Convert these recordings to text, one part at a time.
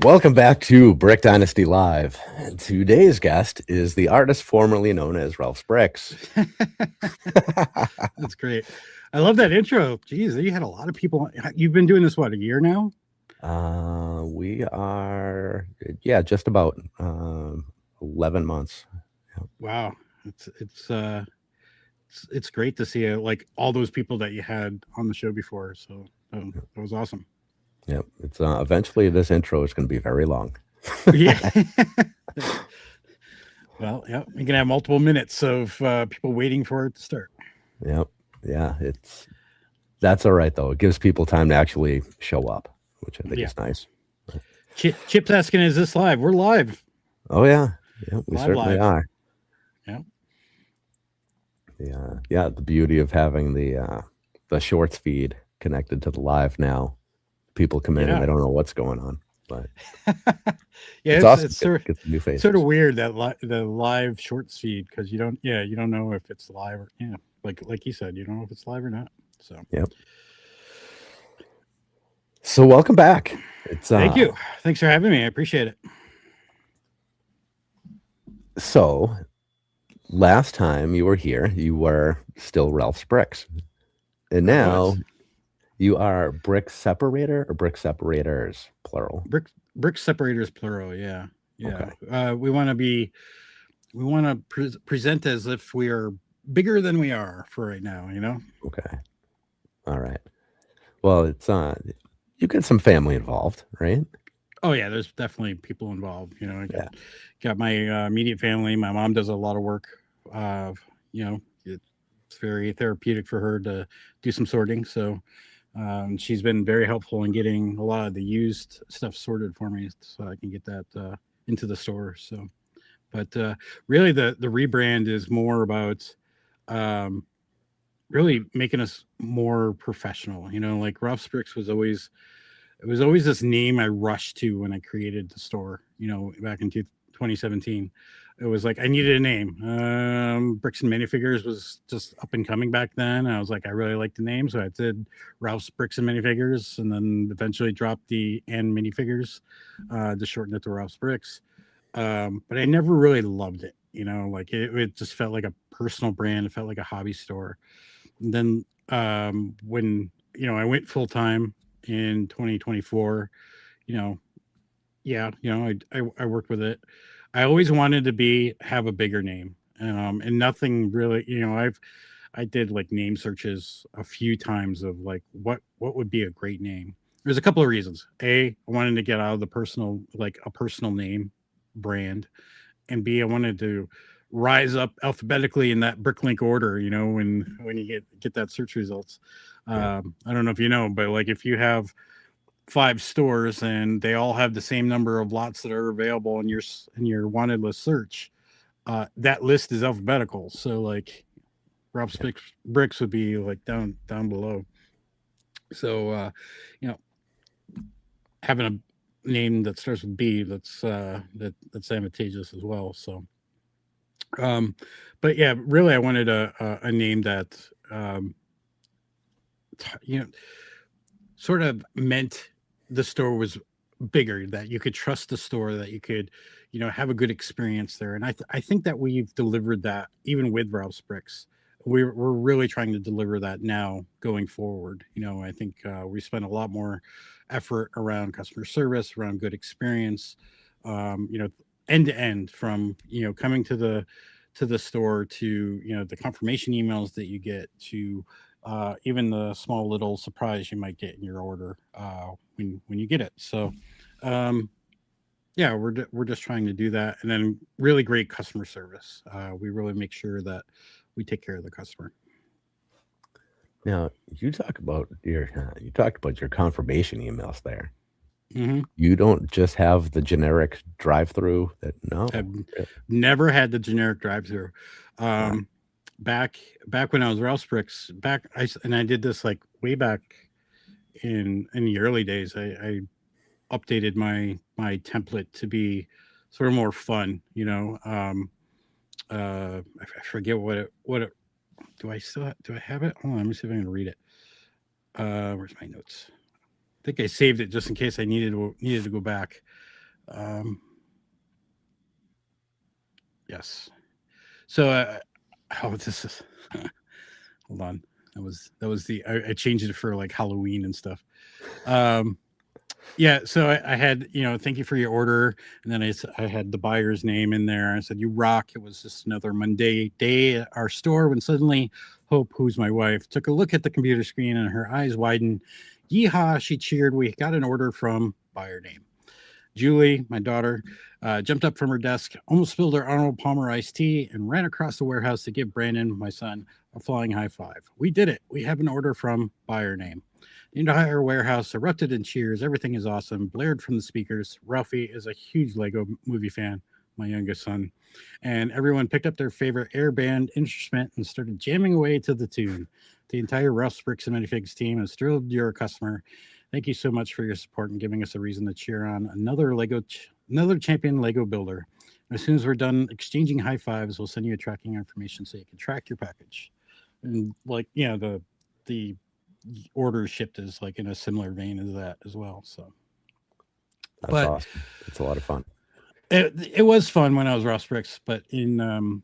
Welcome back to Brick Dynasty Live. Today's guest is the artist formerly known as Ralph's Bricks. That's great. I love that intro. Geez, you had a lot of people. You've been doing this, what, a year now? We are, just about 11 months. Wow. It's great to see like all those people that you had on the show before. So that was awesome. Yep. It's eventually this intro is going to be very long. Yeah. Well, yeah, you can have multiple minutes of people waiting for it to start. Yep. Yeah. That's all right though. It gives people time to actually show up, which I think is nice. Chip's asking, is this live? We're live. Oh yeah. Yeah, we certainly live. are. Yeah. Yeah. The beauty of having the shorts feed connected to the live now. People come in and they don't know what's going on, but yeah, it's awesome. It's sort of weird that the live shorts feed, because you don't know if it's live or like you said, you don't know if it's live or not. So yep. So welcome back. Thank you. Thanks for having me. I appreciate it. So last time you were here, you were still Ralph's Bricks, and now you are Brick Separator or Brick Separators, plural? Brick Separators, plural. Yeah. Okay. We want to present as if we are bigger than we are for right now. Okay. All right. Well, it's you get some family involved, right? Oh yeah, there's definitely people involved. I got my immediate family. My mom does a lot of work. It's very therapeutic for her to do some sorting. So. She's been very helpful in getting a lot of the used stuff sorted for me, so I can get that into the store. So, but really, the rebrand is more about really making us more professional. Like Ralph's Bricks was always this name I rushed to when I created the store. Back in 2017. It was like I needed a name. Bricks and Minifigures was just up and coming back then. I was like, I really liked the name, so I did Ralph's Bricks and Minifigures, and then eventually dropped the and Minifigures to shorten it to Ralph's Bricks. But I never really loved it. Like it just felt like a personal brand. It felt like a hobby store. And then when I went full time in 2024, I worked with it. I always wanted to have a bigger name, and nothing really. I did like name searches a few times of like what would be a great name. There's a couple of reasons. A, I wanted to get out of a personal name brand, and B, I wanted to rise up alphabetically in that Bricklink order. When you get that search results. I don't know if you know, but like if you have 5 stores and they all have the same number of lots that are available in your wanted list search, that list is alphabetical. So like Ralph's Bricks would be like down below. So having a name that starts with B, that's advantageous as well. So but yeah, really I wanted a name that sort of meant the store was bigger, that you could trust the store, that you could, have a good experience there. And I think that we've delivered that even with Ralph's Bricks. We're really trying to deliver that now going forward. I think we spend a lot more effort around customer service, around good experience, end to end, from, coming to the store to, the confirmation emails that you get to even the small little surprise you might get in your order when you get it. So, we're just trying to do that, and then really great customer service. We really make sure that we take care of the customer. Now you talked about your confirmation emails there. Mm-hmm. You don't just have the generic drive-through. I've never had the generic drive-through. Back when I was Ralph's Bricks, I did this like way back in the early days. I updated my template to be sort of more fun. I forget what it. Do I have it? Hold on, let me see if I can read it. Where's my notes? I think I saved it just in case I needed to go back. Um, yes. So, oh, this is hold on. That was the I changed it for like Halloween and stuff. Um, yeah, so I had, thank you for your order, and then I had the buyer's name in there. I said, "You rock." It was just another Monday day at our store when suddenly Hope, who's my wife, took a look at the computer screen and her eyes widened. Yeehaw! She cheered. We got an order from buyer name. Julie, my daughter, jumped up from her desk, almost spilled her Arnold Palmer iced tea, and ran across the warehouse to give Brandon, my son, a flying high five. We did it. We have an order from buyer name. The entire warehouse erupted in cheers. Everything is awesome. Blared from the speakers. Ralphie is a huge Lego movie fan, my youngest son. And everyone picked up their favorite air band instrument and started jamming away to the tune. The entire Ralph's Bricks and Minifigs team is thrilled you're a customer. Thank you so much for your support and giving us a reason to cheer on another champion Lego builder. As soon as we're done exchanging high fives, we'll send you a tracking information so you can track your package. And like, the order shipped is like in a similar vein as that as well. So That's awesome. It's a lot of fun. It was fun when I was Ross Bricks, but in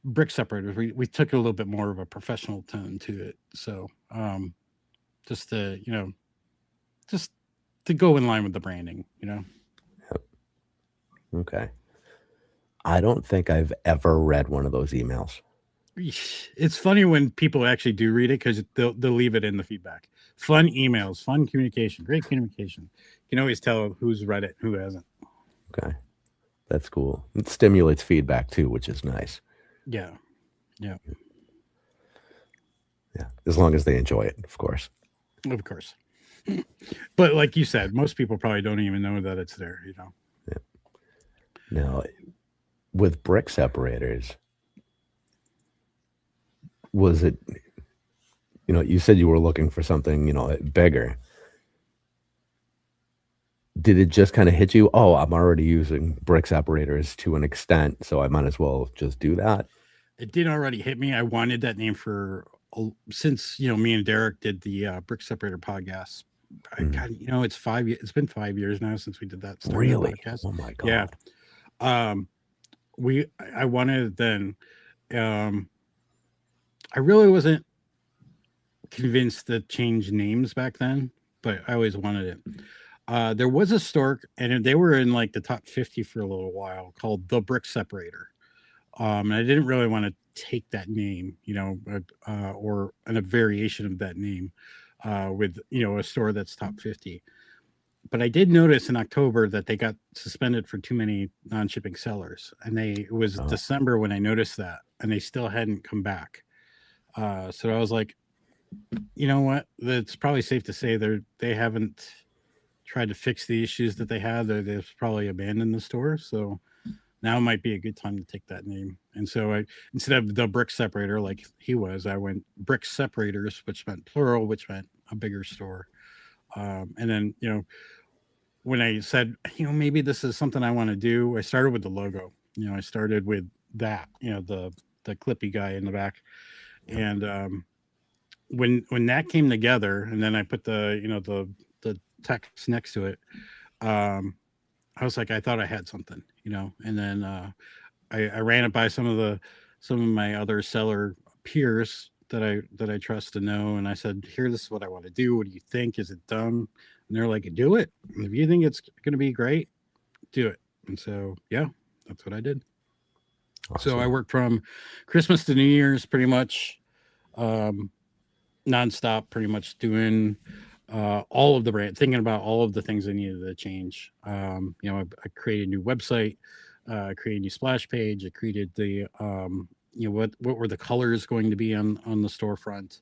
Brick Separators, we took a little bit more of a professional tone to it. So just to just to go in line with the branding. Yep. Okay. I don't think I've ever read one of those emails. It's funny when people actually do read it because they'll leave it in the feedback. Fun emails, fun communication, great communication. You can always tell who's read it, who hasn't. Okay. That's cool. It stimulates feedback too, which is nice. Yeah. Yeah. As long as they enjoy it, of course. Of course. But like you said, most people probably don't even know that it's there, Yeah. Now, with Brick Separators, was it, you said you were looking for something, bigger. Did it just kind of hit you? Oh, I'm already using Brick Separators to an extent, so I might as well just do that. It did already hit me. I wanted that name since me and Derek did the Brick Separator podcast. It's 5 years. It's been 5 years now since we did that. Really? Podcast. Oh my god. Yeah. I wanted then. I really wasn't convinced to change names back then, but I always wanted it. There was a store, and they were in like the top 50 for a little while, called the Brick Separator. And I didn't really want to take that name, or a variation of that name with, a store that's top 50. But I did notice in October that they got suspended for too many non-shipping sellers. And it was December when I noticed that, and they still hadn't come back. So I was like, you know what? It's probably safe to say they haven't tried to fix the issues that they had. They've probably abandoned the store. So now might be a good time to take that name. And so instead of the Brick Separator like he was, I went Brick Separators, which meant plural, which meant a bigger store. And then, when I said, maybe this is something I want to do, I started with the logo. I started with that, the clippy guy in the back. And when that came together, and then I put the text next to it, I was like, I thought I had something, and then I ran it by some of my other seller peers that I trust to know, and I said, here, this is what I want to do. What do you think? Is it done? And they're like, do it. If you think it's going to be great, do it. And so, yeah, that's what I did. Awesome. So I worked from Christmas to New Year's pretty much nonstop, pretty much doing all of the brand, thinking about all of the things I needed to change. I created a new website, created a new splash page. I created the, what were the colors going to be on the storefront?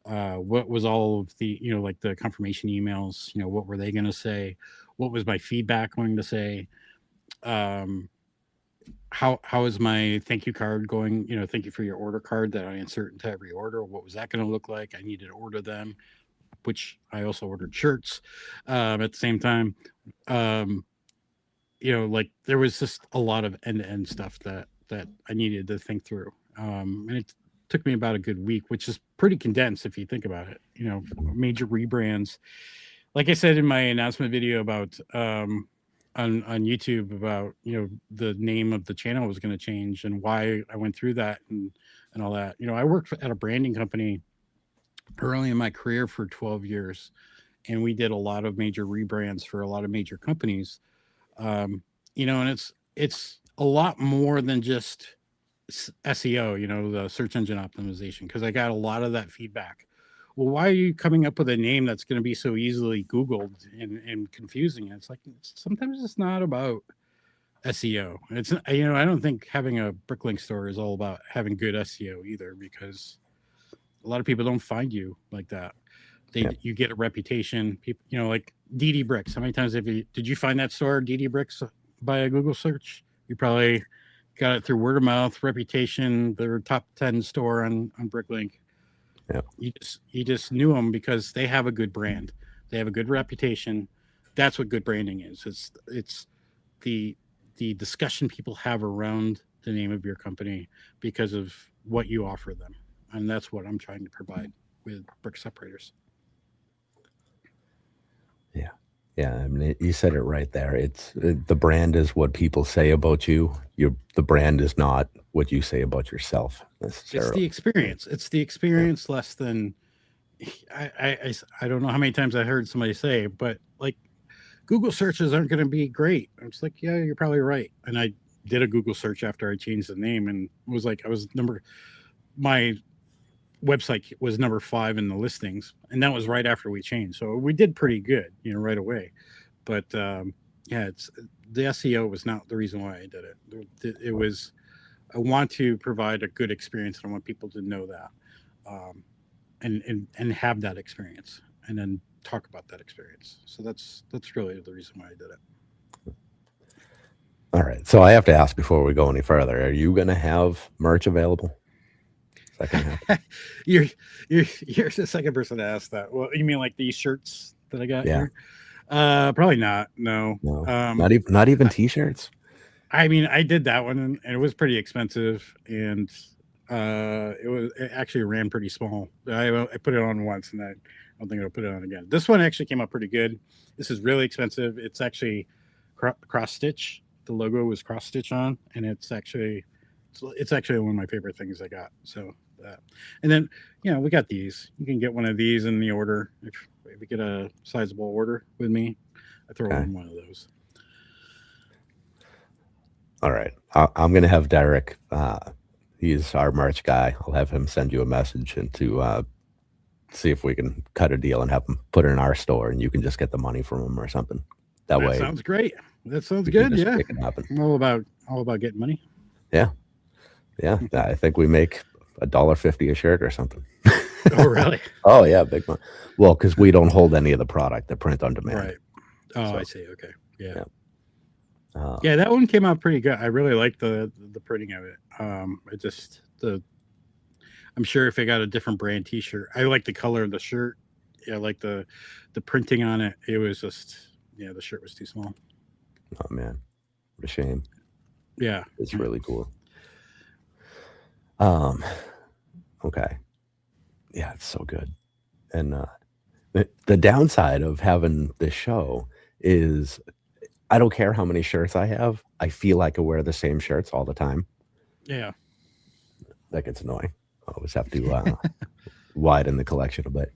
What was all of the, like the confirmation emails, what were they going to say? What was my feedback going to say? How is my thank you card going? Thank you for your order card that I insert into every order. What was that going to look like? I needed to order them, which I also ordered shirts at the same time. Like there was just a lot of end-to-end stuff that I needed to think through. And it took me about a good week, which is pretty condensed if you think about it. Major rebrands. Like I said in my announcement video about on YouTube about, the name of the channel was going to change and why I went through that and all that. I worked at a branding company early in my career for 12 years, and we did a lot of major rebrands for a lot of major companies. And it's a lot more than just SEO, the search engine optimization, because I got a lot of that feedback. Well, why are you coming up with a name that's going to be so easily Googled and confusing? It's like sometimes it's not about SEO. It's I don't think having a Bricklink store is all about having good SEO either, because a lot of people don't find you like that. Yeah. You get a reputation. People, like DD Bricks. How many times did you find that store DD Bricks by a Google search? You probably got it through word of mouth, reputation. Their top 10 store on Bricklink. Yeah. You just knew them because they have a good brand. They have a good reputation. That's what good branding is. It's the discussion people have around the name of your company because of what you offer them, and that's what I'm trying to provide with Brick Separators. Yeah. Yeah. I mean, you said it right there. The brand is what people say about you. The brand is not what you say about yourself necessarily. It's the experience. It's the experience less than. I don't know how many times I heard somebody say, but like Google searches aren't going to be great. I was like, yeah, you're probably right. And I did a Google search after I changed the name, and it was like my website was number 5 in the listings, and that was right after we changed. So we did pretty good, right away. But yeah, it's the SEO was not the reason why I did it. It was I want to provide a good experience, and I want people to know that, and have that experience, and then talk about that experience. So that's really the reason why I did it. All right. So I have to ask before we go any further, are you going to have merch available? Second half. you're the second person to ask that. Well, you mean like these shirts that I got here? Probably not. No. Not even t-shirts. I mean, I did that one, and it was pretty expensive, and it actually ran pretty small. I put it on once, and I don't think I'll put it on again. This one actually came out pretty good. This is really expensive. It's actually cross stitch. The logo was cross stitch on, and it's actually one of my favorite things I got. So and then we got these. You can get one of these in the order if you get a sizable order with me. I throw in one of those. All right, I'm gonna have Derek. He's our merch guy. I'll have him send you a message and to see if we can cut a deal and have him put it in our store, and you can just get the money from him or something. That way, sounds great. That sounds good. Yeah, make it happen. I'm all about getting money. Yeah. I think we make $1.50 a shirt or something. Oh, really? Oh, yeah, big one. Well, because we don't hold any of the product, the print on demand. Right. Oh, so, I see. Okay. Yeah. Yeah, that one came out pretty good. I really like the printing of it. I'm sure if I got a different brand T-shirt, I like the color of the shirt. Yeah, I like the printing on it. It was just the shirt was too small. Oh man, what a shame. Yeah, it's really cool. Okay. Yeah, it's so good. And the downside of having this show is I don't care how many shirts I have. I feel like I wear the same shirts all the time. Yeah. That gets annoying. I always have to widen the collection a bit.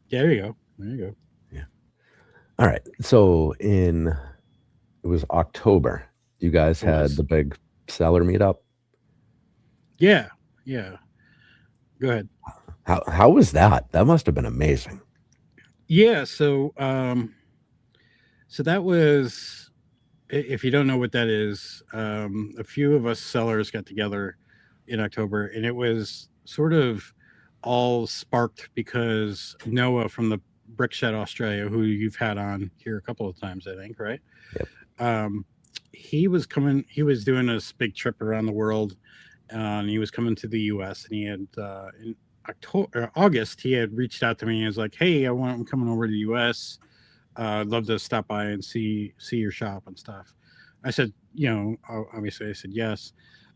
Yeah, there you go. Yeah. All right. So it was October. You guys had the big seller meetup? Yeah. Yeah. Go ahead. How was that? That must have been amazing. Yeah. So that was, if you don't know what that is, a few of us sellers got together in October, and it was sort of all sparked because Noah from the Brick Shed Australia, who you've had on here a couple of times, I think, right? Yep. He was doing this big trip around the world, and he was coming to the US, and he had in August, he had reached out to me and was like, hey, I'm coming over to the US. I'd love to stop by and see your shop and stuff. I said, obviously I said yes.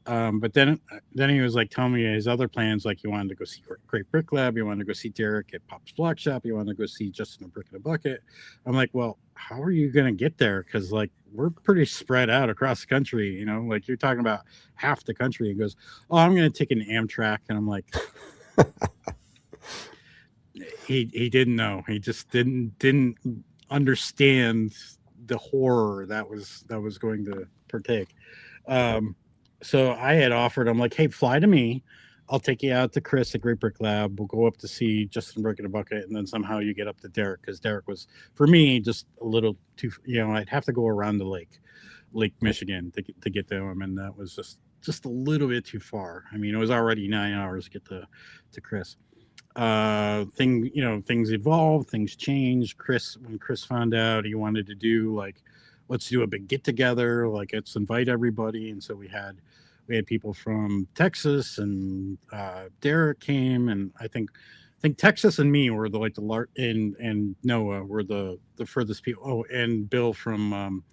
But then he was like telling me his other plans, like he wanted to go see Great Brick Lab, he wanted to go see Derek at Pop's Block Shop, he wanted to go see Justin at Brick in a Bucket. I'm like, well, how are you gonna get there? Because like we're pretty spread out across the country, you know, like you're talking about half the country. He goes, oh, I'm gonna take an Amtrak, and I'm like, he didn't know. He just didn't understand the horror that was going to partake. Um, so I had offered him like, hey, fly to me. I'll take you out to Chris at Great Brick Lab. We'll go up to see Justin Brick in a Bucket, and then somehow you get up to Derek because Derek was for me just a little too. You know, I'd have to go around the Lake Michigan to get to him, and that was just a little bit too far. I mean, it was already 9 hours to get to Chris. Things evolved, things changed. When Chris found out, he wanted to do like, let's do a big get together, like let's invite everybody. And so we had people from Texas, and Derek came, and I think Texas and me were and Noah were the furthest people. Oh, and Bill from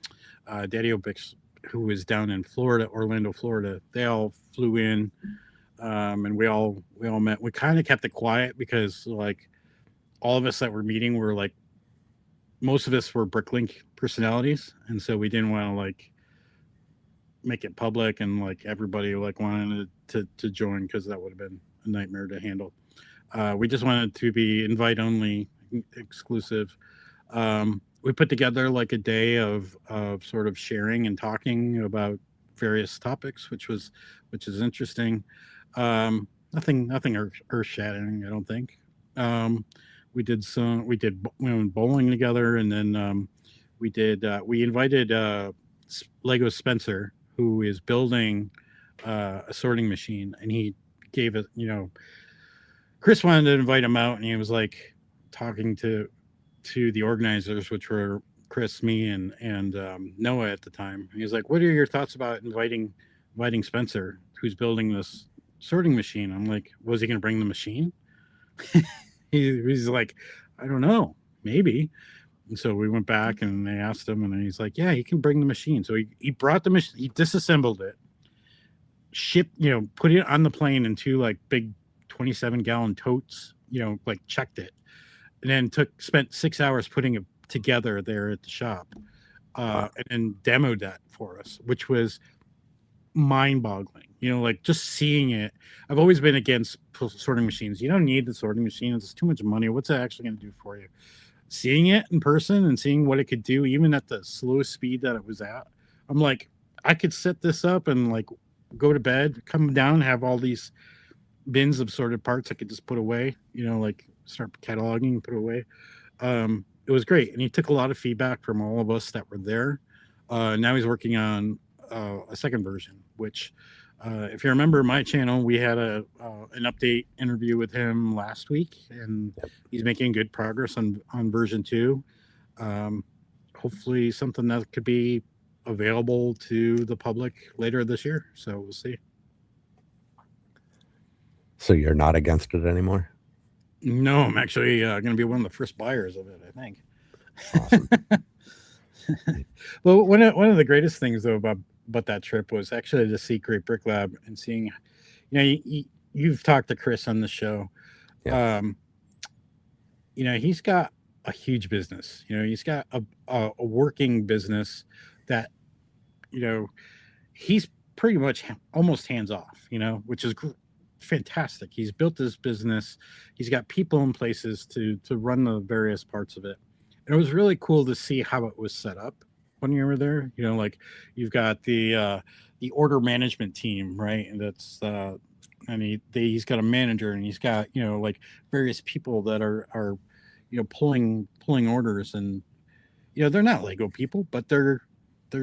Daddy Obix, who was down in Florida, Orlando, Florida. They all flew in, and we all met. We kind of kept it quiet because like all of us that were meeting were like, most of us were Bricklink personalities, and so we didn't want to like make it public and like everybody like wanted to join, because that would have been a nightmare to handle. We just wanted to be invite only, exclusive. We put together like a day of sort of sharing and talking about various topics, which is interesting. Nothing earth shattering, I don't think. We went bowling together, and then we invited Lego Spencer, who is building a sorting machine, and he gave it, Chris wanted to invite him out, and he was like talking to the organizers, which were Chris, me, and Noah at the time. He was like, what are your thoughts about inviting Spencer, who's building this sorting machine? I'm like, was he going to bring the machine? He's like, I don't know, maybe. And so we went back and they asked him, and he's like, yeah, he can bring the machine. So he brought the machine, he disassembled it, put it on the plane in two like big 27-gallon totes, like checked it, and then spent 6 hours putting it together there at the shop, and then demoed that for us, which was mind-boggling. Like just seeing it. I've always been against sorting machines. You don't need the sorting machine. It's too much money. What's it actually going to do for you? Seeing it in person and seeing what it could do, even at the slowest speed that it was at, I'm like, I could set this up and like go to bed, come down, have all these bins of sorted parts I could just put away, like start cataloging and put away. It was great. And he took a lot of feedback from all of us that were there. Now he's working on a second version, which if you remember my channel, we had an update interview with him last week, and he's making good progress on version 2. Hopefully something that could be available to the public later this year. So we'll see. So you're not against it anymore? No, I'm actually going to be one of the first buyers of it, I think. Awesome. Well, one of the greatest things though about that trip was actually to see Great Brick Lab and seeing, you've talked to Chris on the show. Yeah. He's got a huge business. He's got a working business that, he's pretty much almost hands off, which is fantastic. He's built this business. He's got people in places to run the various parts of it. And it was really cool to see how it was set up when you were there. Like you've got the order management team, right? And that's he's got a manager, and he's got like various people that are pulling orders, and they're not Lego people, but they're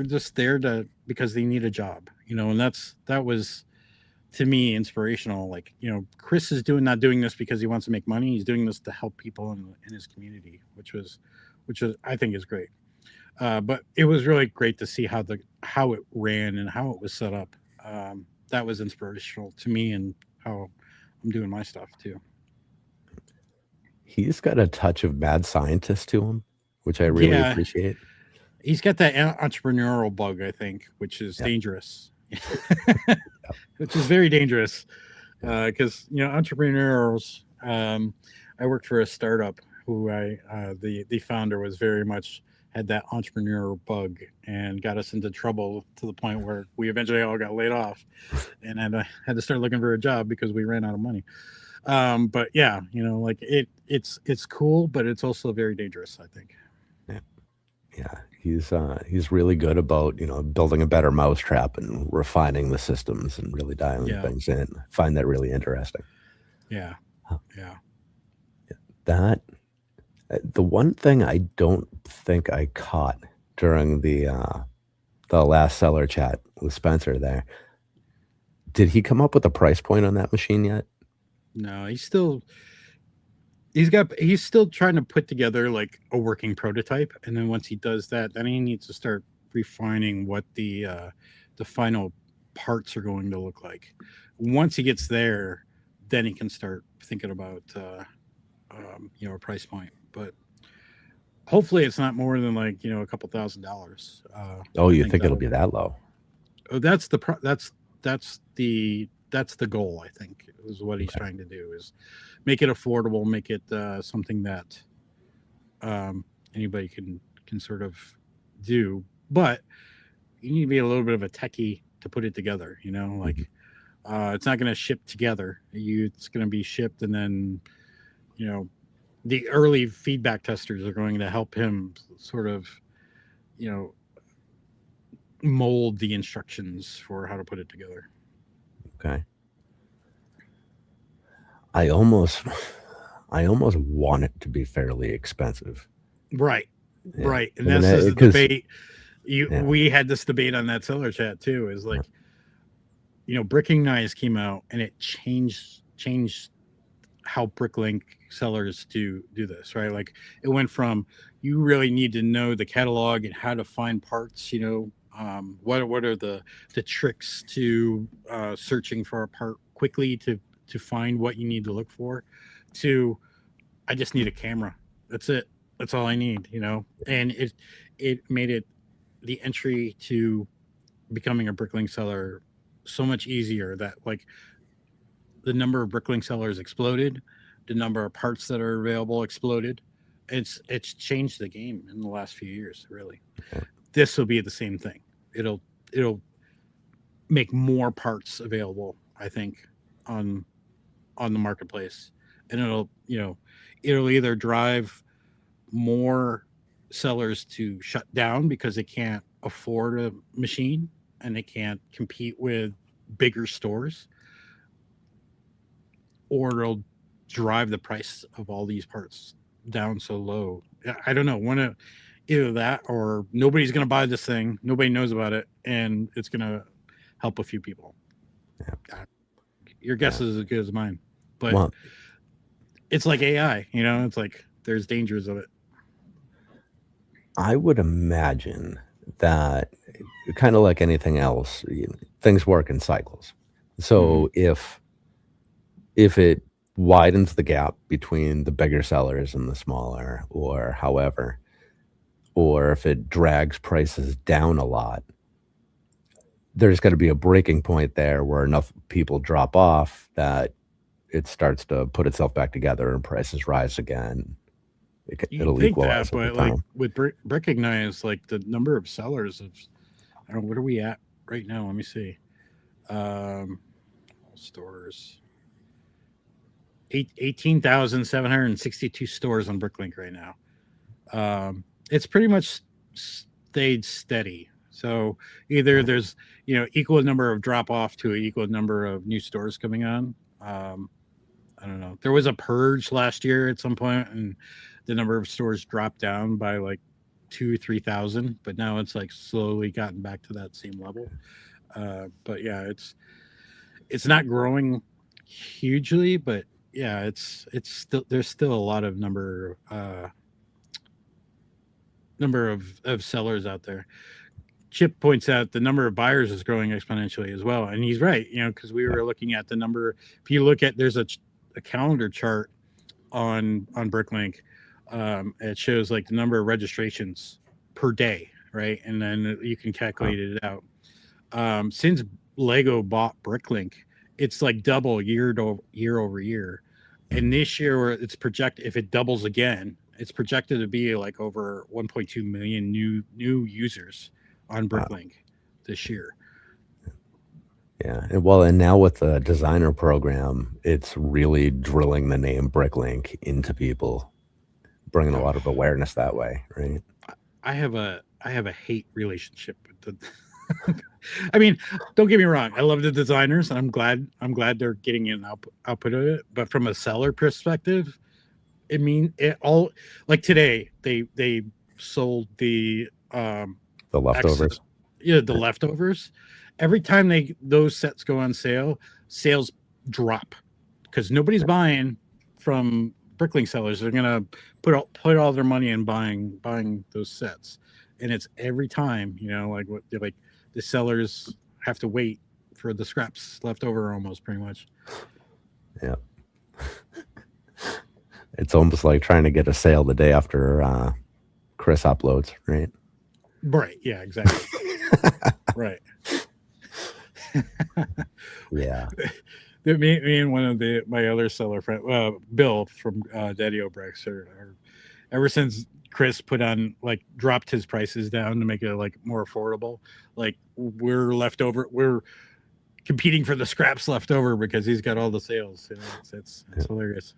just there because they need a job, and that was to me inspirational. Like Chris is not doing this because he wants to make money. He's doing this to help people in his community, which I think is great. But it was really great to see how it ran and how it was set up. That was inspirational to me and how I'm doing my stuff too. He's got a touch of mad scientist to him, which I really appreciate. He's got that entrepreneurial bug, I think, which is dangerous. which is very dangerous because entrepreneurs. I worked for a startup who the founder was very much had that entrepreneur bug and got us into trouble to the point where we eventually all got laid off and had to start looking for a job because we ran out of money. But yeah, like it's cool, but it's also very dangerous, I think. Yeah. Yeah, he's really good about building a better mousetrap and refining the systems and really dialing Yeah, things in. I find that really interesting. yeah, Huh. yeah. That the one thing I don't think I caught during the last seller chat with Spencer there, did he come up with a price point on that machine yet? No, he's still trying to put together like a working prototype, and then once he does that, then he needs to start refining what the final parts are going to look like. Once he gets there, then he can start thinking about a price point. But hopefully, it's not more than like a couple $1,000s. Oh, I you think think it'll that'll be that low? oh, that's the goal. I think is what he's Okay. trying to do is make it affordable, make it something that anybody can sort of do. But you need to be a little bit of a techie to put it together. Mhm. Like it's not going to ship together. It's going to be shipped, and then you know the early feedback testers are going to help him sort of you know mold the instructions for how to put it together. Okay. I almost I almost want it to be fairly expensive. Right, Yeah. right, and I mean, this is the because debate. yeah, We had this debate on that seller chat too. Is yeah, like Bricking Knives came out and it changed how Bricklink sellers do this, right? Like it went from you really need to know the catalog and how to find parts. What are the tricks to searching for a part quickly to find what you need to look for, to I just need a camera. That's it. That's all I need. And it made it the entry to becoming a Bricklink seller so much easier that like the number of Bricklink sellers exploded, the number of parts that are available exploded. It's changed the game in the last few years, really. yeah. This will be the same thing. It'll make more parts available, I think, on on the marketplace. And it'll either drive more sellers to shut down because they can't afford a machine and they can't compete with bigger stores, or it'll drive the price of all these parts down so low. I don't know. One of either that or nobody's going to buy this thing. Nobody knows about it, and it's going to help a few people. Yeah. Your guess Yeah. is as good as mine, but Well, it's like AI. It's like there's dangers of it. I would imagine that kind of like anything else, things work in cycles. Mm-hmm. So if it widens the gap between the bigger sellers and the smaller, or however, or if it drags prices down a lot, there's got to be a breaking point there where enough people drop off that it starts to put itself back together and prices rise again. You'd It'll think that, equalize over but like time. with Recognize, like the number of sellers of, I don't know, what are we at right now? Let me see. Um, Stores. 18,762 stores on Bricklink right now. It's pretty much stayed steady. So either Yeah. there's equal number of drop off to an equal number of new stores coming on. I don't know. There was a purge last year at some point, and the number of stores dropped down by like 2 or 3,000, but now it's like slowly gotten back to that same level. But yeah, it's not growing hugely, but yeah, it's still there's still a lot of number of sellers out there. Chip points out the number of buyers is growing exponentially as well, and he's right. Because we Yeah. were looking at the number. If you look at there's a calendar chart on Bricklink, it shows like the number of registrations per day, right? And then you can Huh. calculate it out. Since Lego bought Bricklink, it's like double year over year. And this year, it's projected, if it doubles again, it's projected to be like over 1.2 million new users on Wow. Bricklink this year. Yeah. And now with the designer program, it's really drilling the name Bricklink into people, bringing a Oh, lot of awareness that way, right? I have a hate relationship with the. I mean, don't get me wrong. I love the designers, and I'm glad they're getting an output of it. But from a seller perspective, it all, like today they sold the The X, leftovers. yeah, the leftovers. Every time those sets go on sale, sales drop because nobody's buying from Bricklink sellers. They're gonna put all their money in buying those sets, and it's every time, like what they're like, the sellers have to wait for the scraps left over, almost pretty much. Yeah. It's almost like trying to get a sale the day after Chris uploads, right? Right. Yeah. Exactly. Right. Yeah. Me and one of my other seller friend, Bill from Daddy O'Bricks, are ever since Chris dropped his prices down to make it like more affordable. Like we're left over, we're competing for the scraps left over because he's got all the sales. It's hilarious.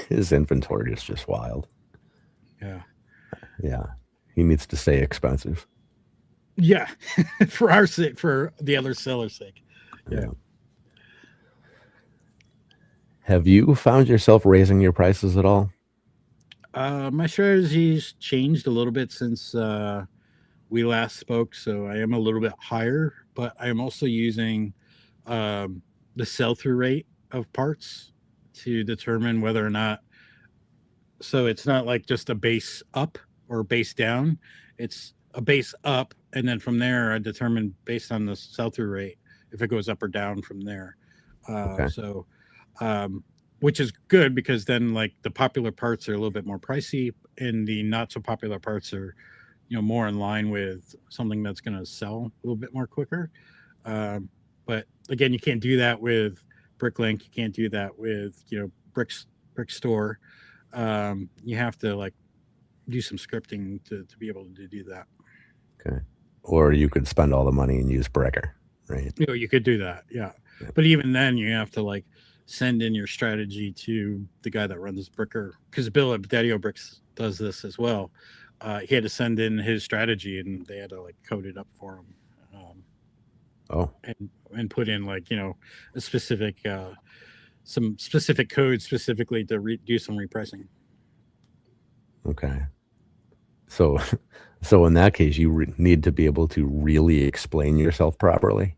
His inventory is just wild. Yeah. Yeah. He needs to stay expensive. Yeah. For our sake, for the other seller's sake. Yeah. Have you found yourself raising your prices at all? My strategy's changed a little bit since we last spoke, so I am a little bit higher, but I am also using the sell-through rate of parts to determine whether or not. So it's not like just a base up or base down; it's a base up, and then from there I determine based on the sell-through rate if it goes up or down from there. Okay. So, which is good because then like the popular parts are a little bit more pricey, and the not so popular parts are more in line with something that's going to sell a little bit more quicker. But again, you can't do that with Bricklink. You can't do that with Brick Store. You have to like do some scripting to be able to do that. Okay. Or you could spend all the money and use Bricker, right? You could do that, yeah. Yeah. But even then, you have to like send in your strategy to the guy that runs Bricker, because Bill at Daddy Bricks does this as well. He had to send in his strategy, and they had to like code it up for him, Oh, and put in like a specific some specific code specifically to do some repricing. okay. So, so in that case, you need to be able to really explain yourself properly,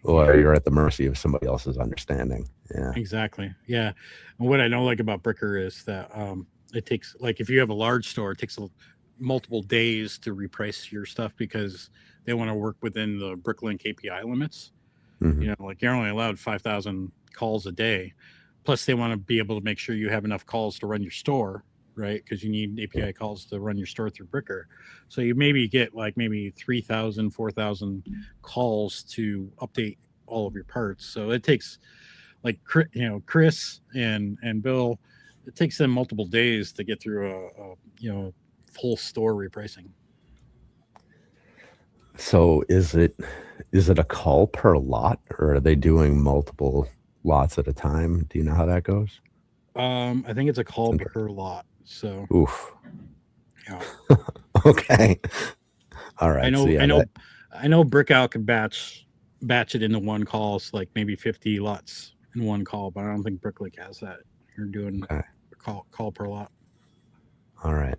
or you're at the mercy of somebody else's understanding. Yeah. Exactly. Yeah. And what I don't like about Bricker is that it takes, like, if you have a large store, it takes multiple days to reprice your stuff because they want to work within the Bricklink API limits. Mhm. Like you're only allowed 5,000 calls a day. Plus, they want to be able to make sure you have enough calls to run your store, right? Because you need API Yeah. calls to run your store through Bricker. So you maybe get like maybe 3,000, 4,000 calls to update all of your parts. So it takes like Chris and Bill, it takes them multiple days to get through a full store repricing. So is it a call per lot, or are they doing multiple lots at a time? Do you know how that goes? I think it's a call It's per lot. So Oof. yeah, Okay. All I right. So know yeah, I know that I know Brickout can batch it into one call, so like maybe 50 lots in one call, but I don't think Bricklink has that. You're doing okay. a call per lot. All right.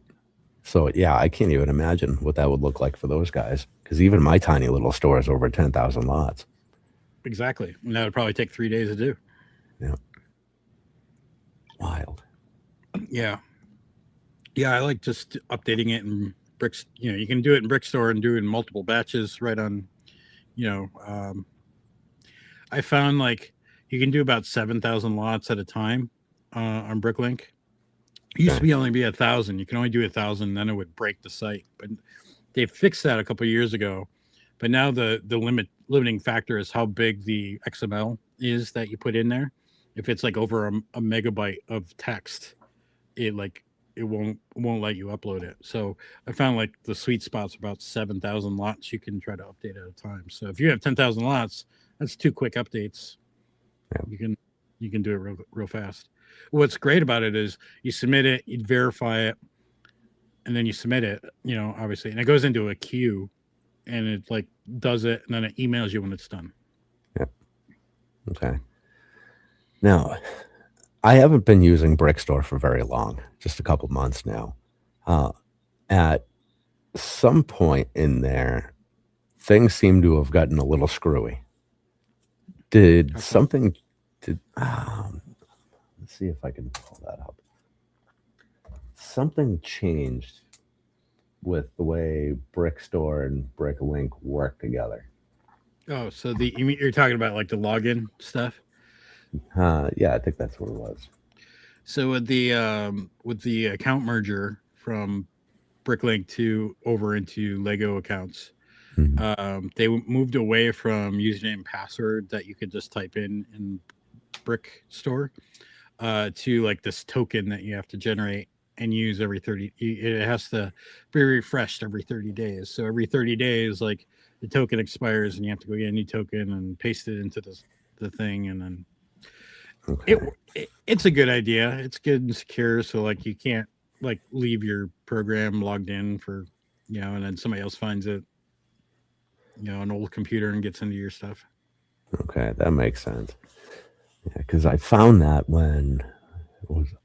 So yeah, I can't even imagine what that would look like for those guys, because even my tiny little store is over 10,000 lots. Exactly. And that would probably take 3 days to do. Yeah. Wild. Yeah. Yeah, I like just updating it in bricks. You can do it in Brick Store and do it in multiple batches right on, you know, I found like you can do about 7,000 lots at a time on Bricklink. It used to Okay. be only be 1,000. You can only do 1,000, then it would break the site. But they fixed that a couple of years ago. But now the limiting factor is how big the XML is that you put in there. If it's like over a megabyte of text, it like it won't let you upload it. So I found like the sweet spot's about 7,000 lots you can try to update at a time. So if you have 10,000 lots, that's 2 quick updates. Yeah. You can do it real fast. What's great about it is you submit it, you verify it, and then you submit it. Obviously, and it goes into a queue, and it like does it, and then it emails you when it's done. Yeah. Okay. Now, I haven't been using Brickstore for very long, just a couple months now. At some point in there, things seem to have gotten a little screwy. Did Okay. something? Did let's see if I can pull that up. Something changed with the way Brickstore and Bricklink work together. Oh, so you're talking about like the login stuff. Yeah, I think that's what it was. So with the account merger from Bricklink to over into Lego accounts, they moved away from username and password that you could just type in Brick Store to like this token that you have to generate and use every 30. It has to be refreshed every 30 days. So every 30 days, like the token expires and you have to go get a new token and paste it into the thing, and then Okay. it's a good idea. It's good and secure, so like you can't like leave your program logged in for and then somebody else finds it, an old computer, and gets into your stuff. Okay, that makes sense. Yeah, because I found that when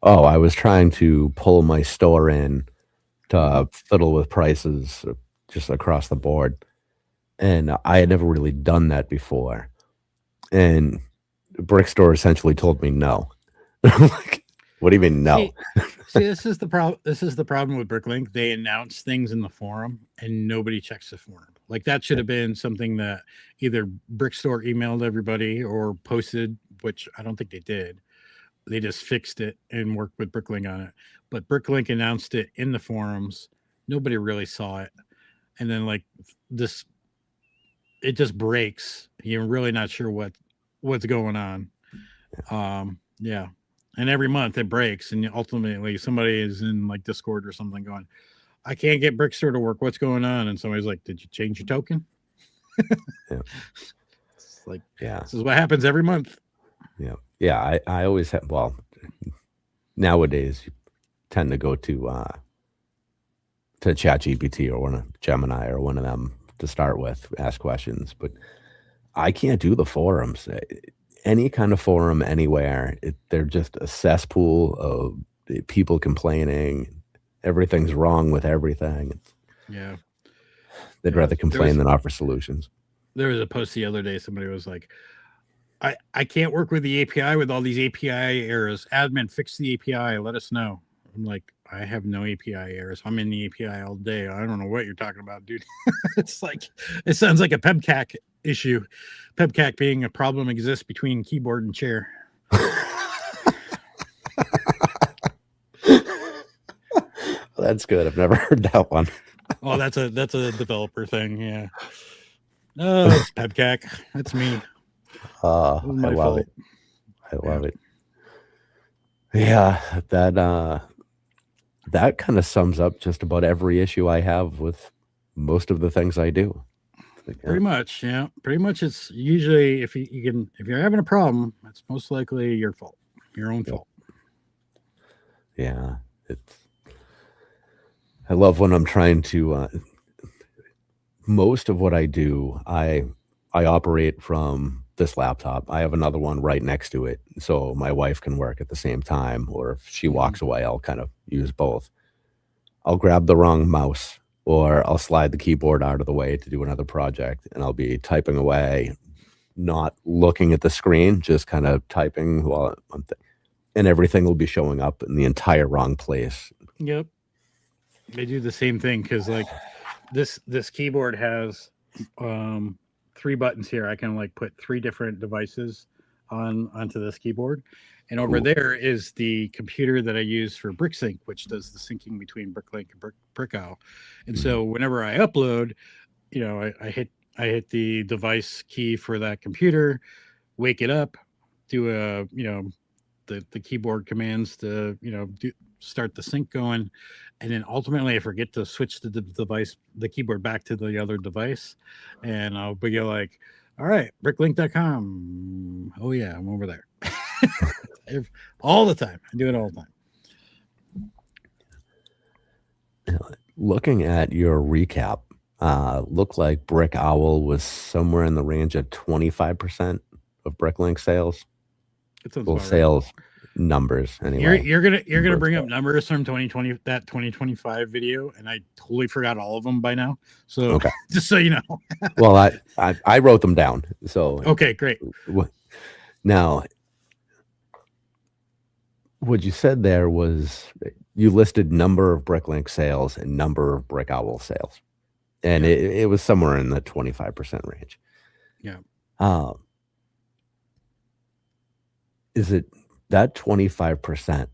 I was trying to pull my store in to fiddle with prices just across the board, and I had never really done that before. And Brickstore essentially told me no. Like, what do you mean no? See, this is the problem. This is the problem with Bricklink. They announce things in the forum, and nobody checks the forum. Like that should have been something that either Brickstore emailed everybody or posted, which I don't think they did. They just fixed it and worked with Bricklink on it. But Bricklink announced it in the forums. Nobody really saw it, and then like this, it just breaks. You're really not sure what's going on. Yeah. And every month it breaks, and ultimately somebody is in like Discord or something going, I can't get Brickstore to work. What's going on? And somebody's like, did you change your token? Yeah. It's like, Yeah. this is what happens every month. Yeah. Yeah. I always have, well, nowadays you tend to go to ChatGPT or one of Gemini or one of them to start with, ask questions, but I can't do the forums. Any kind of forum anywhere, they're just a cesspool of people complaining. Everything's wrong with everything. Yeah. They'd rather complain than offer solutions. There was a post the other day. Somebody was like, I can't work with the API with all these API errors. Admin, fix the API. Let us know. I'm like, I have no API errors. I'm in the API all day. I don't know what you're talking about, dude. It's like, it sounds like a PEBCAC issue. PEBCAC being a problem exists between keyboard and chair. That's good. I've never heard that one. Oh, that's a developer thing. Yeah. Oh, it's PEBCAC. That's me. I love it. I love it. Yeah, that kind of sums up just about every issue I have with most of the things I do. Like, Pretty much, yeah. Pretty much, it's usually if you're having a problem, it's most likely your fault, your own fault. Yeah, I love when I'm trying to. Most of what I do, I operate from this laptop. I have another one right next to it, so my wife can work at the same time. Or if she walks away, I'll kind of use both. I'll grab the wrong mouse, or I'll slide the keyboard out of the way to do another project, and I'll be typing away, not looking at the screen, just kind of typing while and everything will be showing up in the entire wrong place. Yep, they do the same thing because like this keyboard has 3 buttons here. I can like put 3 different devices onto this keyboard, and over there is the computer that I use for BrickSync, which does the syncing between Bricklink and Brickow. And so whenever I upload, I I hit the device key for that computer, wake it up, do a the keyboard commands to start the sync going, and then ultimately I forget to switch the keyboard back to the other device, and I'll be like, all right, bricklink.com. Oh yeah, I'm over there. All the time. I do it all the time. Looking at your recap, looked like Brick Owl was somewhere in the range of 25% of Bricklink sales. Well, sales numbers anyway. You're gonna bring up numbers from 2020, that 2025 video, and I totally forgot all of them by now. So okay. Just so you know. Well, I wrote them down. So okay, great. Now, what you said there was you listed number of Bricklink sales and number of Brick Owl sales, and it was somewhere in the 25% range. Yeah. Is it that 25%?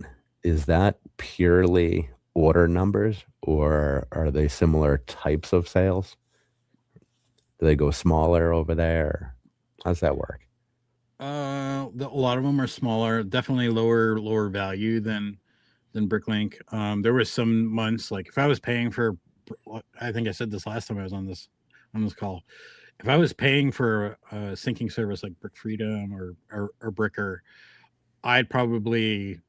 Is that purely order numbers, or are they similar types of sales? Do they go smaller over there? How's that work? A lot of them are smaller, definitely lower value than Bricklink. There was some months, like if I was paying for, I think I said this last time I was on this call. If I was paying for a syncing service like Brick Freedom or Bricker, I'd probably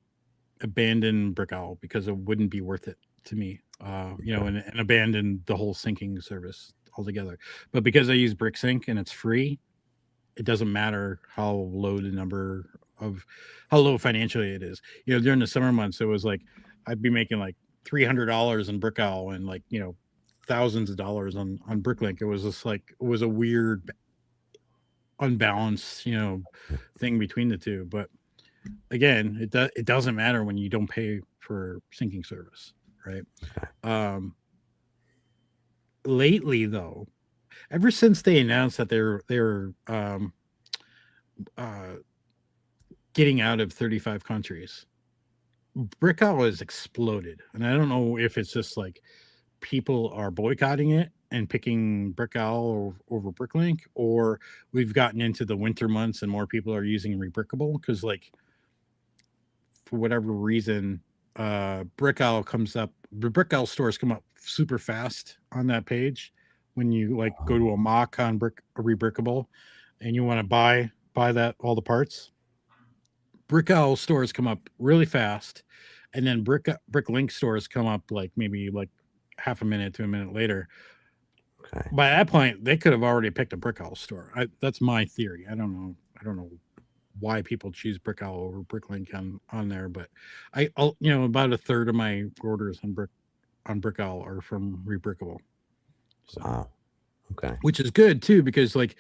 abandon Brick Owl because it wouldn't be worth it to me. And abandon the whole syncing service altogether. But because I use BrickSync and it's free, it doesn't matter how low financially it is. During the summer months, it was like I'd be making like $300 in Brick Owl and like thousands of dollars on Bricklink. It was just like it was a weird, unbalanced thing between the two. But again, it doesn't matter when you don't pay for syncing service, right? Lately, though, ever since they announced that they're getting out of 35 countries, Brick Owl has exploded, and I don't know if it's just like people are boycotting it and picking Brick Owl over Bricklink, or we've gotten into the winter months and more people are using Rebrickable because, like, for whatever reason, Brick Owl comes up. The Brick Owl stores come up super fast on that page when you like go to a mock on Rebrickable, and you want to buy that all the parts. Brick Owl stores come up really fast, and then Bricklink stores come up like maybe like half a minute to a minute later. Okay. By that point, they could have already picked a Brick Owl store. That's my theory. I don't know why people choose Brick Owl over Bricklink on there, but I'll about a third of my orders on Brick Owl are from Rebrickable. So, wow. Okay. Which is good too, because like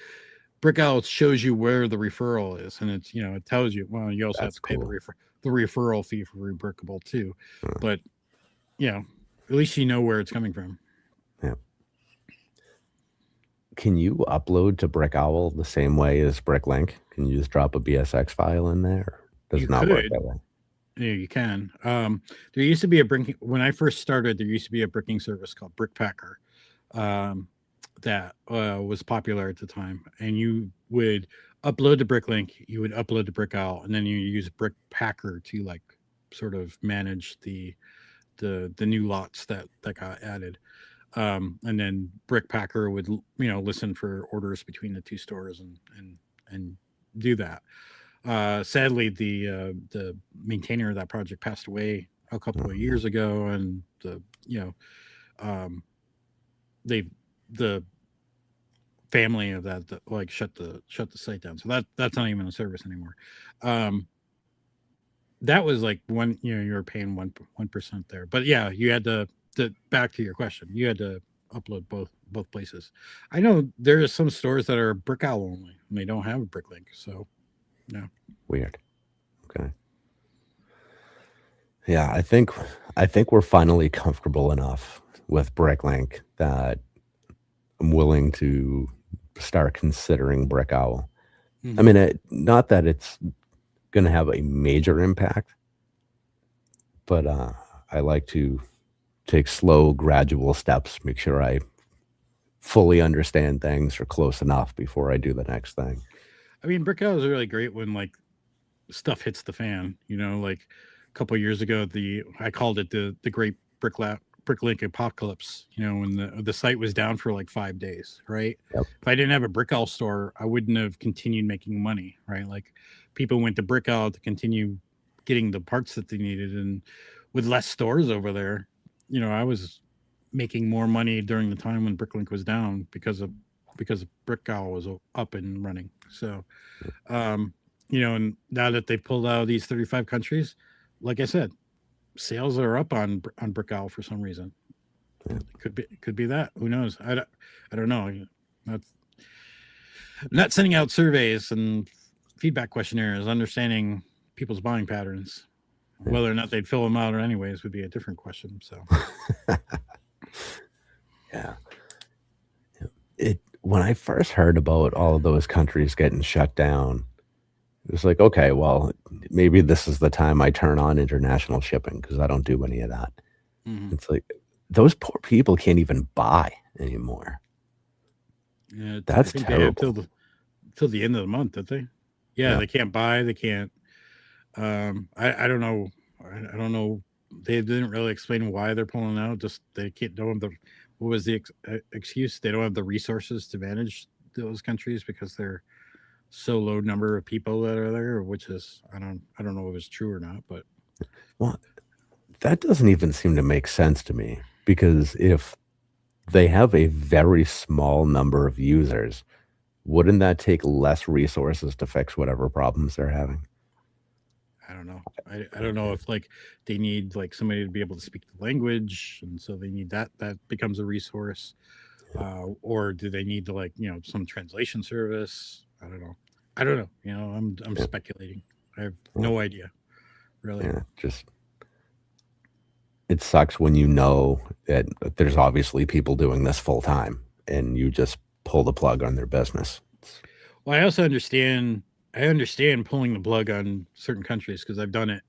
Brick Owl shows you where the referral is, and it's it tells you. Well, you also have to pay the referral fee for Rebrickable too, but at least you know where it's coming from. Yeah. Can you upload to Brick Owl the same way as Bricklink? Can you just drop a BSX file in there? Does it not work that way? Yeah, you can. There used to be when I first started, there used to be a bricking service called Brickpacker that was popular at the time, and you would upload to Bricklink, you would upload to Brick Owl, and then you use Brickpacker to like sort of manage the new lots that got added. And then Brickpacker would listen for orders between the two stores and do that. Sadly, the maintainer of that project passed away a couple of years ago, and the family of that like shut the site down. So that's not even a service anymore. That was like when you were paying 1% there, but yeah, you had to back to your question, you had to upload both places. I know there are some stores that are Brick Owl only and they don't have a Bricklink, so yeah. Weird. Okay. Yeah, I think we're finally comfortable enough with Bricklink that I'm willing to start considering Brick Owl. Mm-hmm. I mean, not that it's going to have a major impact, but I like to take slow, gradual steps, make sure I fully understand things or close enough before I do the next thing. I mean, Brickout is really great when like stuff hits the fan. Like a couple of years ago, I called it the Great Bricklink Apocalypse. When the site was down for like 5 days, right? Yep. If I didn't have a Brickout store, I wouldn't have continued making money, right? Like people went to Brickout to continue getting the parts that they needed, and with less stores over there, I was making more money during the time when Bricklink was down because Brickout was up and running. So um, and now that they've pulled out of these 35 countries, like I said, sales are up on Brick Owl for some reason. Yeah. Could be that. Who knows? I don't know. Not not sending out surveys and feedback questionnaires, understanding people's buying patterns. Whether or not they'd fill them out or anyways would be a different question. So Yeah. When I first heard about all of those countries getting shut down, it was like, okay, well, maybe this is the time I turn on international shipping because I don't do any of that. It's like those poor people can't even buy anymore. yeah, I That's think they have terrible. till the end of the month, don't they? Yeah, Yeah. they can't buy. They can't. I don't know. I don't know. They didn't really explain why they're pulling out. Just they can't. Don't have the. What was the excuse? They don't have the resources to manage those countries because they're so low number of people that are there. Which is I don't know if it's true or not. But Well, that doesn't even seem to make sense to me because if they have a very small number of users, wouldn't that take less resources to fix whatever problems they're having? I don't know. I don't know if like they need like somebody to be able to speak the language, and so they need that becomes a resource, or do they need to like some translation service? I don't know. I don't know. I'm Yeah. speculating. I have Yeah. no idea, really. Yeah. Just it sucks when you know that there's obviously people doing this full time and you just pull the plug on their business. Well, I also understand. I understand pulling the plug on certain countries because I've done it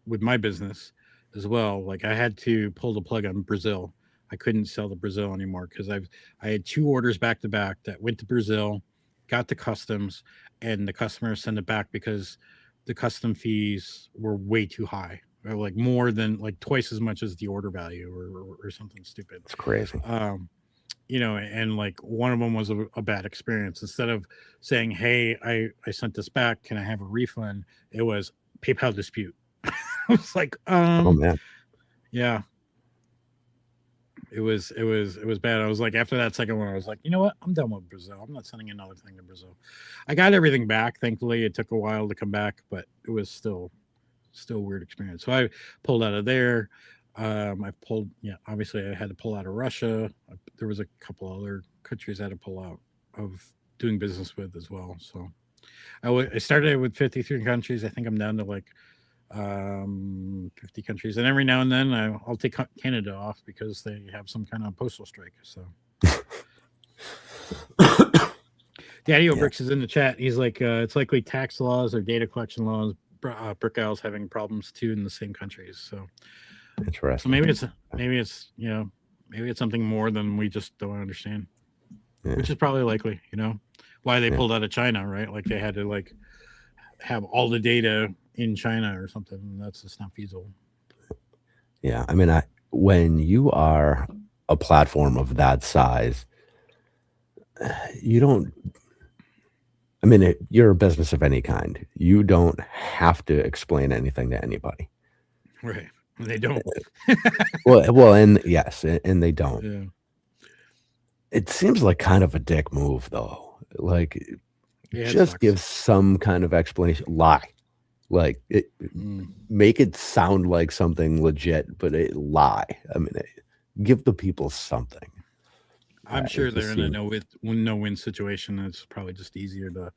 with my business as well. Like I had to pull the plug on Brazil. I couldn't sell to Brazil anymore because I had two orders back to back that went to Brazil, got to customs, and the customer sent it back because the custom fees were way too high, or like more than like twice as much as the order value, or something stupid. It's crazy. Um, and like one of them was a bad experience. Instead of saying, "Hey, I sent this back, can I have a refund?" It was PayPal dispute. I was like, Oh man. yeah, it was bad. I was like, after that second one, I was like, you know what? I'm done with Brazil. I'm not sending another thing to Brazil. I got everything back. Thankfully, it took a while to come back, but it was still a weird experience. So I pulled out of there. I pulled, yeah, obviously I had to pull out of Russia. There was a couple other countries I had to pull out of doing business with as well. So I started with 53 countries. I think I'm down to like 50 countries, and every now and then I'll take Canada off because they have some kind of postal strike. So Daddy O'Bricks is in the chat. He's like, it's likely tax laws or data collection laws. Brick Isle's having problems too in the same countries. So Interesting. maybe it's maybe it's something more than we just don't understand, which is probably likely. Why they pulled out of China, right? Like they had to like have all the data in China or something. And that's just not feasible. Yeah. I mean, when you are a platform of that size, you don't, I mean, you're a business of any kind. You don't have to explain anything to anybody. Right. They don't. Well, and yes, and they don't. Yeah. It seems like kind of a dick move, though. Like, Yeah, just give some kind of explanation. Lie, like make it sound like something legit, but lie. I mean, give the people something. I'm sure they're in a no-win situation. It's probably just easier to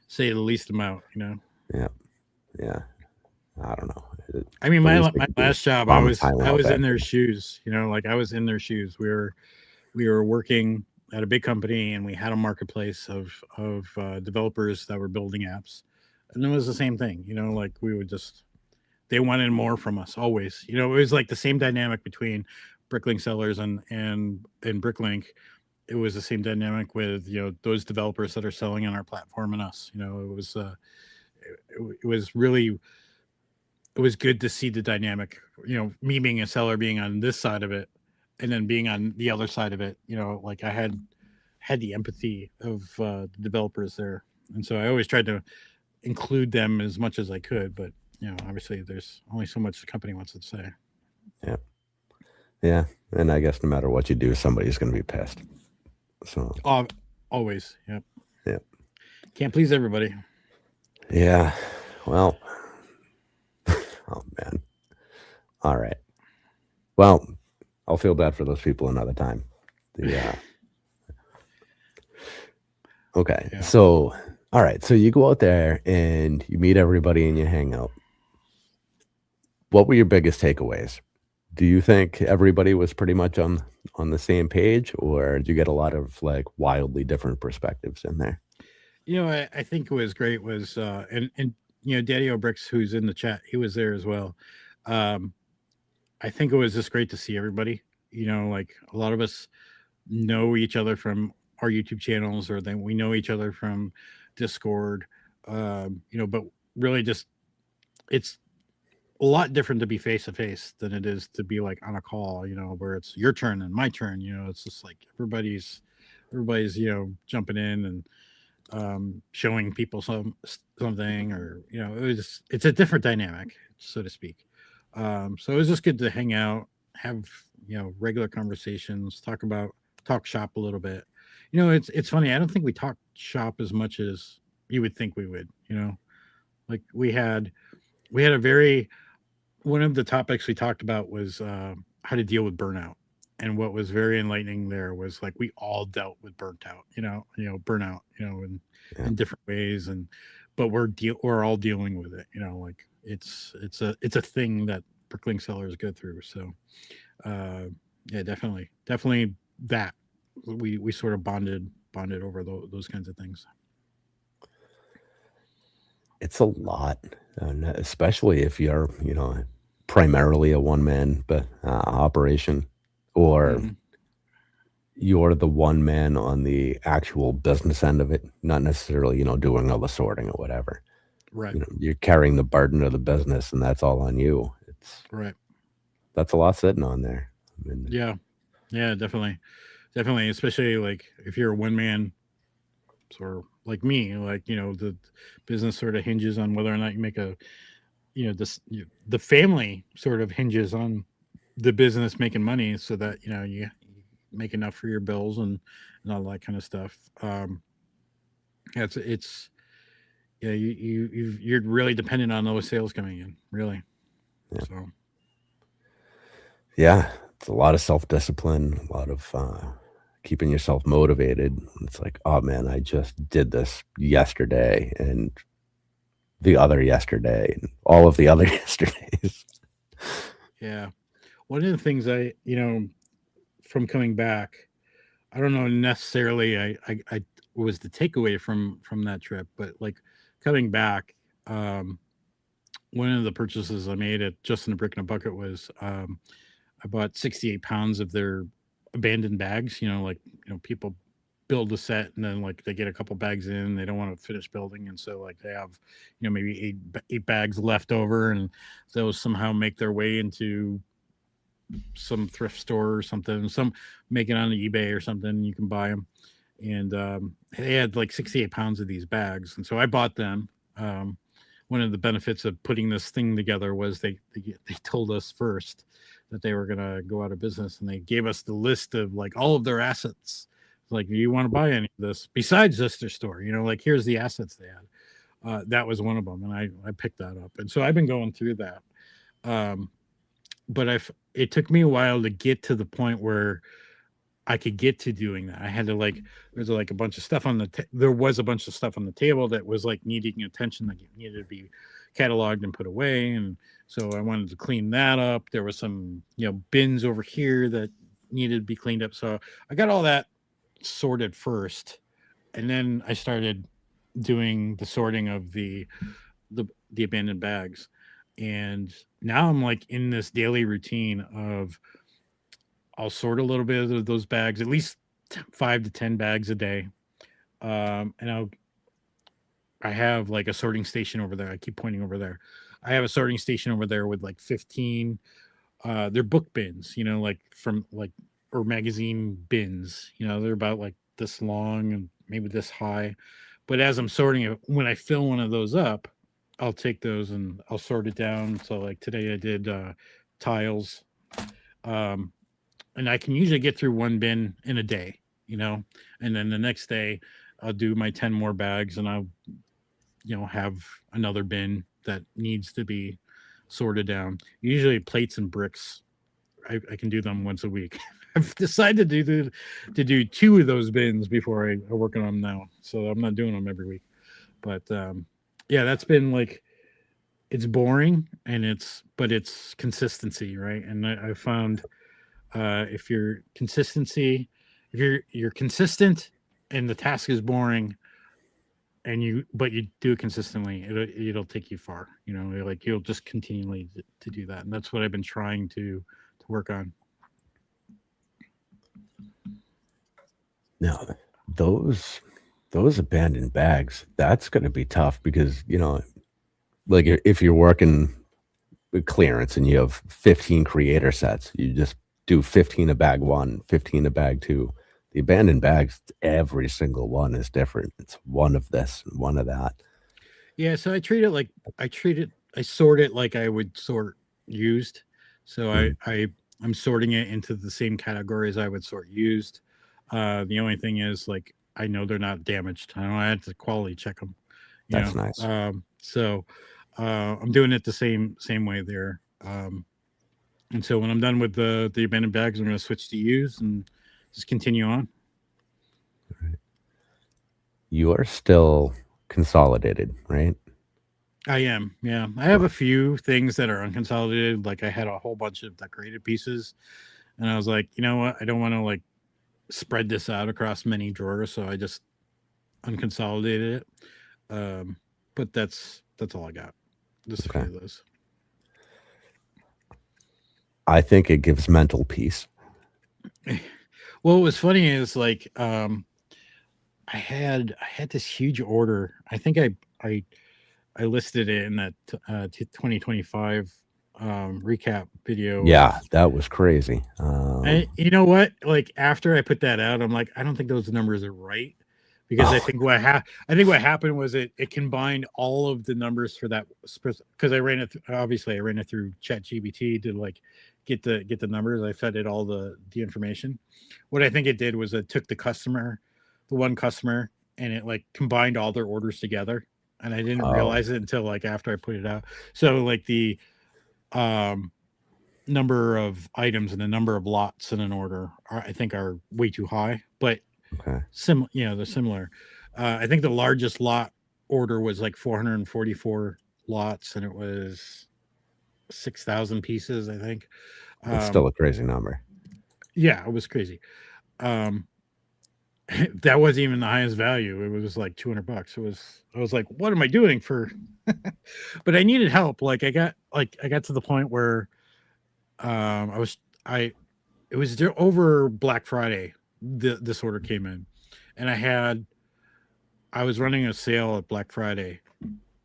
say the least amount, Yeah, yeah. I don't know. I mean, my last job, I was in their shoes. Like I was in their shoes. We were working at a big company, and we had a marketplace of developers that were building apps, and it was the same thing. Like we would just they wanted more from us always. It was like the same dynamic between Bricklink sellers and Bricklink. it was the same dynamic with those developers that are selling on our platform and us. It was really, it was good to see the dynamic. Me being a seller, being on this side of it, and then being on the other side of it. Like I had the empathy of the developers there, and so I always tried to include them as much as I could. But obviously, there's only so much the company wants to say. Yeah. Yeah. And I guess no matter what you do, somebody's going to be pissed. So, Always, yep. yeah. Can't please everybody. Yeah. Well, oh, man. All right. Well, I'll feel bad for those people another time. Okay. Yeah. So, all right. So you go out there and you meet everybody and you hang out. What were your biggest takeaways? Do you think everybody was pretty much on the same page, or did you get a lot of like wildly different perspectives in there? I think it was great was and Daddy O'Bricks, who's in the chat, he was there as well. Um, I think it was just great to see everybody. Like a lot of us know each other from our YouTube channels, or then we know each other from Discord. But really, just it's a lot different to be face to face than it is to be like on a call. Where it's your turn and my turn. It's just like everybody's jumping in and showing people something, or it's a different dynamic, so to speak. So it was just good to hang out, have regular conversations, talk shop a little bit. It's funny. I don't think we talk shop as much as you would think we would. Like we had a very, one of the topics we talked about was how to deal with burnout. And what was very enlightening there was like we all dealt with burnt out, burnout, in different ways, and but we're all dealing with it, like it's a thing that Bricklink sellers go through. So yeah, definitely that we sort of bonded over those kinds of things. It's a lot, and especially if you're, primarily a one-man operation, or Mhm. you're the one man on the actual business end of it, not necessarily, doing all the sorting or whatever. Right, You're carrying the burden of the business, and that's all on you. right. That's a lot sitting on there. I mean, Yeah, yeah, definitely, especially like if you're a one man, sort of like me, like the business sort of hinges on whether or not you make a, the family sort of hinges on the business making money, so that you make enough for your bills and all that kind of stuff. Yeah, it's yeah, you're really dependent on those sales coming in, really. yeah. So Yeah, it's a lot of self-discipline, a lot of keeping yourself motivated. It's like, oh man, I just did this yesterday and the other yesterday and all of the other yesterdays. yeah, one of the things I from coming back, I don't know necessarily I was the takeaway from that trip, but like coming back, one of the purchases I made at Just in a Brick and a Bucket was I bought 68 pounds of their abandoned bags. Like people build a set and then like they get a couple bags in, they don't want to finish building, and so like they have maybe eight bags left over, and those somehow make their way into some thrift store or something. Some make it on eBay or something. You can buy them, and they had like 68 pounds of these bags, and so I bought them. One of the benefits of putting this thing together was they told us first that they were going to go out of business, and they gave us the list of like all of their assets. Like, do you want to buy any of this besides just their store? Like here's the assets they had. That was one of them, and I picked that up, and so I've been going through that. Um, but it took me a while to get to the point where I could get to doing that. I had to like, there's like a bunch of stuff on there was a bunch of stuff on the table that was like needing attention, that needed to be cataloged and put away. And so I wanted to clean that up. There was some, bins over here that needed to be cleaned up. So I got all that sorted first. And then I started doing the sorting of the abandoned bags. And now I'm like in this daily routine of I'll sort a little bit of those bags, at least 5 to 10 bags a day. And I have like a sorting station over there. I keep pointing over there. I have a sorting station over there with like 15. They're book bins, like from like or magazine bins. They're about like this long and maybe this high. But as I'm sorting it, when I fill one of those up, I'll take those and I'll sort it down. So like today I did tiles. Um, and I can usually get through one bin in a day, and then the next day I'll do my 10 more bags and I'll, have another bin that needs to be sorted down. Usually plates and bricks, I can do them once a week. I've decided to do two of those bins before I work on them now. So I'm not doing them every week. But yeah, that's been like, it's boring but it's consistency, right? And I found if you're consistent and the task is boring but you do it consistently, it'll take you far. Like you'll just continually to do that, and that's what I've been trying to work on. Now, those abandoned bags, that's going to be tough because, like if you're working with clearance and you have 15 creator sets, you just do 15 a bag one, 15 a bag two. The abandoned bags, every single one is different. It's one of this, one of that. Yeah, so I sort it like I would sort used. So I'm sorting it into the same categories I would sort used. The only thing is, like, I know they're not damaged. I had to quality check them. That's nice. So I'm doing it the same way there. And so when I'm done with the abandoned bags, I'm going to switch to used and just continue on. Right. You are still consolidated, right? I am. Yeah. I have a few things that are unconsolidated. Like I had a whole bunch of decorated pieces and I was like, you know what? I don't want to like spread this out across many drawers. So I just unconsolidated it. But that's all I got. Just a few of those. I think it gives mental peace. Well, what was funny is like, I had this huge order. I think I listed it in that 2025 recap video. Yeah, that was crazy. You know what? Like after I put that out, I'm like, I don't think those numbers are right because I think what happened was it combined all of the numbers for that because I ran it obviously I ran it through ChatGPT to like get the numbers. I fed it all the information. What I think it did was it took the one customer, and it like combined all their orders together. And I didn't realize it until like after I put it out. So like the number of items and the number of lots in an order I think are way too high, but they're similar. I think the largest lot order was like 444 lots and it was 6,000 pieces, I think. It's still a crazy number. Yeah, it was crazy. That wasn't even the highest value. It was like $200. I was like, what am I doing for? But I needed help. Like I got to the point where it was over Black Friday. This order came in, and I was running a sale at Black Friday,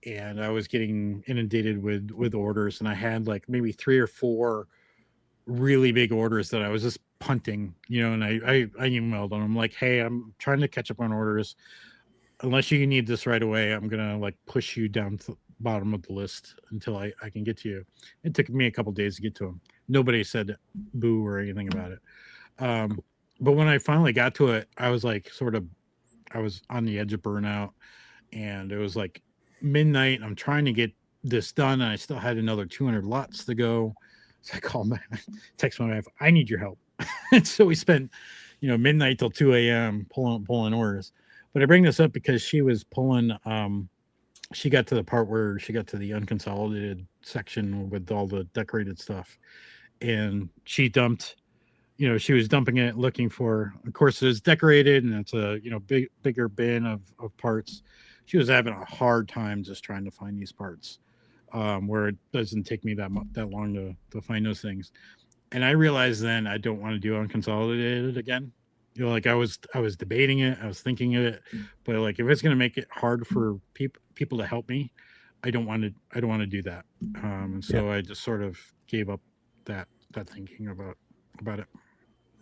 and I was getting inundated with orders, and I had like maybe 3 or 4 really big orders that I was just punting, and I emailed them. I'm like, hey, I'm trying to catch up on orders. Unless you need this right away, I'm gonna like push you down to the bottom of the list until I can get to you. It took me a couple days to get to them. Nobody said boo or anything about it. But when I finally got to it, I was like I was on the edge of burnout, and it was like midnight. I'm trying to get this done, and I still had another 200 lots to go. So I called my text my wife, I need your help. And so we spent, midnight till 2 a.m. pulling orders. But I bring this up because she was pulling, she got to the part where she got to the unconsolidated section with all the decorated stuff. And she dumped, she was dumping it looking for, of course, it was decorated and it's a, bigger bin of parts. She was having a hard time just trying to find these parts. Where it doesn't take me that long to find those things. And I realized then I don't want to do unconsolidated again. You know, like I was debating it, I was thinking of it, but like if it's going to make it hard for people to help me, I don't want to do that. And Yeah. so I just sort of gave up that thinking about it.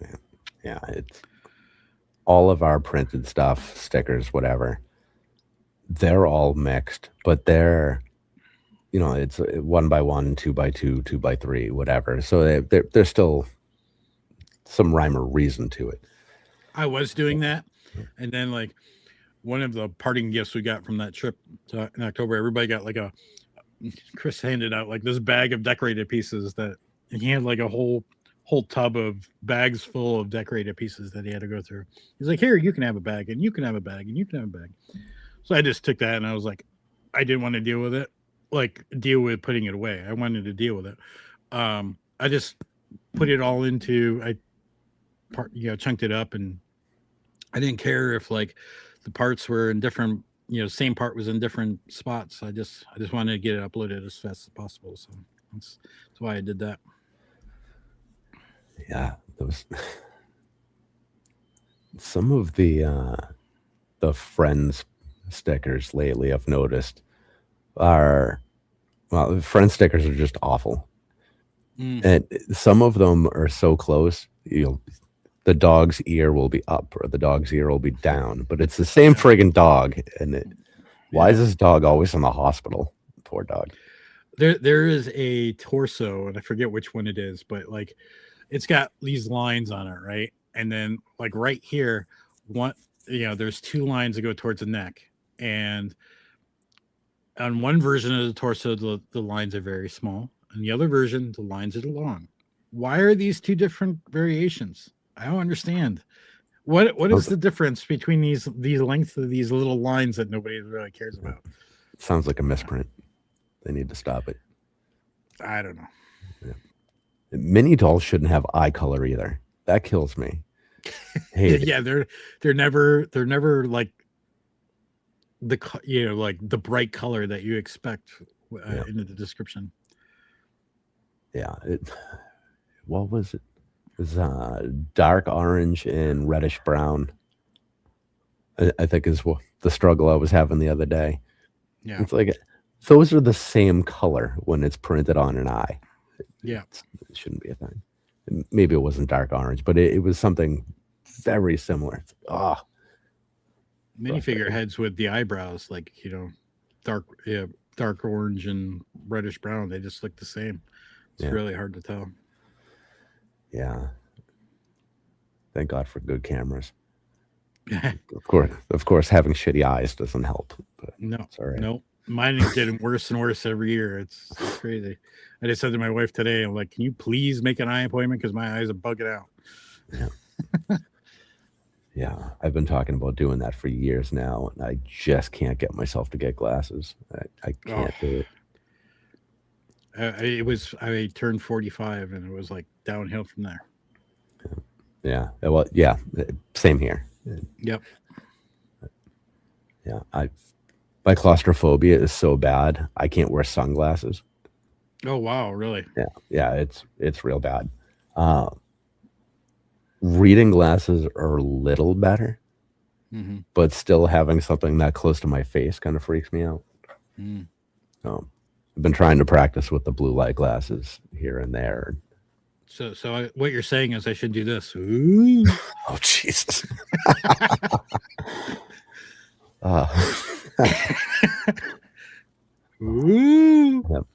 Yeah. Yeah. It's all of our printed stuff, stickers, whatever. They're all mixed, but they're, it's 1 by 1, 2 by 2, 2 by 3, whatever. So there's still some rhyme or reason to it. I was doing that, and then like one of the parting gifts we got from that trip in October, everybody got like a Chris handed out like this bag of decorated pieces that and he had like a whole tub of bags full of decorated pieces that he had to go through. He's like, here, you can have a bag, and you can have a bag, and you can have a bag. So I just took that and I was like, I didn't want to deal with it, like deal with putting it away. I wanted to deal with it. I just put it all into chunked it up, and I didn't care if like the parts were in different, same part was in different spots. I just wanted to get it uploaded as fast as possible. So that's why I did that. Yeah, those some of the friends stickers lately I've noticed are, well, friend stickers are just awful. And some of them are so close, the dog's ear will be up or the dog's ear will be down, but it's the same friggin' dog. And why is this dog always in the hospital? Poor dog. There is a torso, and I forget which one it is, but like it's got these lines on it, right? And then like right here, there's two lines that go towards the neck, and on one version of the torso, the lines are very small. On the other version, the lines are long. Why are these two different variations? I don't understand. What is the difference between these lengths of these little lines that nobody really cares about? It sounds like a misprint. They need to stop it. I don't know. Yeah. Mini dolls shouldn't have eye color either. That kills me. Yeah, they're never like like the bright color that you expect in the description. Yeah, what was it? It was dark orange and reddish brown. I think is the struggle I was having the other day. Yeah, it's like those are the same color when it's printed on an eye. Yeah, it shouldn't be a thing. Maybe it wasn't dark orange, but it was something very similar. Minifigure heads with the eyebrows, like dark orange and reddish brown. They just look the same. It's really hard to tell. Yeah. Thank God for good cameras. Of course, having shitty eyes doesn't help. But no, right. No. Mine is getting worse and worse every year. It's crazy. I just said to my wife today, I'm like, can you please make an eye appointment because my eyes are bugging out. Yeah. Yeah, I've been talking about doing that for years now, and I just can't get myself to get glasses. I can't do it. I turned 45, and it was like downhill from there. Yeah. Well, yeah, same here. Yep. Yeah, my claustrophobia is so bad I can't wear sunglasses. Oh wow, really? Yeah, it's real bad. Reading glasses are a little better, but still having something that close to my face kind of freaks me out. So I've been trying to practice with the blue light glasses here and there. So what you're saying is I should do this. Ooh. Oh Jesus. Ooh.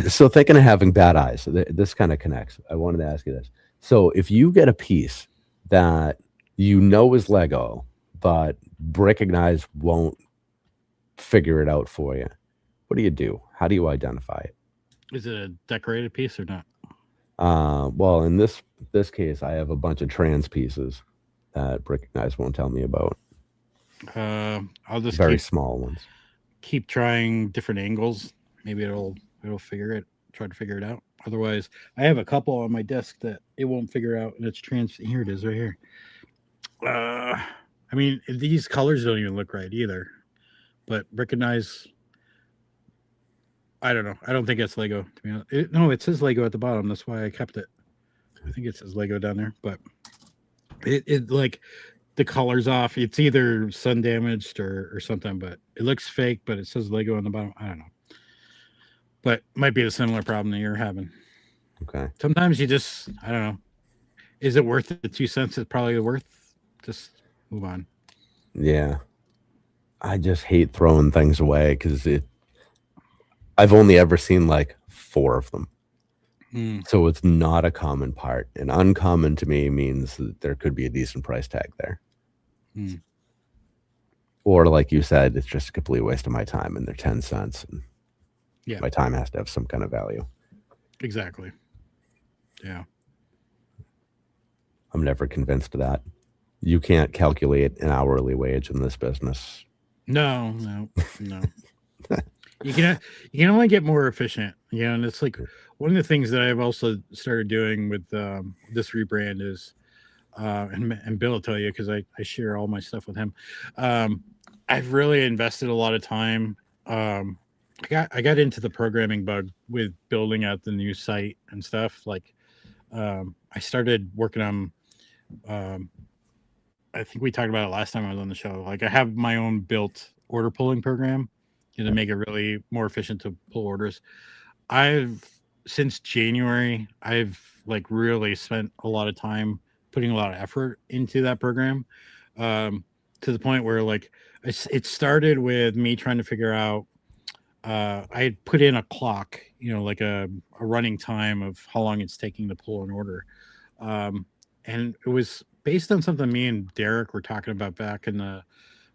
So thinking of having bad eyes, this kind of connects. I wanted to ask you this. So if you get a piece that is Lego, but Bricklink won't figure it out for you, what do you do? How do you identify it? Is it a decorated piece or not? Well, in this case, I have a bunch of trans pieces that Bricklink won't tell me about. I'll just very small ones. Keep trying different angles. Maybe it'll try to figure it out. Otherwise, I have a couple on my desk that it won't figure out, and it's trans. Here it is, right here. I mean, these colors don't even look right either. But Bricklink, I don't know. I don't think it's Lego. To be honest, no, it says Lego at the bottom. That's why I kept it. I think it says Lego down there, but It like the color's off. It's either sun damaged or something, but it looks fake, but it says Lego on the bottom. I don't know. But might be a similar problem that you're having. Okay. Sometimes you just, I don't know. Is it worth the 2 cents? It's probably worth. Just move on. Yeah. I just hate throwing things away because I've only ever seen like 4 of them. Mm, So it's not a common part. And uncommon to me means that there could be a decent price tag there. mm. Or like you said, it's just a complete waste of my time and they're 10 cents. And Yeah, my time has to have some kind of value. exactly. Yeah. I'm never convinced of that. You can't calculate an hourly wage in this business. No, no, no. You can only get more efficient. Yeah, and it's like one of the things that I've also started doing with this rebrand is, and Bill will tell you because I share all my stuff with him. I've really invested a lot of time. I got into the programming bug with building out the new site and stuff. Like, I started working on. Um, I think we talked about it last time I was on the show. Like, I have my own built order pulling program to make it really more efficient to pull orders. I've since January, I've like really spent a lot of time putting a lot of effort into that program, to the point where like it started with me trying to figure out. I had put in a clock, like a running time of how long it's taking to pull an order, um, and it was based on something me and Derek were talking about back in the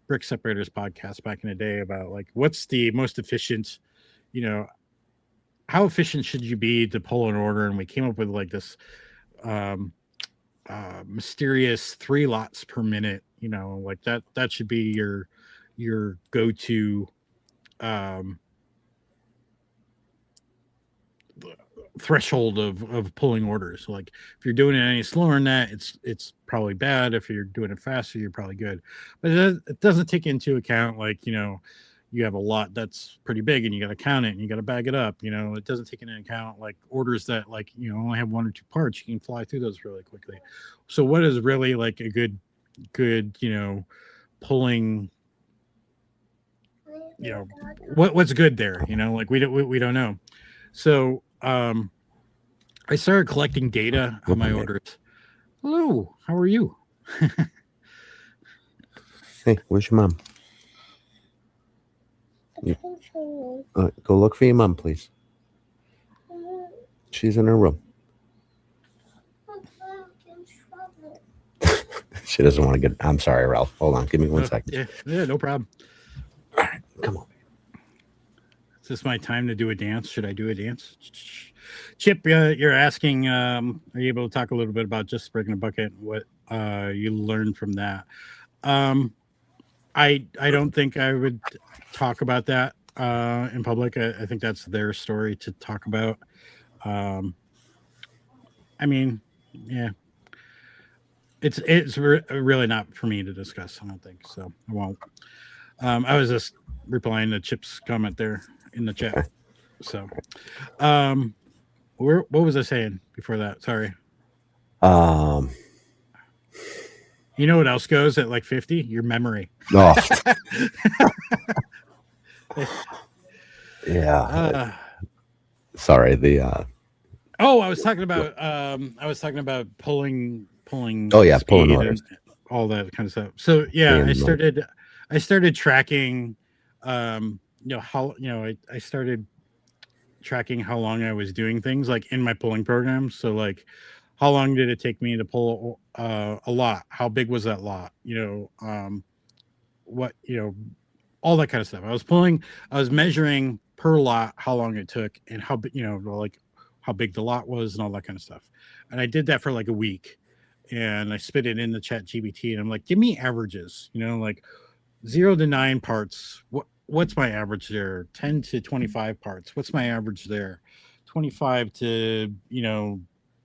Brick Separators podcast back in the day about like what's the most efficient, you know, how efficient should you be to pull an order? And we came up with like this um, mysterious 3 lots per minute. Like that should be your go-to um, threshold of pulling orders. So like if you're doing it any slower than that, it's probably bad. If you're doing it faster, you're probably good. But it doesn't take into account like you have a lot that's pretty big and you got to count it and you got to bag it up. It doesn't take into account like orders that like only have 1 or 2 parts. You can fly through those really quickly. So what is really like a good pulling, what's good there, like we don't know. So I started collecting data on my orders. Hello, how are you? Hey, where's your mom? Go look for your mom, please. She's in her room. She doesn't want to get. I'm sorry, Ralph. Hold on. Give me 1 second. Yeah, no problem. All right, come on. Is this my time to do a dance? Should I do a dance? Chip, you're asking, are you able to talk a little bit about just breaking a bucket? What you learned from that? I don't think I would talk about that in public. I think that's their story to talk about. I mean, yeah, it's really not for me to discuss. I don't think so. I won't. I was just replying to Chip's comment there in the chat. So, what was I saying before that? Sorry. You know what else goes at like 50? Your memory. Oh. Yeah. Sorry. I was talking about pulling. Oh yeah, pulling orders. All that kind of stuff. So yeah, I started tracking. I started tracking how long I was doing things like in my pulling program. So like, how long did it take me to pull a lot? How big was that lot? What all that kind of stuff. I was measuring per lot how long it took and how like how big the lot was and all that kind of stuff. And I did that for like a week, and I spit it in the chat GBT, and I'm like, give me averages. Like 0 to 9 parts. What's my average there? 10 to 25 parts. What's my average there? 25 to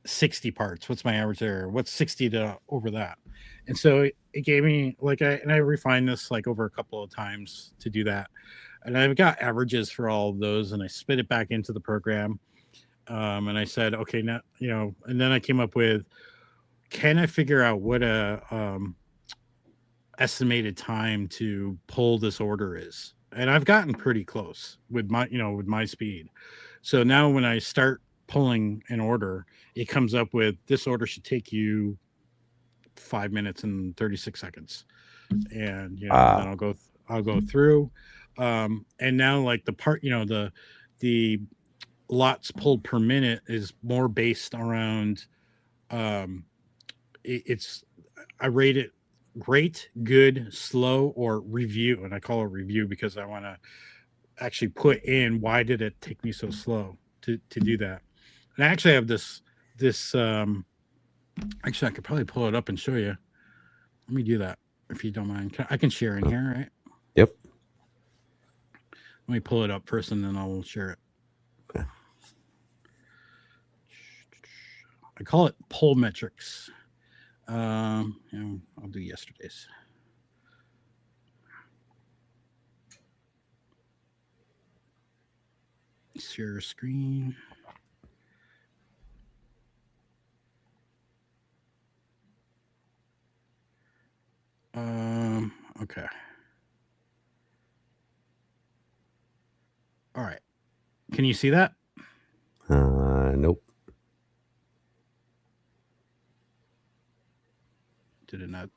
60 parts. What's my average there? What's 60 to over that? And so it gave me like I refined this like over a couple of times to do that. And I've got averages for all of those, and I spit it back into the program. And I said, okay, now, and then I came up with can I figure out what a estimated time to pull this order is? And I've gotten pretty close with my, with my speed. So now when I start pulling an order, it comes up with this order should take you 5 minutes and 36 seconds. And, then I'll go through. And now like the part, the lots pulled per minute is more based around, it's, I rate it great, good, slow, or review. And I call it review because I want to actually put in why did it take me so slow to do that. And I actually have this actually I could probably pull it up and show you. Let me do that if you don't mind. I can share in here, right? Yep. Let me pull it up first and then I'll share it. Okay. I call it pull metrics. I'll do yesterday's. Share screen. Okay. All right. Can you see that? Nope. Did it not?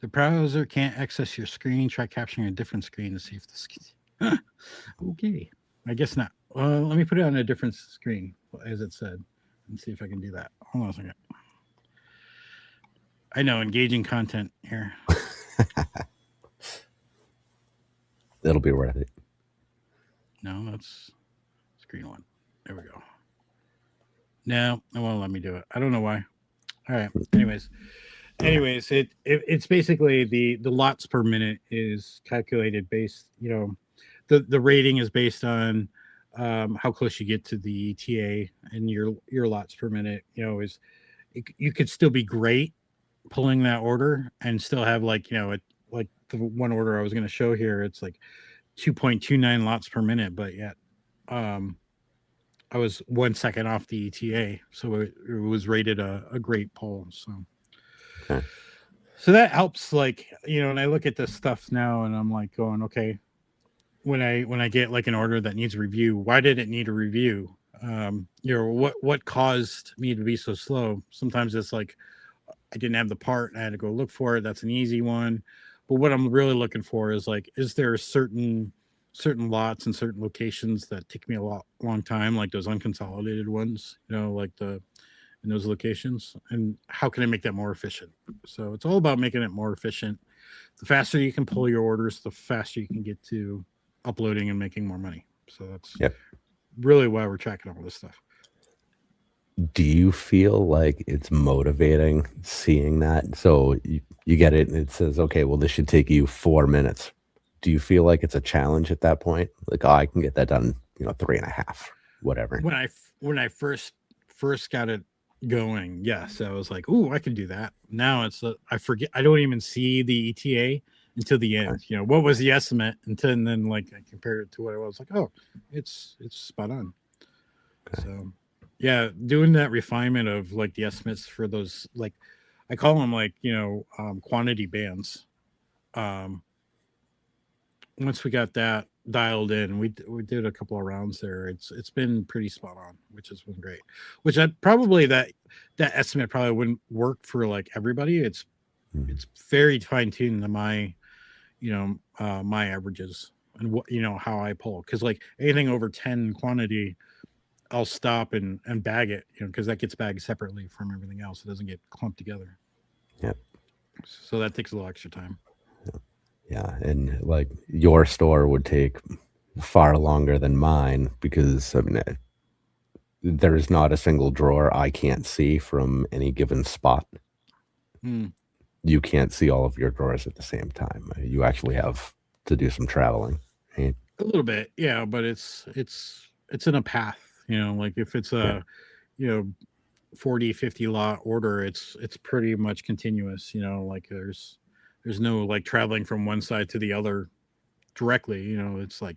The browser can't access your screen. Try capturing a different screen to see if this. Okay. I guess not. Let me put it on a different screen, as it said, and see if I can do that. Hold on a second. I know, engaging content here. It'll be worth it. No, that's screen one. There we go. No, it won't let me do it. I don't know why. All right. Anyways, it's basically the lots per minute is calculated based, the rating is based on how close you get to the ETA, and your lots per minute, is you could still be great pulling that order and still have like the one order I was going to show here, it's like 2.29 lots per minute, but yet I was 1 second off the ETA, so it was rated a great pull. So Okay. so that helps, like, and I look at this stuff now and I'm like going, okay, when I get like an order that needs a review, why did it need a review? What caused me to be so slow? Sometimes it's like I didn't have the part and I had to go look for it. That's an easy one. But what I'm really looking for is like, is there certain lots and certain locations that take me a long time, like those unconsolidated ones, like in those locations, and how can I make that more efficient? So it's all about making it more efficient. The faster you can pull your orders, the faster you can get to uploading and making more money. So that's really why we're tracking all this stuff. Do you feel like it's motivating seeing that? So you get it and it says, okay, well, this should take you 4 minutes. Do you feel like it's a challenge at that point? Like, oh, I can get that done, 3.5, whatever. When I first got it going, yes, I was like, "Ooh, I can do that." Now it's I forget. I don't even see the ETA until the end. What was the estimate until, and then like I compared it to what I was like. Oh, it's spot on. Okay. So yeah, doing that refinement of like the estimates for those, like I call them like quantity bands. Once we got that dialed in, we did a couple of rounds there. It's been pretty spot on, which has been great. Which I probably that estimate probably wouldn't work for like everybody. It's very fine tuned to my my averages and what how I pull, because like anything over 10 quantity, I'll stop and bag it, because that gets bagged separately from everything else. It doesn't get clumped together. Yep. So that takes a little extra time. Yeah, and like your store would take far longer than mine because there is not a single drawer I can't see from any given spot. You can't see all of your drawers at the same time. You actually have to do some traveling. Right? A little bit, yeah, but it's in a path. Like if it's a 40, 50 lot order, it's pretty much continuous. Like there's no like traveling from one side to the other directly. It's like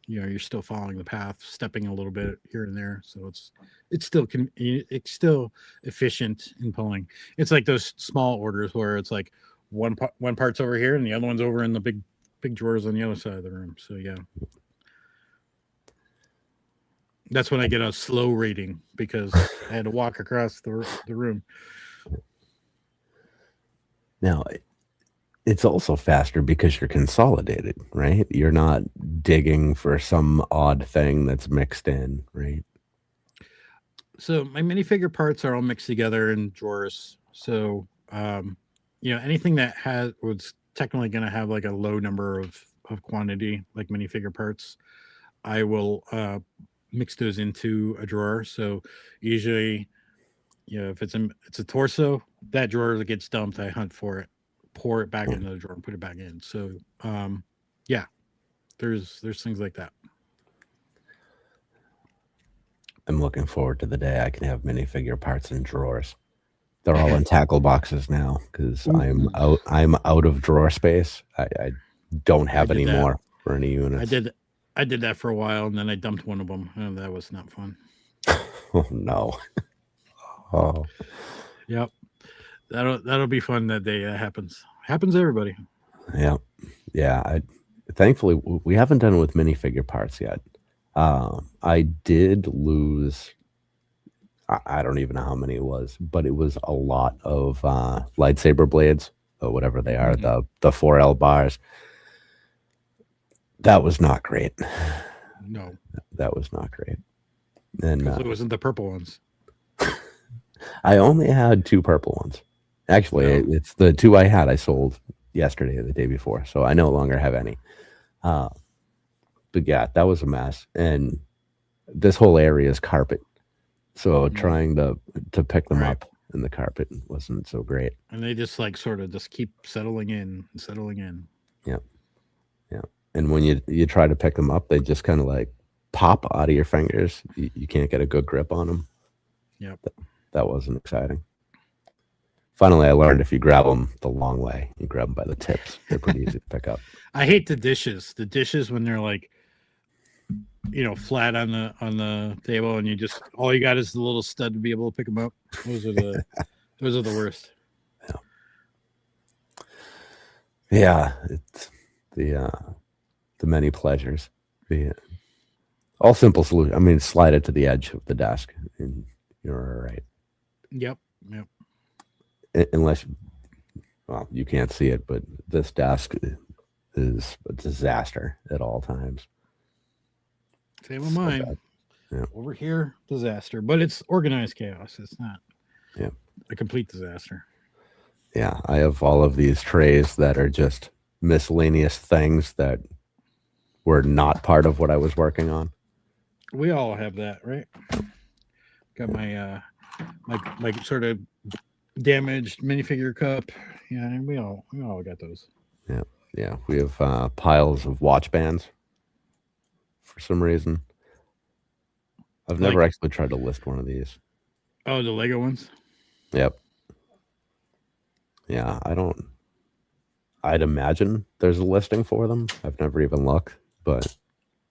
you're still following the path, stepping a little bit here and there. So it's still efficient in pulling. It's like those small orders where it's like one part's over here and the other one's over in the big drawers on the other side of the room. So yeah, that's when I get a slow rating because I had to walk across the room. Now, it's also faster because you're consolidated, right? You're not digging for some odd thing that's mixed in, right? So my minifigure parts are all mixed together in drawers. So anything that was technically going to have like a low number of quantity, like minifigure parts, I will mix those into a drawer. So usually, if it's a torso, that drawer that gets dumped, I hunt for it, pour it back into the drawer, and put it back in. So yeah, there's things like that. I'm looking forward to the day I can have minifigure parts in drawers. They're all in tackle boxes now because I'm out of drawer space. I don't have any more for any units. I did that for a while, and then I dumped one of them, and that was not fun. Oh no. Oh. Yep. That'll be fun that day. That happens to everybody. Yeah. Thankfully we haven't done it with minifigure parts yet. I did lose, I don't even know how many it was, but it was a lot of lightsaber blades or whatever they are, the 4L bars. That was not great. No, that was not great. And it wasn't the purple ones. I only had 2 purple ones. Actually, it's the 2 I had I sold yesterday or the day before, so I no longer have any. But yeah, that was a mess. And this whole area is carpet, so trying to pick them up in the carpet wasn't so great. And they just like sort of just keep settling in. Yeah. And when you try to pick them up, they just kind of like pop out of your fingers. You can't get a good grip on them. Yep. That wasn't exciting. Finally, I learned if you grab them the long way, you grab them by the tips. They're pretty easy to pick up. I hate the dishes. The dishes when they're like, flat on the table, and all you got is the little stud to be able to pick them up. Those are the worst. Yeah, it's the many pleasures. All simple solution. I mean, slide it to the edge of the desk, and you're all right. Yep. Unless, well, you can't see it, but this desk is a disaster at all times. Same with mine. Yeah. Over here, disaster, but it's organized chaos. It's not a complete disaster. Yeah, I have all of these trays that are just miscellaneous things that were not part of what I was working on. We all have that, right? Got my my sort of damaged minifigure cup. Yeah, and we all got those. Yeah. We have piles of watch bands for some reason. I've never actually tried to list one of these. Oh, the Lego ones? Yep. Yeah, I'd imagine there's a listing for them. I've never even looked, but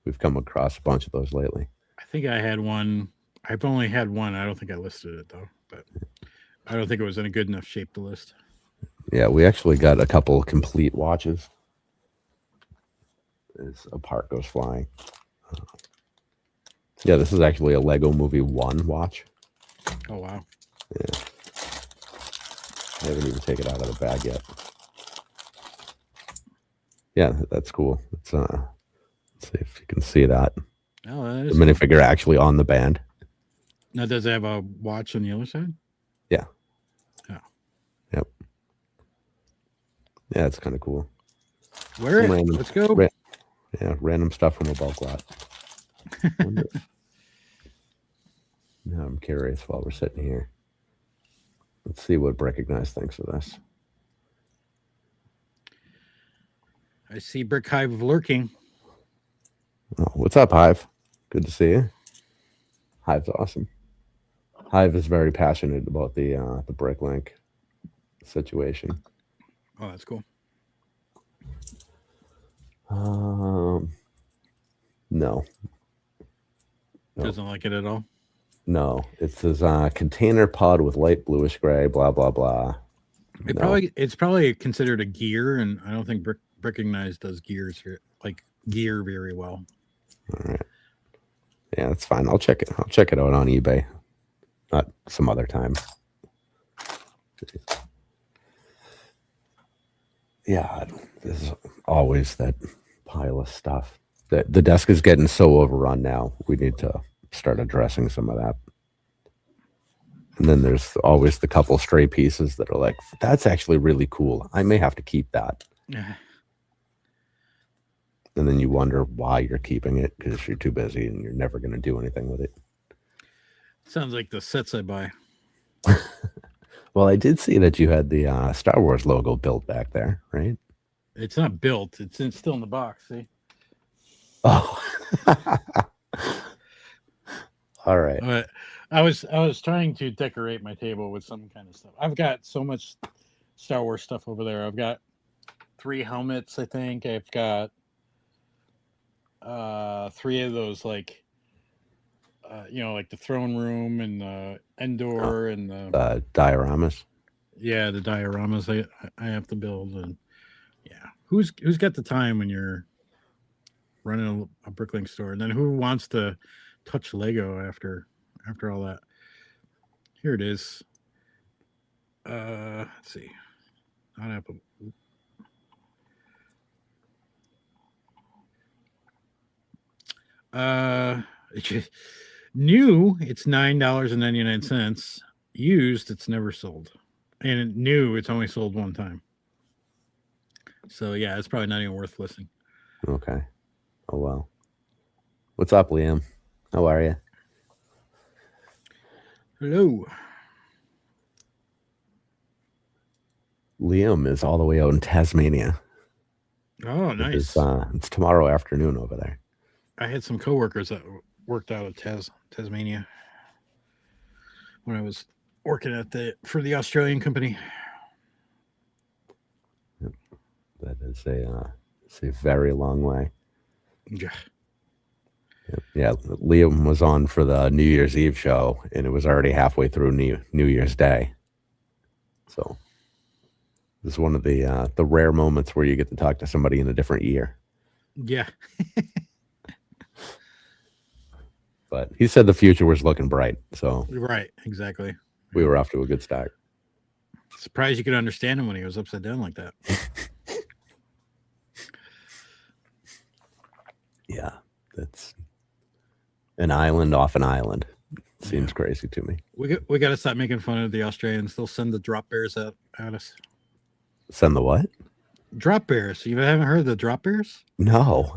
we've come across a bunch of those lately. I think I had one. I've only had one. I don't think I listed it though, but I don't think it was in a good enough shape to list. Yeah, we actually got a couple complete watches as a part goes flying. Yeah, this is actually a Lego Movie 1 watch. Oh, wow. Yeah. I haven't even taken it out of the bag yet. Yeah, that's cool. Let's see if you can see that. Oh, the minifigure actually on the band. Now, does it have a watch on the other side? Yeah. Oh. Yep. Yeah, it's kind of cool. Where it? Let's go. Random stuff from a bulk lot. Now I'm curious while we're sitting here. Let's see what Recognize thinks of this. I see Brick Hive lurking. Oh, what's up, Hive? Good to see you. Hive's awesome. Hive is very passionate about the Bricklink situation. Oh, that's cool. No, no, Doesn't like it at all. no. It says container pod with light bluish gray. Blah blah blah. No. It's probably considered a gear, and I don't think Brickingnize does like gear very well. All right. Yeah, that's fine. I'll check it. I'll check it out on eBay. Not some other time. Yeah, there's always that pile of stuff. The desk is getting so overrun now. We need to start addressing some of that. And then there's always the couple stray pieces that are like, that's actually really cool. I may have to keep that. Yeah. And then you wonder why you're keeping it because you're too busy and you're never going to do anything with it. Sounds like the sets I buy. Well, I did see that you had the Star Wars logo built back there, right? It's not built. It's still in the box. See? Oh. All right. But I was trying to decorate my table with some kind of stuff. I've got so much Star Wars stuff over there. I've got 3 helmets, I think. I've got 3 of those like like the throne room and the Endor and the dioramas. Yeah, the dioramas I have to build. And yeah, who's got the time when you're running a Bricklink store? And then who wants to touch Lego after all that? Here it is. Let's see. Not Apple. New, it's $9.99. Used, it's never sold. And new, it's only sold one time. So yeah, it's probably not even worth listing. Okay. Oh well. What's up, Liam? How are you? Hello. Liam is all the way out in Tasmania. Oh, nice. It's tomorrow afternoon over there. I had some coworkers that worked out of Tasmania when I was working for the Australian company. That is a very long way. Yeah. Yeah, Liam was on for the New Year's Eve show, and it was already halfway through New Year's Day. So this is one of the rare moments where you get to talk to somebody in a different year. Yeah. But he said the future was looking bright, so right, exactly. We were off to a good start. Surprised you could understand him when he was upside down like that. Yeah, that's an island off an island. Seems crazy to me. We got to stop making fun of the Australians. They'll send the drop bears at us. Send the what? Drop bears. You haven't heard of the drop bears? No.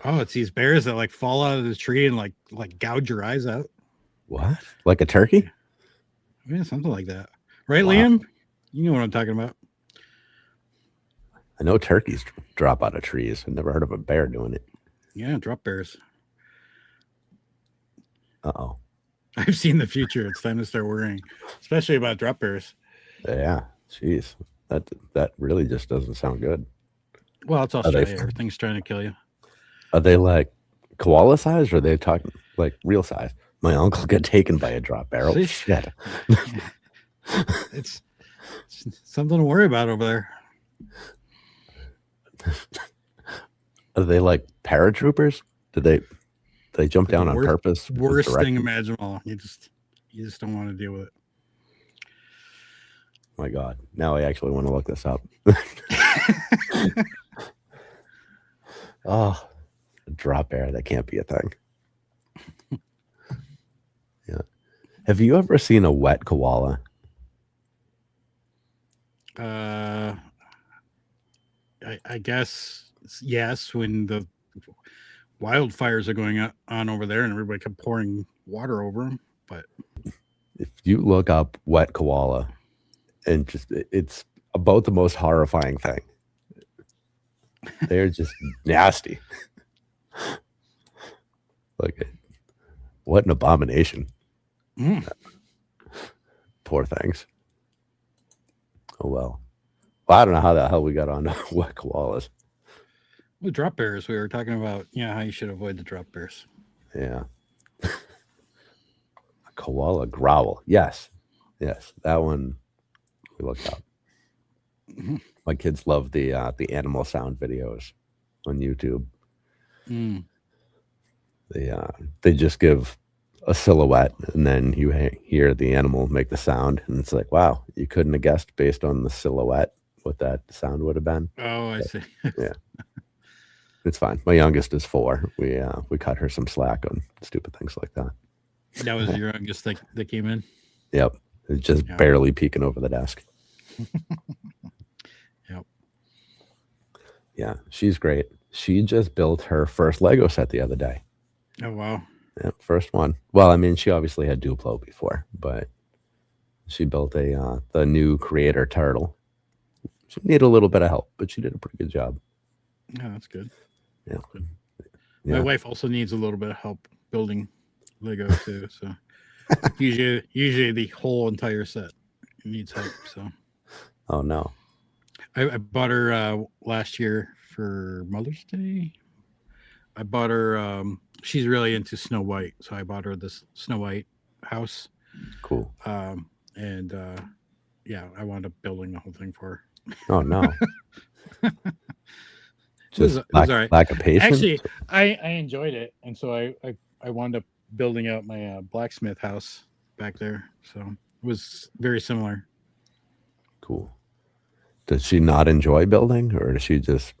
Oh, it's these bears that like fall out of the tree and like gouge your eyes out. What? Like a turkey? Yeah, something like that. Right, wow. Liam? You know what I'm talking about. I know turkeys drop out of trees. I've never heard of a bear doing it. Yeah, drop bears. Uh-oh. I've seen the future. It's time to start worrying, especially about drop bears. Yeah, jeez. That really just doesn't sound good. Well, it's Australia. Everything's trying to kill you. Are they like koala size, or are they talking like real size? My uncle got taken by a drop bear. Oh, shit. It's something to worry about over there. Are they like paratroopers? Did they jump down on purpose? Worst thing imaginable. You just don't want to deal with it. My God. Now I actually want to look this up. Oh, a drop bear. That can't be a thing. Yeah. Have you ever seen a wet koala? I guess yes, when the wildfires are going on over there and everybody kept pouring water over them. But if you look up wet koala, and it's about the most horrifying thing. They're just nasty. Like, what an abomination. Poor things. Oh, well. I don't know how the hell we got on wet koalas. The drop bears, we were talking about, how you should avoid the drop bears. Yeah. Koala growl. Yes. Yes. That one we looked up. My kids love the animal sound videos on YouTube. Mm. They just give a silhouette and then you hear the animal make the sound and it's like, wow, you couldn't have guessed based on the silhouette what that sound would have been. Oh, I But, see. yeah. It's fine. My youngest is 4. We cut her some slack on stupid things like that. That was your youngest that came in? Yep. It's just Yeah. barely peeking over the desk. Yep. Yeah, she's great. She just built her first Lego set the other day. Oh, wow. Yeah, first one. Well, I mean, she obviously had Duplo before, but she built the new creator turtle. She needed a little bit of help, but she did a pretty good job. Yeah, that's good. Yeah. That's good. Yeah. My wife also needs a little bit of help building Lego too. So usually the whole entire set needs help. So Oh no. I bought her last year for Mother's Day. I bought her. She's really into Snow White, so I bought her this Snow White house. Cool. And yeah, I wound up building the whole thing for her. Oh no. Just it was all right. lack of patience. Actually, I enjoyed it, and so I wound up building out my blacksmith house back there. So it was very similar. Cool. Does she not enjoy building, or does she just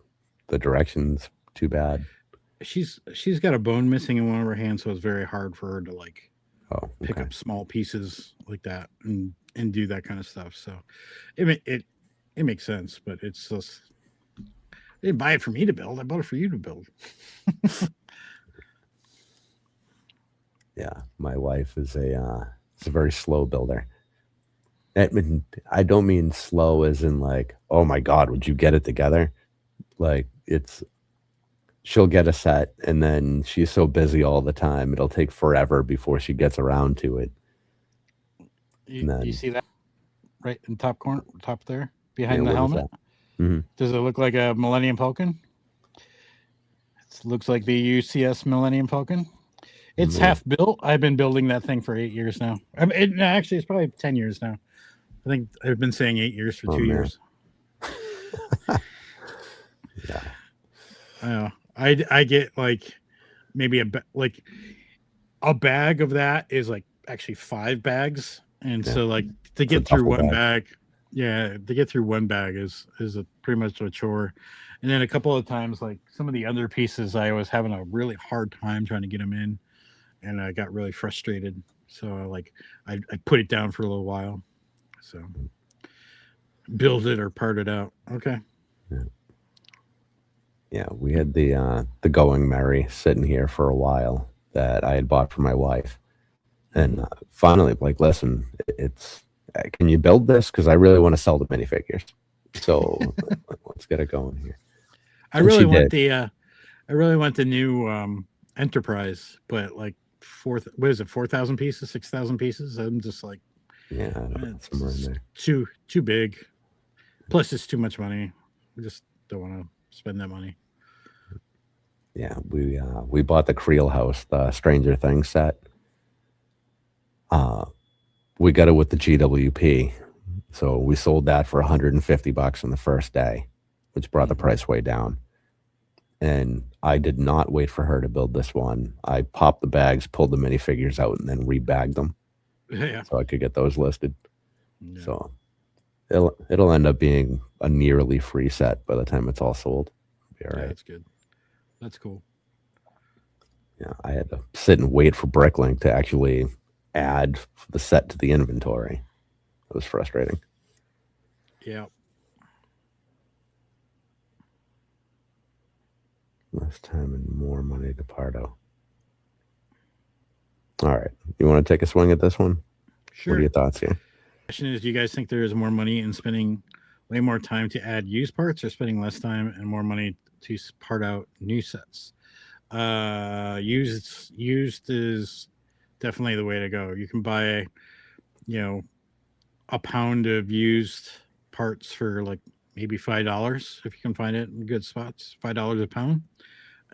the directions too bad? She's got a bone missing in one of her hands, so it's very hard for her to like pick Okay. up small pieces like that and do that kind of stuff. So it makes sense, but it's just I didn't buy it for me to build. I bought it for you to build. Yeah, my wife is a very slow builder. I don't mean slow as in like, oh my God, would you get it together? Like she'll get a set and then she's so busy all the time, it'll take forever before she gets around to it. You see that right in top corner, top there, Yeah, behind the what is helmet? that? Mhm. Does it look like a Millennium Falcon? It looks like the UCS Millennium Falcon. It's Man. half built. I've been building that thing for 8 years now. Actually, it's probably 10 years now. I think I've been saying 8 years for Oh, 2 man. years. Yeah. I know. I get like maybe a bag of that is like actually 5 bags, and Yeah. so like to It's a get through duffel one bag. bag, yeah, to get through one bag is pretty much a chore. And then a couple of times, like some of the other pieces, I was having a really hard time trying to get them in, and I got really frustrated. So like I put it down for a little while. So build it or part it out. Okay. Yeah, we had the Going Merry sitting here for a while that I had bought for my wife. And finally, like, listen, it's can you build this? Because I really want to sell the minifigures. So let's get it going here. I And really she want did. I really want the new Enterprise, but like 4,000 pieces, 6,000 pieces. I'm just like, Yeah, I don't know, it's somewhere in there. too big. Plus, it's too much money. I just don't want to spend that money. Yeah, we bought the Creel House, the Stranger Things set. We got it with the GWP, so we sold that for $150 on the first day, which brought the price way down. And I did not wait for her to build this one. I popped the bags, pulled the minifigures out, and then rebagged them Yeah. so I could get those listed. Yeah. So it'll end up being a nearly free set by the time it's all sold. Be all Yeah, right. that's good. That's cool. Yeah, I had to sit and wait for Bricklink to actually add the set to the inventory. It was frustrating. Yeah. Less time and more money to Pardo. All right. You want to take a swing at this one? Sure. What are your thoughts here? Question is, do you guys think there is more money in spending way more time to add used parts, or spending less time and more money to part out new sets? Used is definitely the way to go. You can buy, a pound of used parts for like maybe $5 if you can find it in good spots. $5 a pound,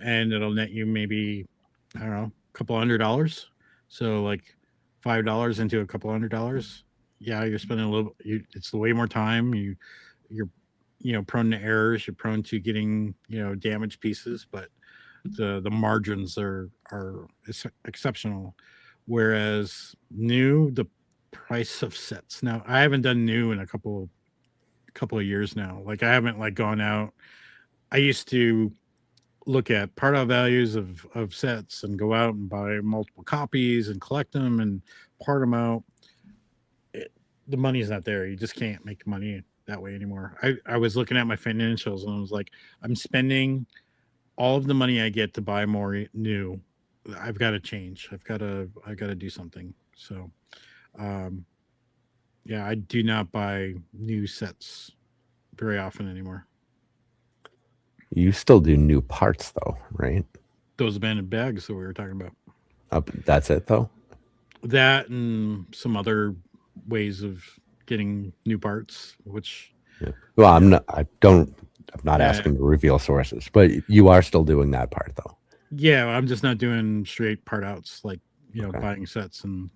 and it'll net you maybe, I don't know, a couple $100. So like $5 into a couple $100. Yeah, you're spending a little. It's way more time. You're prone to errors. You're prone to getting damaged pieces, but the margins are exceptional. Whereas new, the price of sets. Now I haven't done new in a couple of years now. Like I haven't like gone out. I used to look at part out values of sets and go out and buy multiple copies and collect them and part them out. The money's not there. You just can't make money that way anymore. I was looking at my financials and I was like, I'm spending all of the money I get to buy more new. I've got to change. I got to do something. So, um, yeah, I do not buy new sets very often anymore. You still do new parts though, right? Those abandoned bags that we were talking about. That's it though. That and some other ways of getting new parts, which Yeah. Well, I'm not. I'm not yeah, asking to reveal sources, but you are still doing that part though. yeah, I'm just not doing straight part outs like Okay. buying sets and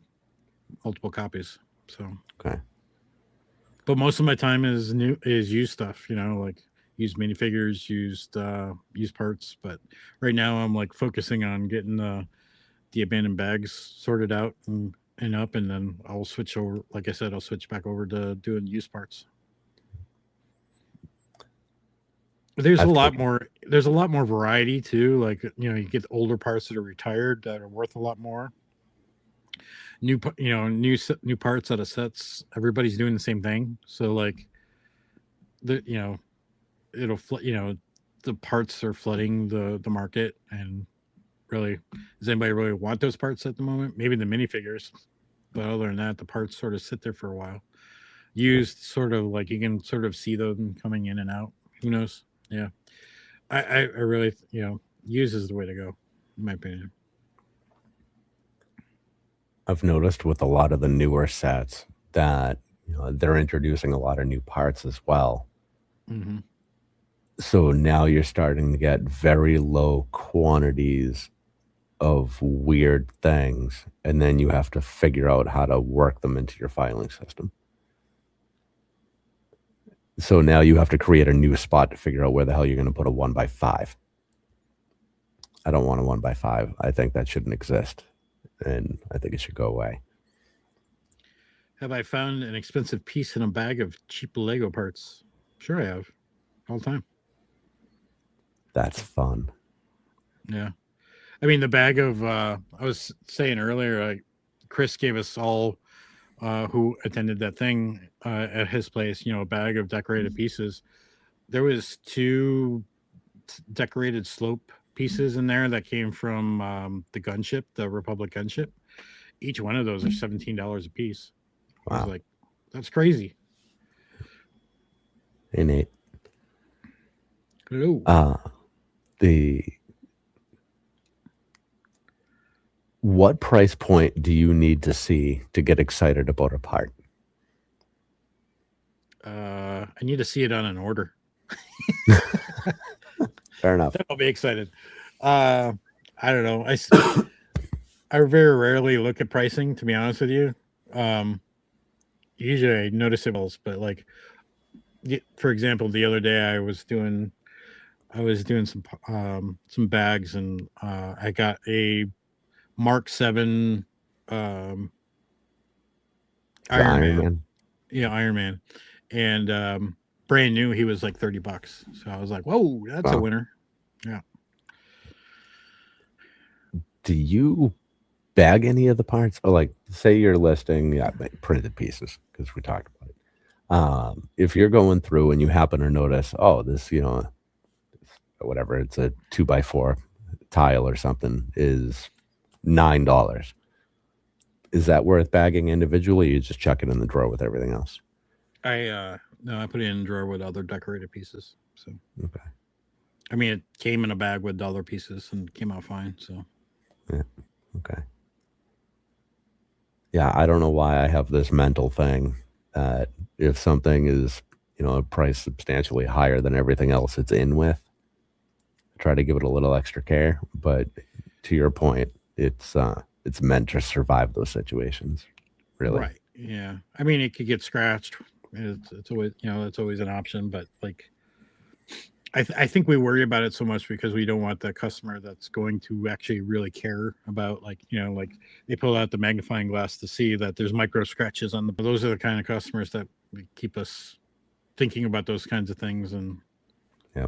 multiple copies. So, Okay. but most of my time is used stuff. Like used minifigures, used parts. But right now I'm like focusing on getting the abandoned bags sorted out and up, and then I'll switch over. Like I said, I'll switch back over to doing used parts. There's a I've lot taken. more. There's a lot more variety too. Like you get older parts that are retired that are worth a lot more. New parts out of sets. Everybody's doing the same thing. So like the it'll the parts are flooding the market, and really, does anybody really want those parts at the moment? Maybe the minifigures, but other than that, the parts sort of sit there for a while. Yeah. Used, sort of like you can sort of see them coming in and out. Who knows? Yeah, I really use is the way to go, in my opinion. I've noticed with a lot of the newer sets that they're introducing a lot of new parts as well. Mm-hmm. So now you're starting to get very low quantities of weird things, and then you have to figure out how to work them into your filing system. So now you have to create a new spot to figure out where the hell you're going to put a 1x5. I don't want a 1x5. I think that shouldn't exist, and I think it should go away. Have I found an expensive piece in a bag of cheap Lego parts? Sure, I have, all the time. That's fun. Yeah, I mean the bag of I was saying earlier, Chris gave us all who attended that thing at his place, a bag of decorated pieces. There was two decorated slope pieces in there that came from the gunship, the Republic gunship. Each one of those are $17 a piece. I was Wow. like, that's crazy. Hey, Nate. Hello. The What price point do you need to see to get excited about a part? I need to see it on an order. Fair enough. I'll be excited. I don't know. I very rarely look at pricing, to be honest with you. Usually I notice it, but like, for example, the other day I was doing some bags, and I got a Mark 7 um, The Iron Iron Man. Man. Yeah, Iron Man, and brand new. He was like $30. So I was like, whoa, that's a Wow. winner. Yeah. Do you bag any of the parts? Or like, say you're listing printed pieces because we talked about it. If you're going through and you happen to notice, oh, this, whatever, it's a 2x4 tile or something is $9. Is that worth bagging individually? Or you just chuck it in the drawer with everything else? No, I put it in a drawer with other decorated pieces. So Okay. I mean, it came in a bag with other pieces and came out fine. So Yeah. Okay. Yeah, I don't know why I have this mental thing that if something is, a price substantially higher than everything else it's in with. Try to give it a little extra care, but to your point, it's meant to survive those situations, really. Right. Yeah. I mean, it could get scratched. It's always, that's always an option, but like, I think we worry about it so much because we don't want the customer that's going to actually really care about, like, like they pull out the magnifying glass to see that there's micro scratches on the. Those are the kind of customers that keep us thinking about those kinds of things, and yeah,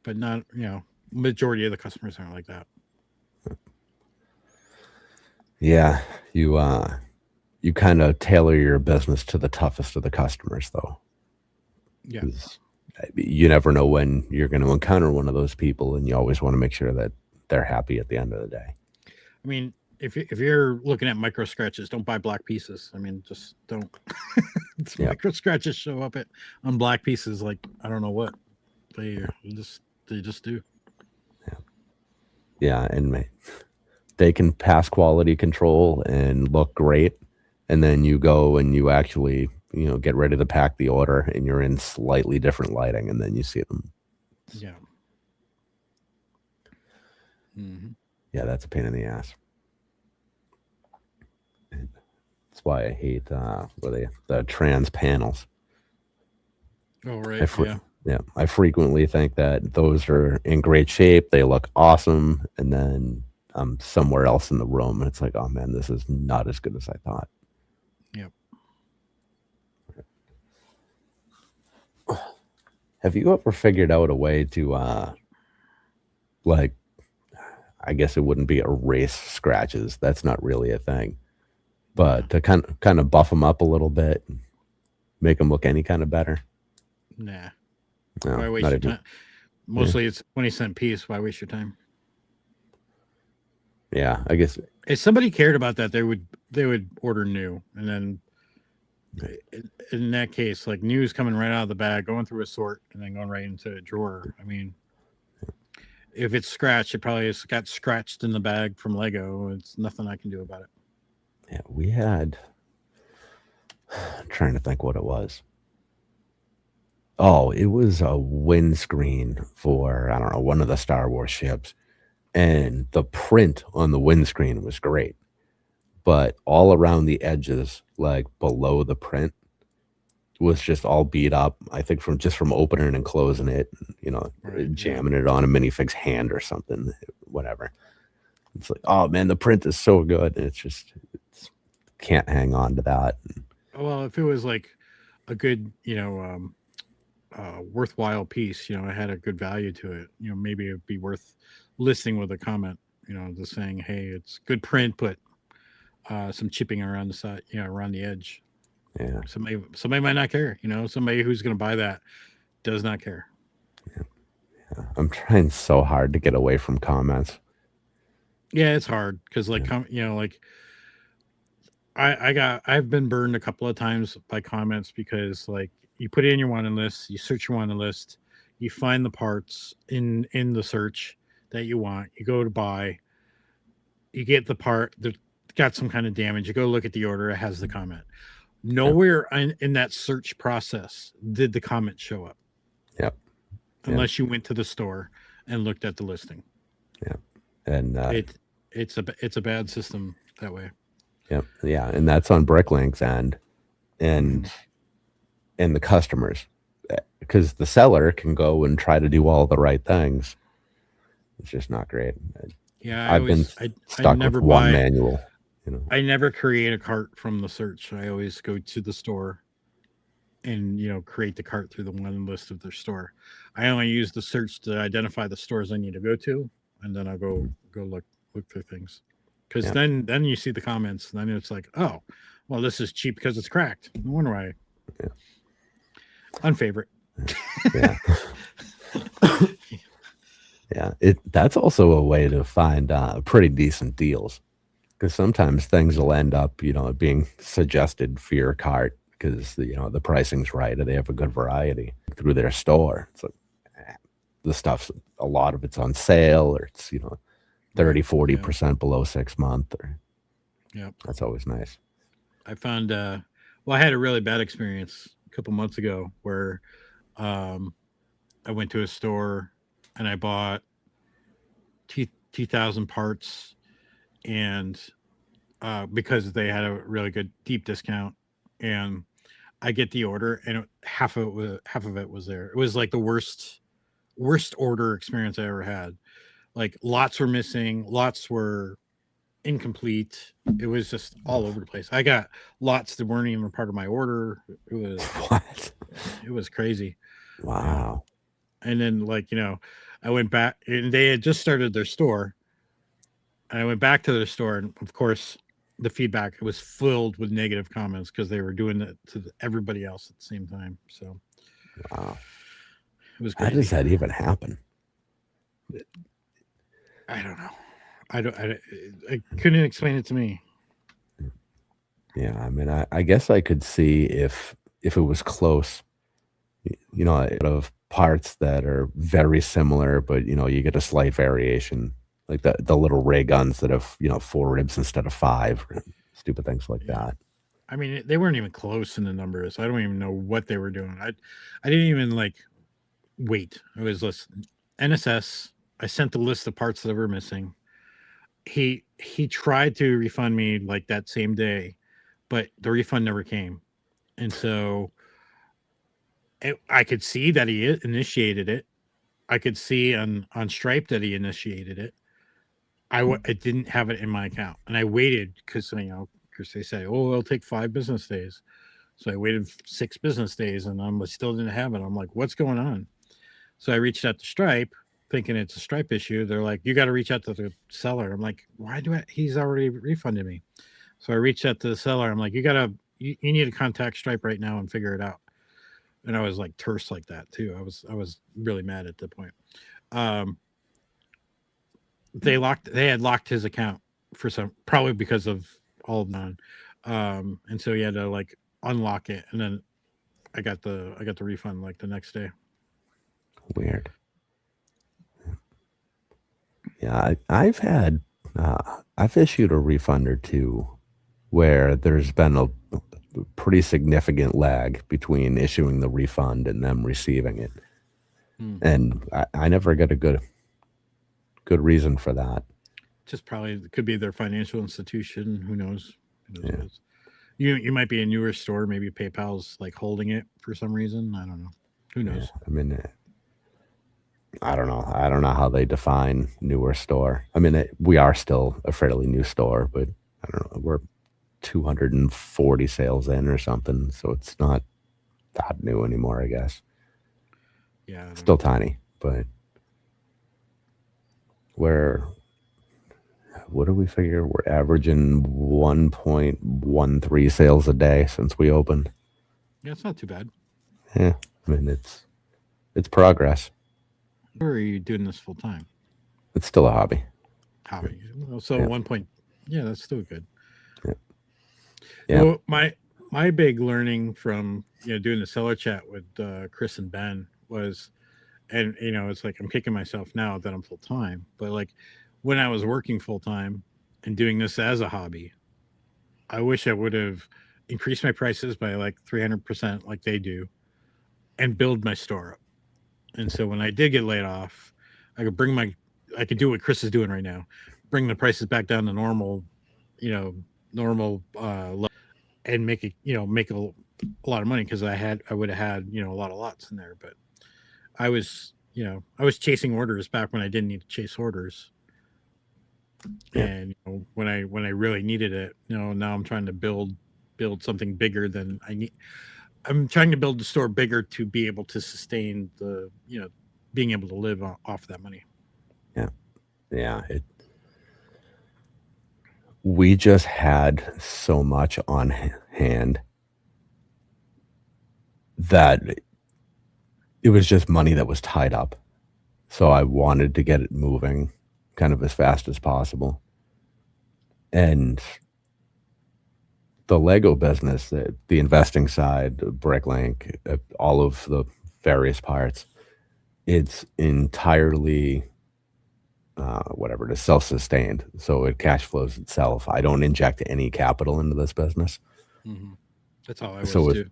but not, majority of the customers aren't like that. Yeah, you kind of tailor your business to the toughest of the customers, though. Yeah. 'Cause you never know when you're going to encounter one of those people, and you always want to make sure that they're happy at the end of the day. I mean, if you're looking at micro scratches, don't buy black pieces. I mean, just don't. Micro scratches show up on black pieces like I don't know what they just do. Yeah, and they can pass quality control and look great, and then you go and you actually get ready to pack the order, and you're in slightly different lighting, and then you see them. Yeah. Mm-hmm. Yeah, that's a pain in the ass. That's why I hate the trans panels. Oh, right. Yeah, I frequently think that those are in great shape. They look awesome, and then I'm somewhere else in the room, and it's like, oh man, this is not as good as I thought. Yep. Have you ever figured out a way to, like, I guess it wouldn't be erase scratches. That's not really a thing, but to kind of buff them up a little bit, and make them look any kind of better. Nah. No, why waste your time? Mostly it's 20-cent piece. Why waste your time? Yeah, I guess if somebody cared about that, they would order new, and then in that case, like, new is coming right out of the bag, going through a sort, and then going right into a drawer. I mean, if it's scratched, it probably has got scratched in the bag from Lego. It's nothing I can do about it. Yeah, we had. I'm trying to think what it was. Oh, it was a windscreen for, I don't know, one of the Star Wars ships, and the print on the windscreen was great, but all around the edges, like below the print, was just all beat up. I think from opening and closing it, jamming it on a minifig's hand or something, whatever. It's like, oh man, the print is so good. And it's can't hang on to that. Well, if it was like a good, worthwhile piece, it had a good value to it, maybe it'd be worth listing with a comment, just saying, hey, it's good print, but some chipping around the side, around the edge. Yeah. Somebody might not care, somebody who's going to buy that does not care. Yeah. I'm trying so hard to get away from comments. Yeah, it's hard because, like, like I've been burned a couple of times by comments because, like, you put it in your wanted list, you search your wanted list, you find the parts in the search that you want, you go to buy, you get the part that got some kind of damage, you go look at the order, it has the comment. Nowhere in that search process did the comment show up. Yep. Unless you went to the store and looked at the listing. Yeah. And it's a bad system that way. Yep. Yeah, and that's on Bricklink's end, and the customers, because the seller can go and try to do all the right things. It's just not great. Yeah, I've been stuck with one manual. I never create a cart from the search. I always go to the store and create the cart through the one list of their store. I only use the search to identify the stores I need to go to, and then I'll go look through things. Because then you see the comments, and then it's like, oh, well, this is cheap because it's cracked. No wonder why. Yeah. Unfavorite. Yeah. Yeah. That's also a way to find pretty decent deals, because sometimes things will end up, being suggested for your cart because the pricing's right, or they have a good variety through their store. It's like the stuff's, a lot of it's on sale, or it's 30-40% below 6 month. Or that's always nice. I found I had a really bad experience couple months ago where um, I went to a store and I bought 2,000 parts, and because they had a really good deep discount, and I get the order, and half of it was there. It was like the worst order experience I ever had. Like lots were missing, lots were incomplete. It was just all over the place. I got lots that weren't even part of my order. It was What? it was crazy. Yeah. Wow. And then I went back and they had just started their store. And I went back to their store, and of course the feedback was filled with negative comments because they were doing it to everybody else at the same time. So Wow. it was How does crazy. that even happen? I don't know. I couldn't explain it to me. Yeah, I mean, I guess I could see if it was close, out of parts that are very similar, but you get a slight variation, like the little ray guns that have 4 ribs instead of 5, stupid things like Yeah. that. I mean, they weren't even close in the numbers. I don't even know what they were doing. I didn't even like wait. I was listening. NSS. I sent the list of parts that were missing. He tried to refund me like that same day, but the refund never came. And so I could see that he initiated it. I could see on Stripe that he initiated it. I didn't have it in my account, and I waited because because they say, oh, it'll take 5 business days. So I waited 6 business days, and I still didn't have it. I'm like, what's going on? So I reached out to Stripe, thinking it's a Stripe issue. They're like, you got to reach out to the seller. I'm like, why do I? He's already refunded me. So I reached out to the seller. I'm like, you need to contact Stripe right now and figure it out. And I was like terse like that too. I was really mad at the point. Um, they had locked his account for some, probably because of all of none. And so he had to like unlock it, and then I got the refund like the next day. Weird. Yeah, I've issued a refund or two where there's been a pretty significant lag between issuing the refund and them receiving it, and I never get a good reason for that. Just probably could be their financial institution. Who knows? Who knows Yeah. what it's- you might be a newer store. Maybe PayPal's like holding it for some reason. I don't know. Who Yeah, knows? I mean, I don't know. I don't know how they define newer store. I mean, we are still a fairly new store, but I don't know. We're 240 sales in or something, so it's not that new anymore, I guess. Yeah, I don't Still know. tiny, but we're what do we figure? We're averaging 1.13 sales a day since we opened. Yeah, it's not too bad. Yeah, I mean it's progress. Or are you doing this full time? It's still a hobby. Hobby. Well, so Yeah, 1 point. Yeah, that's still good. yeah, yeah. Well, my big learning from doing the seller chat with Chris and Ben was, and it's like I'm kicking myself now that I'm full time, but like when I was working full time and doing this as a hobby, I wish I would have increased my prices by like 300% like they do, and build my store up. And so when I did get laid off, I could I could do what Chris is doing right now, bring the prices back down to normal, you know, normal and make it, make a lot of money because I would have had, a lot of lots in there. But I was chasing orders back when I didn't need to chase orders. Yeah. And when I really needed it, now I'm trying to build something bigger than I need. I'm trying to build the store bigger to be able to sustain being able to live off that money. Yeah. Yeah. We just had so much on hand that it was just money that was tied up. So I wanted to get it moving kind of as fast as possible. And the Lego business, the investing side, Bricklink, all of the various parts, it's entirely whatever it is, self-sustained. So it cash flows itself. I don't inject any capital into this business. Mm-hmm. That's how I was So if too.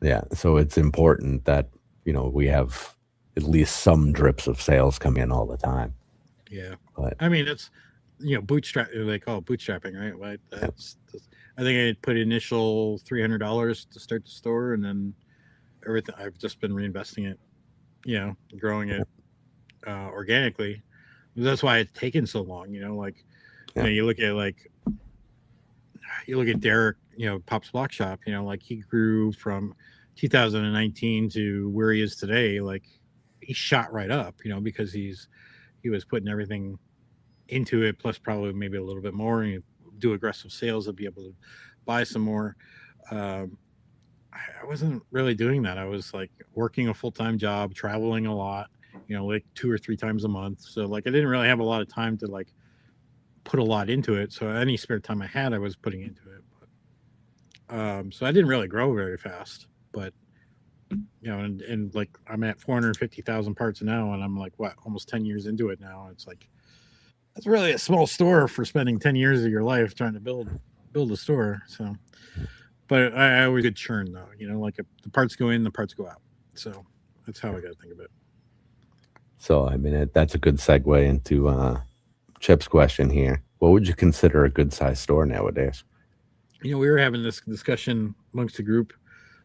Yeah. So it's important that, we have at least some drips of sales come in all the time. Yeah. But I mean, it's, bootstrap, they call it bootstrapping, right? Like yeah, I think I put initial $300 to start the store, and then everything, I've just been reinvesting it, growing it organically. That's why it's taken so long, like, yeah, you look at Derek, Pop's Block Shop, like he grew from 2019 to where he is today. Like he shot right up, because he was putting everything into it, plus probably maybe a little bit more, and you do aggressive sales to be able to buy some more. Um, I wasn't really doing that. I was like working a full time job, traveling a lot, like 2 or 3 times a month. So like I didn't really have a lot of time to like put a lot into it. So any spare time I had, I was putting into it. So I didn't really grow very fast, but and like I'm at 450,000 parts now, and I'm like what, almost 10 years into it now. It's like that's really a small store for spending 10 years of your life trying to build a store. So, but I always good churn though. Like if the parts go in, the parts go out. So that's how I got to think of it. so I mean that's a good segue into Chip's question here. What would you consider a good sized store nowadays? We were having this discussion amongst the group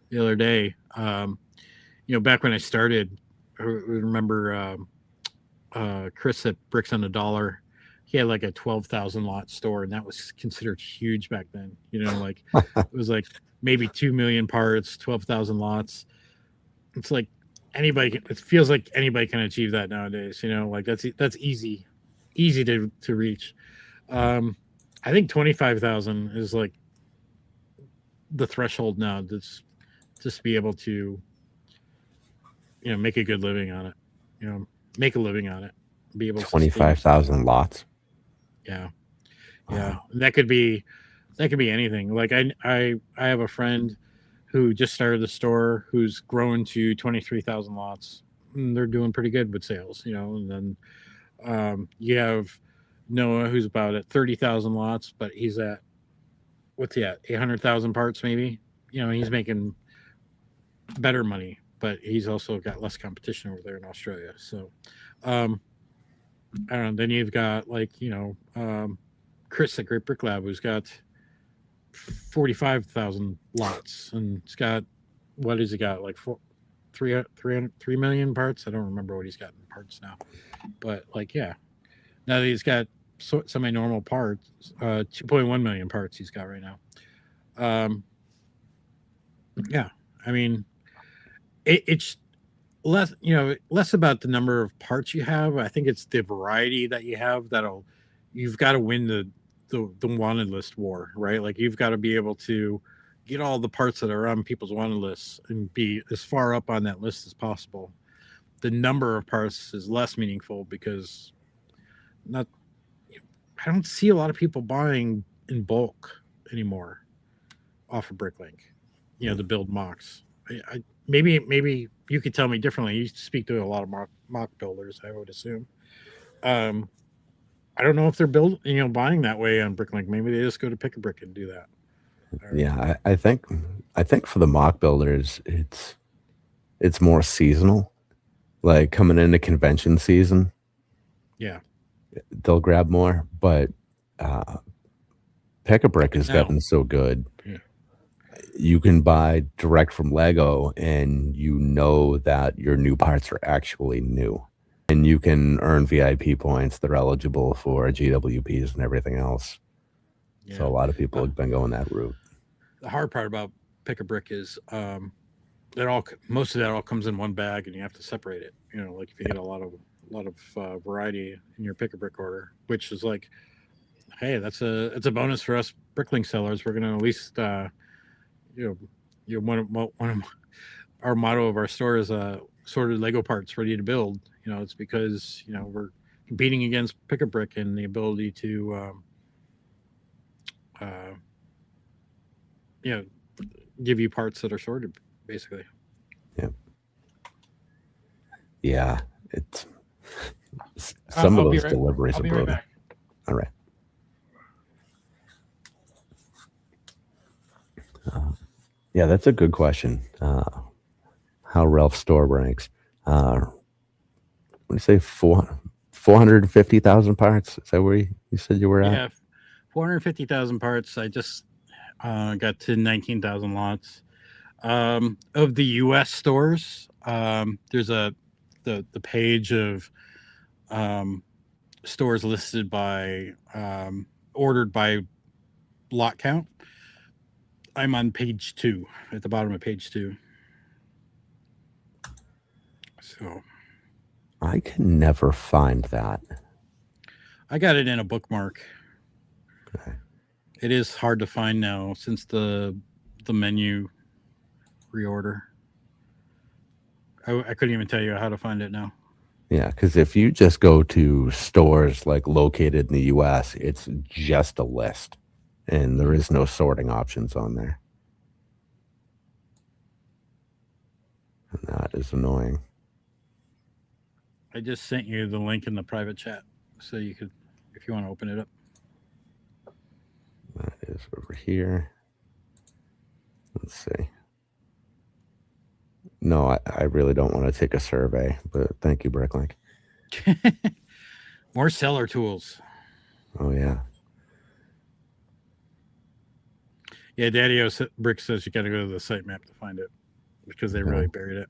the other day. Back when I started, I remember Chris at Bricks on the Dollar. He had like a 12,000 lot store, and that was considered huge back then. Like it was like maybe 2 million parts, 12,000 lots. It's like it feels like anybody can achieve that nowadays. Like that's easy to reach. Um, I think 25,000 is like the threshold now. Just be able to make a good living on it. You know, make a living on it. Be able to sustain yourself. 25,000 lots. Yeah, yeah. Wow. And that could be anything. Like I have a friend who just started the store who's grown to 23,000 lots. And they're doing pretty good with sales. And then you have Noah who's about at 30,000 lots, but he's at what's he at 800,000 parts maybe. He's making better money, but he's also got less competition over there in Australia. So um, I don't know. Then you've got like Chris at Great Brick Lab, who's got 45,000 lots, and it's got what has he got like 3 million parts. I don't remember what he's got in parts now, but like yeah, now that he's got semi-normal parts, 2.1 million parts he's got right now. Um, yeah, I mean it's less about the number of parts you have. I think it's the variety that you have you've got to win the wanted list war, right? Like you've got to be able to get all the parts that are on people's wanted lists and be as far up on that list as possible. The number of parts is less meaningful because not I don't see a lot of people buying in bulk anymore off of Bricklink, to build mocks. Maybe you could tell me differently. You speak to a lot of mock builders, I would assume. Um, I don't know if they're buying that way on Bricklink. Maybe they just go to Pick a Brick and do that. Yeah, I think for the mock builders, it's more seasonal. Like coming into convention season, Yeah. they'll grab more. But uh, Pick a Brick has Now, gotten so good. yeah, You can buy direct from Lego, and you know that your new parts are actually new, and you can earn VIP points that are eligible for GWPs and everything else. So yeah. a lot of people Uh, have been going that route. the hard part about Pick a Brick is that most of that all comes in one bag, and you have to separate it. Like if you get a lot of variety in your Pick a Brick order, which is like, hey, it's a bonus for us Bricklink sellers. We're gonna at least you know one of our motto of our store is sorted Lego parts ready to build. It's because we're competing against Pick a Brick and the ability to uh, you know give you parts that are sorted basically. Yeah, yeah. It's I'll, some of I'll be those right. deliveries I'll are be right brutal. back. All right. Uh, Yeah, that's a good question. How Ralph's store ranks. What do you say? 450,000 parts? Is that where you said you were at? Yeah, 450,000 parts. I just got to 19,000 lots. Of the U.S. stores, there's the page of um, stores listed by ordered by lot count. I'm on page 2, at the bottom of page 2. So I can never find that. I got it in a bookmark. Okay. It is hard to find now since the menu reorder. I couldn't even tell you how to find it now. Yeah, because if you just go to stores like located in the US, it's just a list and there is no sorting options on there. And that is annoying. I just sent you the link in the private chat so you could, if you want to open it up. That is over here. Let's see. No, I really don't want to take a survey, but thank you, Bricklink. More seller tools. Oh, yeah. Yeah, Daddy Brick says you got to go to the sitemap to find it because they really buried it.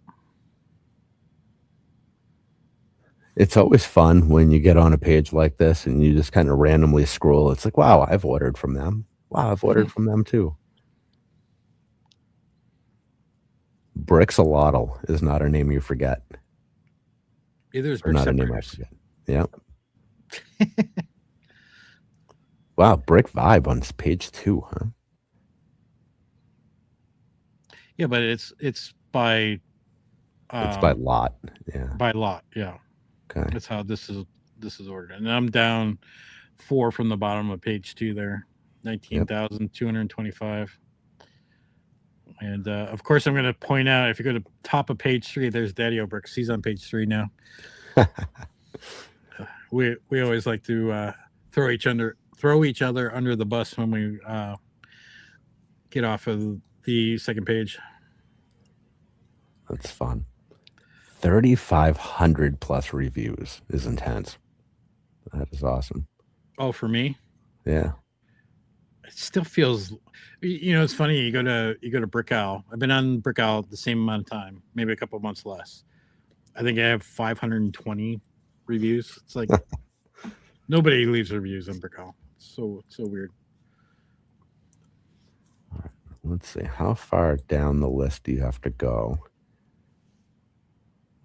It's always fun when you get on a page like this and you just kind of randomly scroll. It's like, wow, I've ordered from them. Wow, I've ordered from them too. Brickalotl is not a name you forget. Either is Or Brick not a name I Separators. forget. Yep. Wow, Brick Vibe on page 2, huh? Yeah, but it's by It's by lot. Yeah. by lot. Yeah. Okay. That's how this is ordered. And I'm down 4 from the bottom of page 2 there. 19,225. And of course, I'm going to point out if you go to top of page 3, there's Daddy O'Bricks. He's on page 3 now. We always like to throw each other under the bus when we get off of the second page. That's fun. 3,500 plus reviews is intense. That is awesome. Oh, for me? Yeah. It still feels, it's funny. You go to Brick Owl. I've been on Brick Owl the same amount of time, maybe a couple months less. I think I have 520 reviews. It's like nobody leaves reviews on Brick Owl. So weird. All right. Let's see. How far down the list do you have to go?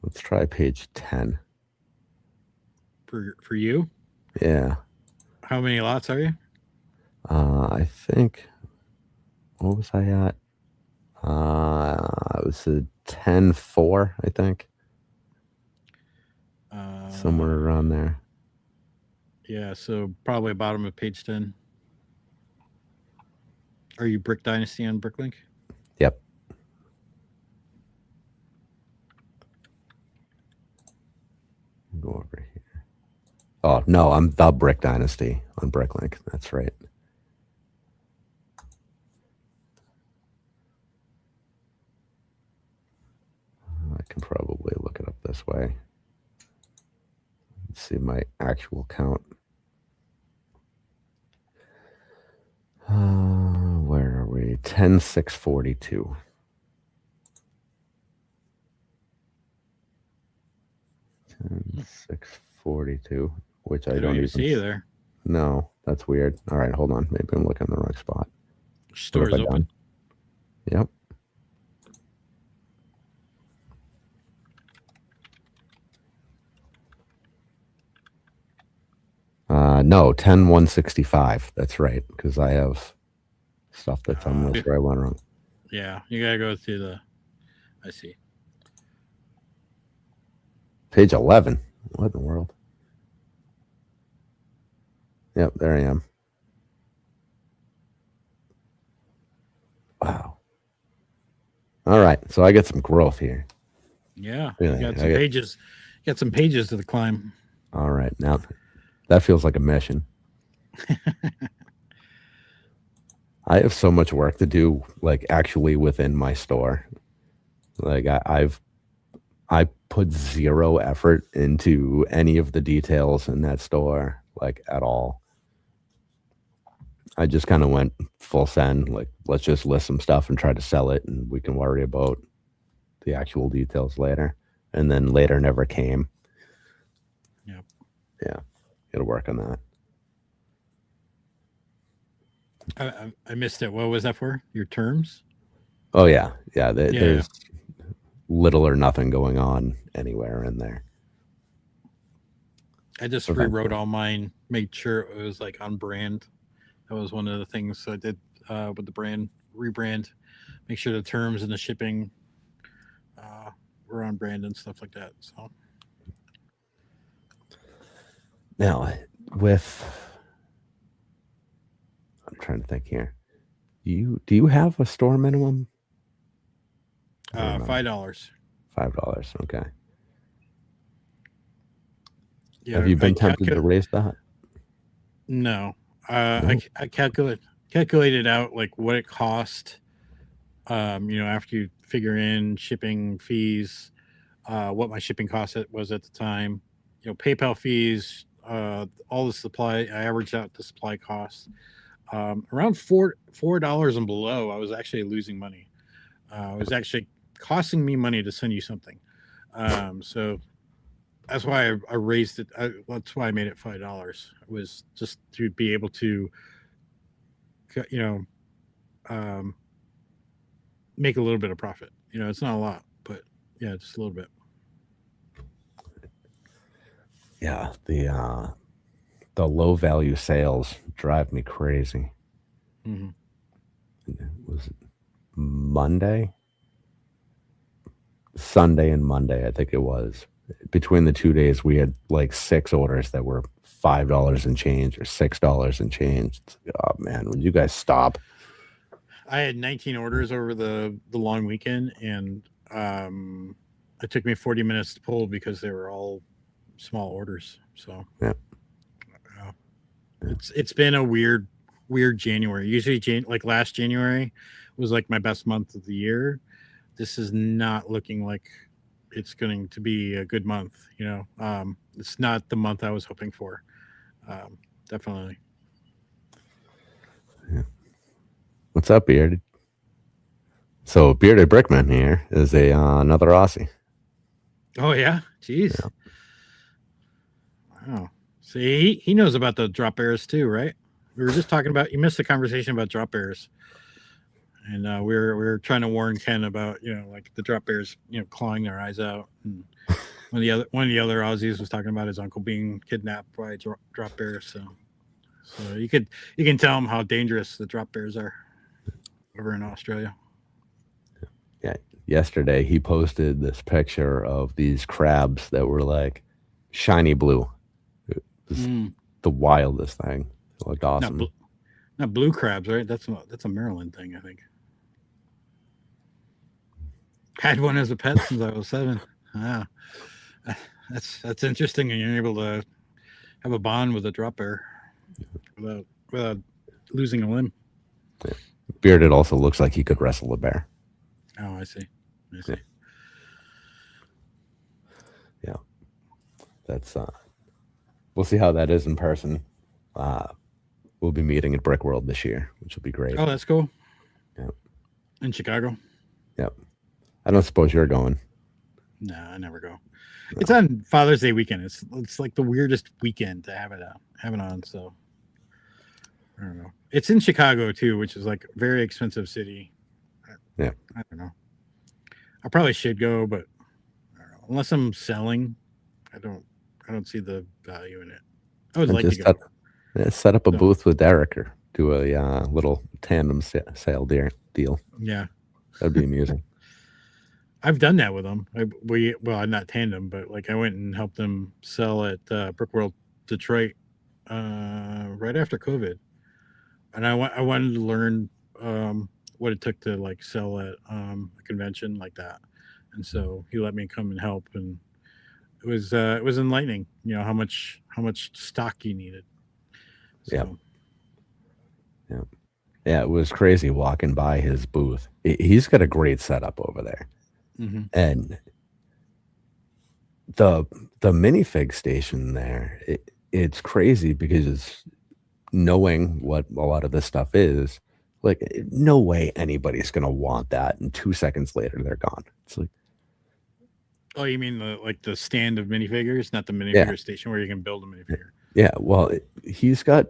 Let's try page 10. For you? Yeah. How many lots are you? I think, what was I at? It was a 10-4, I think. Somewhere around there. Yeah, so probably bottom of page 10. Are you Brick Dynasty on Bricklink? Yep. Go over here. Oh, no, I'm the Brick Dynasty on Bricklink. That's right. I can probably look it up this way. Let's see my actual count. Where are we? 10,642. 10,642, which I don't even see you there. No, that's weird. All right, hold on. Maybe I'm looking in the wrong spot. Store's open. Yep. No, 10,165. That's right, because I have stuff that's on this where I went wrong. Yeah, you gotta go to the. I see. Page 11. What in the world? Yep, there I am. Wow. All right, so I get some growth here. Yeah, you got some pages. You got some pages to climb. All right, now that feels like a mission. I have so much work to do, like actually within my store. Like I put zero effort into any of the details in that store, like at all. I just kind of went full send, like let's just list some stuff and try to sell it, and we can worry about the actual details later. And then later never came. Yep. Yeah, gotta work on that. I missed it. What was that for? Your terms? Oh yeah, yeah. Yeah. There's little or nothing going on anywhere in there. I just rewrote Eventually. all mine, made sure it was like on brand. That was one of the things I did with the brand rebrand. Make sure the terms and the shipping uh, were on brand and stuff like that. So Now, with I'm trying to think here. Do you have a store minimum? Or no? $5. $5. Okay. Have Yeah, you I been tempted to calculate. raise that? No, No. I calculated out like what it cost. After you figure in shipping fees, what my shipping cost was at the time, PayPal fees, all the supply. I averaged out the supply costs around $4 and below. I was actually losing money. It was actually costing me money to send you something. So that's why I raised it. That's why I made it $5. It was just to be able to, you know, um, make a little bit of profit. It's not a lot, but yeah, just a little bit. Yeah, the low value sales drive me crazy. Hmm. Was it Monday? Sunday and Monday, I think it was. Between the 2 days, we had like 6 orders that were $5 and change or $6 and change. It's like, oh man, would you guys stop? I had 19 orders over the long weekend, and it took me 40 minutes to pull because they were all small orders. So Yeah, uh, yeah, it's been a weird January. Usually, like last January was like my best month of the year. This is not looking like it's going to be a good month. It's not the month I was hoping for. Um, Definitely. yeah. What's up, Bearded? So Bearded Brickman here is a another Aussie. Oh yeah, jeez. Yeah. Wow. See, he knows about the drop bears too, right? We were just talking about. You missed the conversation about drop bears, and we were trying to warn Ken about like the drop bears clawing their eyes out. And one of the other Aussies was talking about his uncle being kidnapped by drop bears. So you can tell him how dangerous the drop bears are over in Australia. Yeah. Yesterday he posted this picture of these crabs that were like shiny blue. It was Mm. the wildest thing. It looked Not awesome. blue, not blue crabs, right? That's a Maryland thing, I think. Had one as a pet since I was 7. Ah, that's interesting, and you're able to have a bond with a drop bear without losing a limb. Yeah. Bearded also looks like he could wrestle a bear. Oh, I see. I Yeah. see. Yeah. That's we'll see how that is in person. Uh we'll be meeting at Brick World this year, which will be great. Oh, that's cool. Yeah. In Chicago? Yep. I don't suppose you're going. No, I never go. It's No. on Father's Day weekend. It's like the weirdest weekend to have it on. So I don't know. It's in Chicago too, which is like a very expensive city. I, Yeah. I don't know. I probably should go, but I don't know. Unless I'm selling, I don't. I don't see the value in it. I would And like to just go. set up a So booth with Derek or do a little tandem sale deal. yeah, That'd be amusing. I've done that with them. Well, not tandem, but like I went and helped them sell at Brick World Detroit right after COVID, and I wanted to learn what it took to like sell at a convention like that, and so he let me come and help, and it was enlightening. How much stock you needed. Yep. So Yep. Yeah, it was crazy walking by his booth. He's got a great setup over there. Mm-hmm. And the the minifig station there, it's crazy because knowing what a lot of this stuff is, like no way anybody's gonna want that, and 2 seconds later they're gone. It's like, Oh, you mean the stand of minifigures, not the yeah, minifigure station where you can build a minifigure? yeah. Well, he's got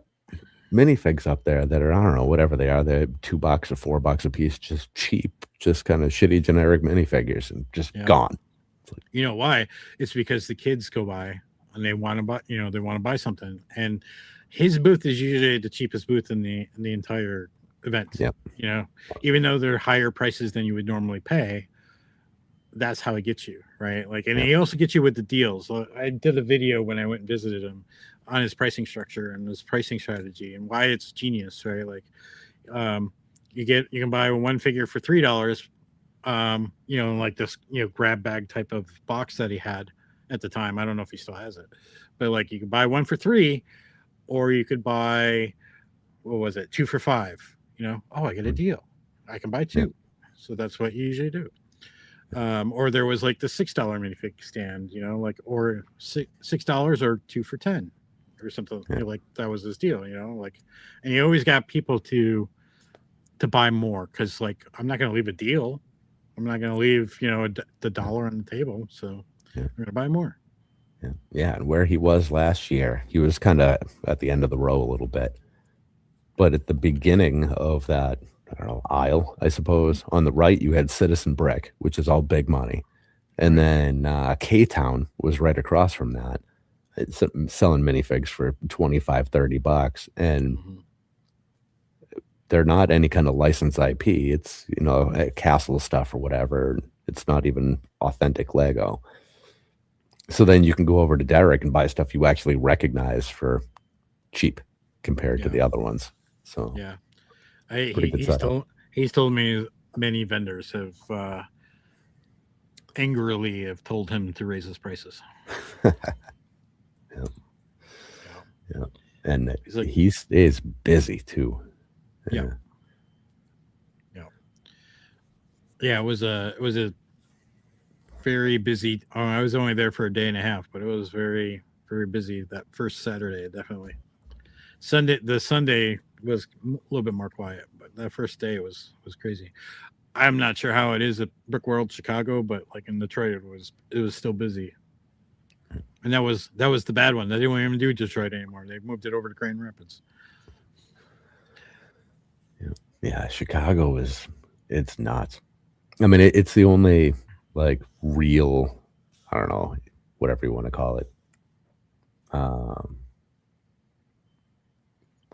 minifigs up there that are, I don't know, whatever they are. They're $2 or $4 a piece, just cheap, just kind of shitty generic minifigures, and just Yeah. gone. Like, You know why? It's because the kids go by and they want to buy, they want to buy something, and his booth is usually the cheapest booth in the entire event. yeah, You know, even though they're higher prices than you would normally pay, that's how it gets you, right? Like, and yeah, he also gets you with the deals. I did a video when I went and visited him on his pricing structure and his pricing strategy and why it's genius, right? Like, um, you can buy one figure for $3, like this, grab bag type of box that he had at the time. I don't know if he still has it, but like you could buy one for 3, or you could buy, what was it, 2 for 5? Oh, I get a mm, deal. I can buy yeah, 2. So that's what you usually do. Or there was like the $6 minifig stand, like, or $6 or 2 for 10 or something, yeah, like that was his deal, like, and you always got people to buy more because, like, I'm not going to leave a deal. I'm not going to leave, the yeah, dollar on the table. So I'm yeah, going to buy more. yeah. Yeah, and where he was last year, he was kind of at the end of the row a little bit. But at the beginning of that, I don't know, aisle, I suppose, on the right, you had Citizen Brick, which is all big money. And Right. then K-Town was right across from that. It's selling minifigs for 25, $30. And Mm-hmm. they're not any kind of licensed IP. It's, Castle stuff or whatever. It's not even authentic Lego. So then you can go over to Derek and buy stuff you actually recognize for cheap compared to Yeah. the other ones. So Yeah. pretty good setup. He's told me many vendors have angrily have told him to raise his prices. Yeah, Yeah. yeah. And He's like, he stays busy too. yeah, Yeah, yeah, yeah. It was a very busy. Oh, I was only there for a day and a half, but it was very, very busy that first Saturday. Definitely. The Sunday was a little bit more quiet, but that first day was crazy. I'm not sure how it is at Brick World Chicago, but like in Detroit, it was still busy, and that was the bad one. They didn't even do Detroit anymore. They moved it over to Grand Rapids. yeah, yeah. Chicago is, it's nuts. I mean, it's the only like real, I don't know, whatever you want to call it. Um,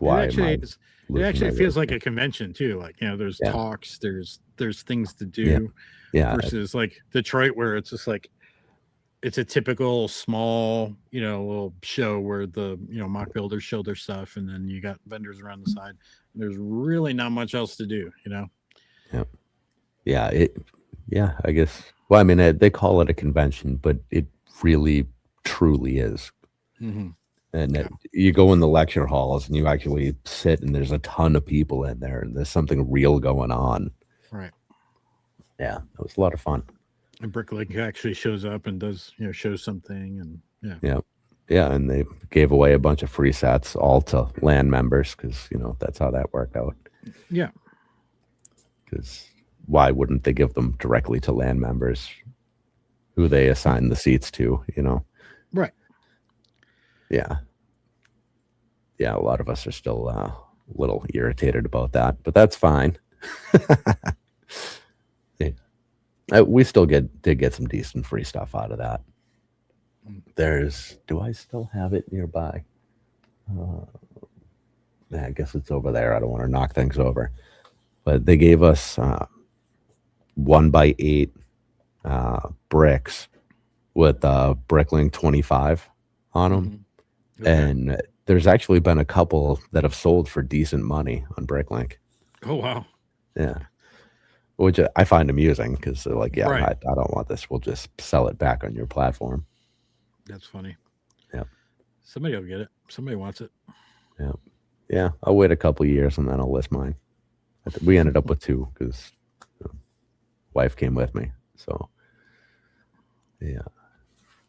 It why am actually I is. It losing my actually words feels like here? a convention too. Like, there's Yeah, talks, there's things to yeah, do, yeah, versus like Detroit, where it's just like it's a typical small, little show where the mock builders show their stuff, and then you got vendors around the side. There's really not much else to do. yeah, yeah. Yeah. I guess. Well, I mean, they call it a convention, but it really, truly is. Hmm. And Yeah. you go in the lecture halls and you actually sit, and there's a ton of people in there, and there's something real going on. Right. Yeah, it was a lot of fun. And Bricklink actually shows up and does, shows something, and yeah. Yeah. Yeah, and they gave away a bunch of free sets all to land members because, that's how that worked out. Yeah. Because why wouldn't they give them directly to land members who they assign the seats to? Right. Yeah. Yeah, a lot of us are still a little irritated about that, but that's fine. Yeah. We still did get some decent free stuff out of that. Mm. Do I still have it nearby? Uh, I guess it's over there. I don't want to knock things over. But they gave us 1x8 bricks with Bricklink 25 on them. Hmm. Okay. And there's actually been a couple that have sold for decent money on Bricklink. Oh wow. Yeah. Which I find amusing because they're like, yeah, Right. I don't want this. We'll just sell it back on your platform. That's funny. Yeah. Somebody will get it. Somebody wants it. Yeah. Yeah. I'll wait a couple years and then I'll list mine. We ended up with 2 because wife came with me. So yeah,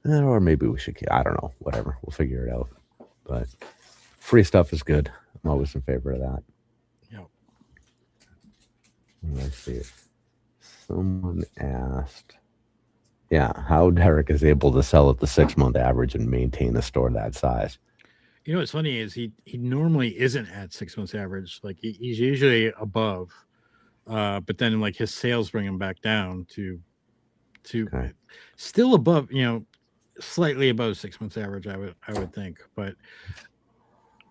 or maybe we should. I don't know. Whatever. We'll figure it out. But free stuff is good. I'm always in favor of that. Yep. Let's see. Someone asked, yeah, how Derek is able to sell at the 6-month average and maintain a store that size. You know what's funny is he normally isn't at 6 months average. Like he's usually above, but then like his sales bring him back down to Okay. still above. You know, slightly above 6 months average. I would think, but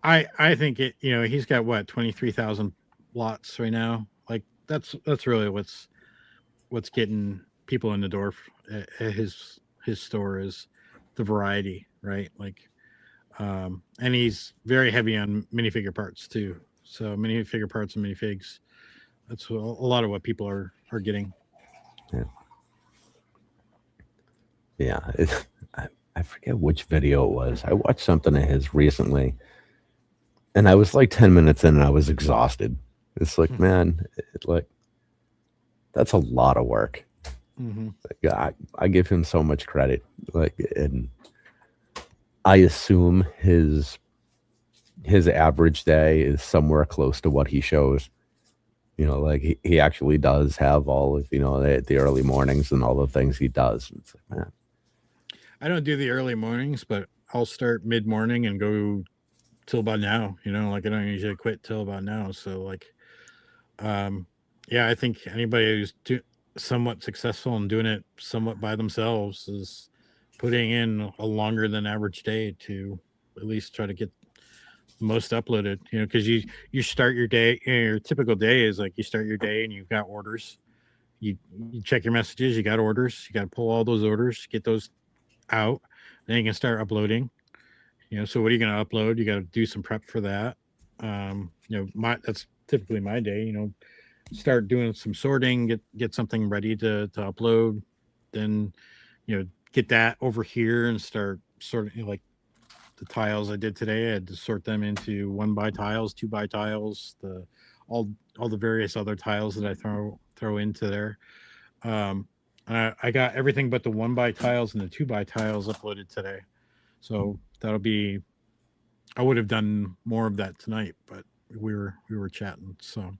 I think it. You know, he's got what 23,000 lots right now. Like that's really what's getting people in the door at his store is the variety, right? Like, and he's very heavy on minifigure parts too. So minifigure parts and minifigs. That's a lot of what people are getting. Yeah. Yeah. I forget which video it was. I watched something of his recently, and I was like 10 minutes in, and I was exhausted. It's like, man, like that's a lot of work. Mm-hmm. Like, I give him so much credit. Like, and I assume his average day is somewhere close to what he shows. You know, like he actually does have all of, you know, the early mornings and all the things he does. It's like, man, I don't do the early mornings, but I'll start mid morning and go till about now. You know, like I don't usually quit till about now. So like, yeah, I think anybody who's somewhat successful and doing it somewhat by themselves is putting in a longer than average day to at least try to get most uploaded. You know, because you start your day. You know, your typical day is like you start your day and you've got orders. You check your messages. You got orders. You got to pull all those orders, get those out. Then you can start uploading. You know, so what are you going to upload? You got to do some prep for that. You know, that's typically my day. You know, start doing some sorting, get something ready to upload, then you know get that over here and start sorting. You know, like the tiles I did today, I had to sort them into 1x tiles, 2x tiles, all the various other tiles that I throw into there. I got everything but the 1x tiles and the 2x tiles uploaded today, so that'll be. I would have done more of that tonight, but we were chatting, so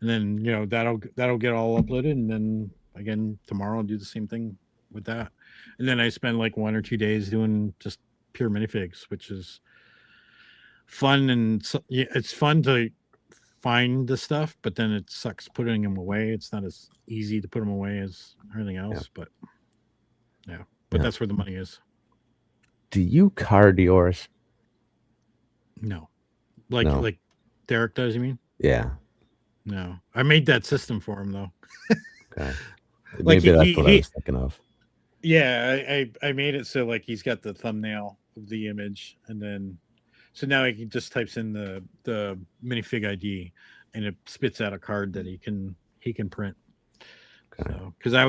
and then you know that'll get all uploaded, and then again tomorrow I'll do the same thing with that, and then I spend like 1 or 2 days doing just pure minifigs, which is fun, and so, yeah, it's fun to find the stuff, but then it sucks putting them away. It's not as easy to put them away as everything else, yeah. but yeah, but Yeah. that's where the money is. Do you card yours? No, No. like Derek does. You mean? Yeah. No, I made that system for him though. Okay. Like Maybe that's what I was thinking of. yeah, I made it so like he's got the thumbnail of the image, and then so now he just types in the minifig ID, and it spits out a card that he can print. Okay. So because I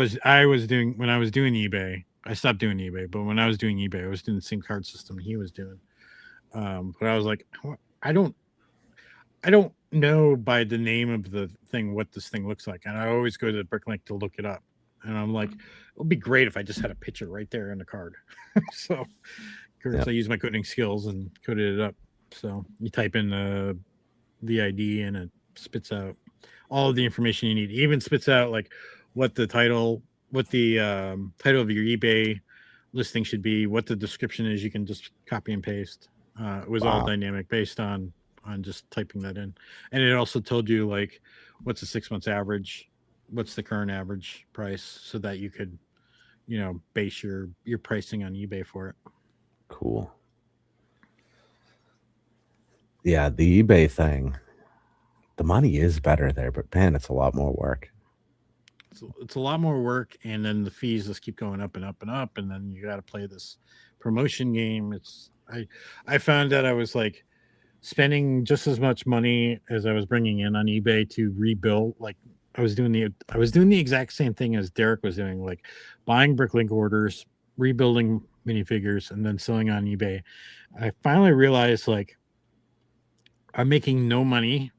was doing when I was doing eBay, I stopped doing eBay, but when I was doing eBay, I was doing the same card system he was doing. But I was like, I don't I don't know by the name of the thing what this thing looks like, and I always go to the Bricklink to look it up. And I'm like, it would be great if I just had a picture right there in the card. So, of course, Yep. I use my coding skills and coded it up. So you type in the ID and it spits out all of the information you need. It even spits out like what the title of your eBay listing should be, what the description is. You can just copy and paste. It was all Wow. dynamic based on just typing that in, and it also told you like what's the 6 months average, what's the current average price, so that you could base your pricing on eBay for it. Cool. Yeah, the eBay thing. The money is better there, but man, it's a lot more work. It's a lot more work, and then the fees just keep going up and up and up, and then you got to play this promotion game. I found that I was like spending just as much money as I was bringing in on eBay to rebuild. Like I was doing the exact same thing as Derek was doing, like buying Bricklink orders, rebuilding minifigures, and then selling on eBay. I finally realized like I'm making no money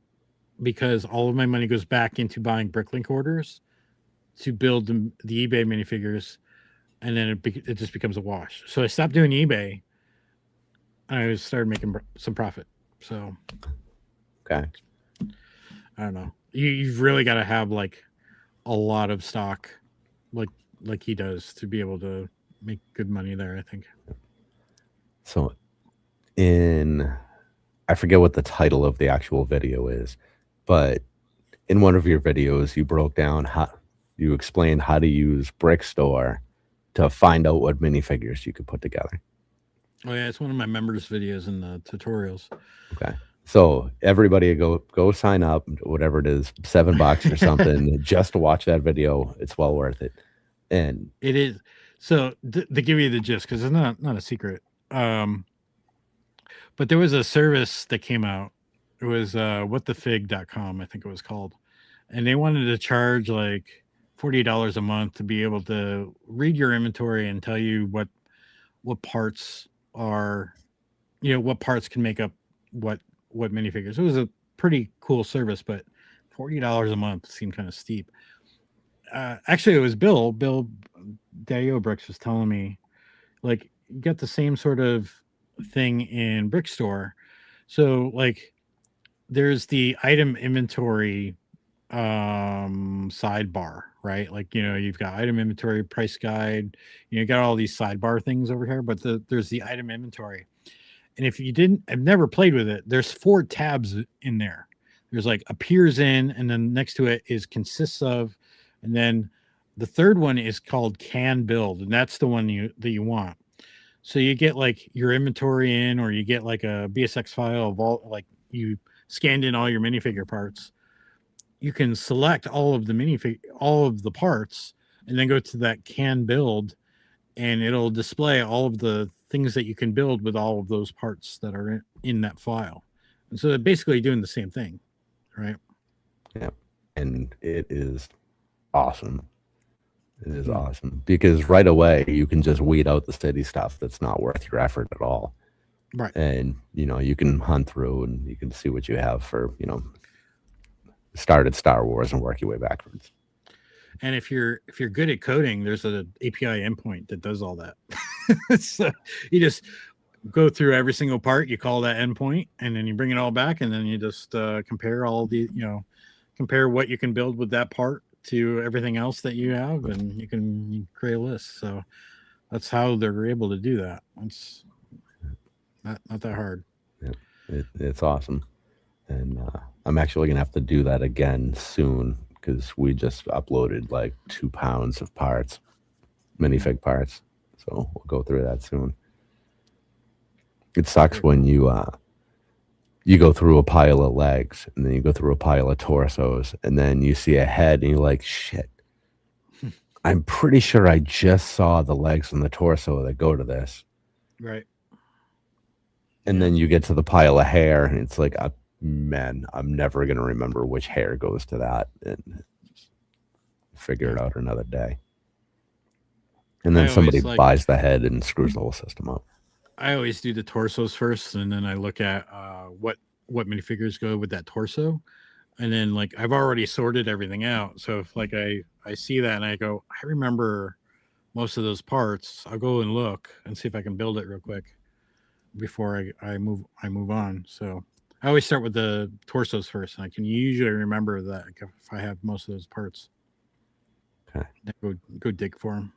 because all of my money goes back into buying Bricklink orders to build the eBay minifigures, and then it just becomes a wash. So I stopped doing eBay, and I started making some profit. So Okay. I don't know. You've really got to have like a lot of stock, like like he does, to be able to make good money there, I think. So I forget what the title of the actual video is, but in one of your videos, you explained how to use Brickstore to find out what minifigures you could put together. Oh yeah, it's one of my members' videos in the tutorials. Okay. So everybody go sign up, whatever it is, $7 or something, just to watch that video. It's well worth it. And it is. So to give you the gist, because it's not a secret. But there was a service that came out. It was whatthefig.com, I think it was called. And they wanted to charge like $40 a month to be able to read your inventory and tell you what parts are, what parts can make up what minifigures. It was a pretty cool service, but $40 a month seemed kind of steep. Actually, it was Bill Daddy Bricks was telling me, like, you got the same sort of thing in Brickstore. So like there's the item inventory sidebar, right? Like, you've got item inventory, price guide, you got all these sidebar things over here, but there's the item inventory. And if you I've never played with it, there's 4 tabs in there. There's like appears in, and then next to it is consists of, and then the third one is called can build, and that's the one that you want. So you get like your inventory in, or you get like a BSX file of all, like you scanned in all your minifigure parts. You can select all of the parts, and then go to that can build, and it'll display all of the things that you can build with all of those parts that are in that file. And so they're basically doing the same thing, right? Yeah. And it is awesome. It is awesome because right away you can just weed out the city stuff that's not worth your effort at all. Right. And, you can hunt through and you can see what you have for, start at Star Wars and work your way backwards. And if you're good at coding, there's an API endpoint that does all that. So you just go through every single part, you call that endpoint, and then you bring it all back, and then you just compare compare what you can build with that part to everything else that you have, and you can create a list. So that's how they're able to do that. It's not that hard. Yeah, it's awesome. And I'm actually gonna have to do that again soon because we just uploaded like 2 pounds of parts, minifig parts. So we'll go through that soon. It sucks when you go through a pile of legs, and then you go through a pile of torsos, and then you see a head, and you're like, shit. I'm pretty sure I just saw the legs and the torso that go to this. Right. And then you get to the pile of hair, and it's like, man, I'm never going to remember which hair goes to that, and figure it out another day. And then somebody buys the head and screws the whole system up. I always do the torsos first, and then I look at what minifigures go with that torso, and then like I've already sorted everything out. So if like I see that and I go, I remember most of those parts, I'll go and look and see if I can build it real quick before I move on. So I always start with the torsos first, and I can usually remember that if I have most of those parts. Okay. Go dig for them.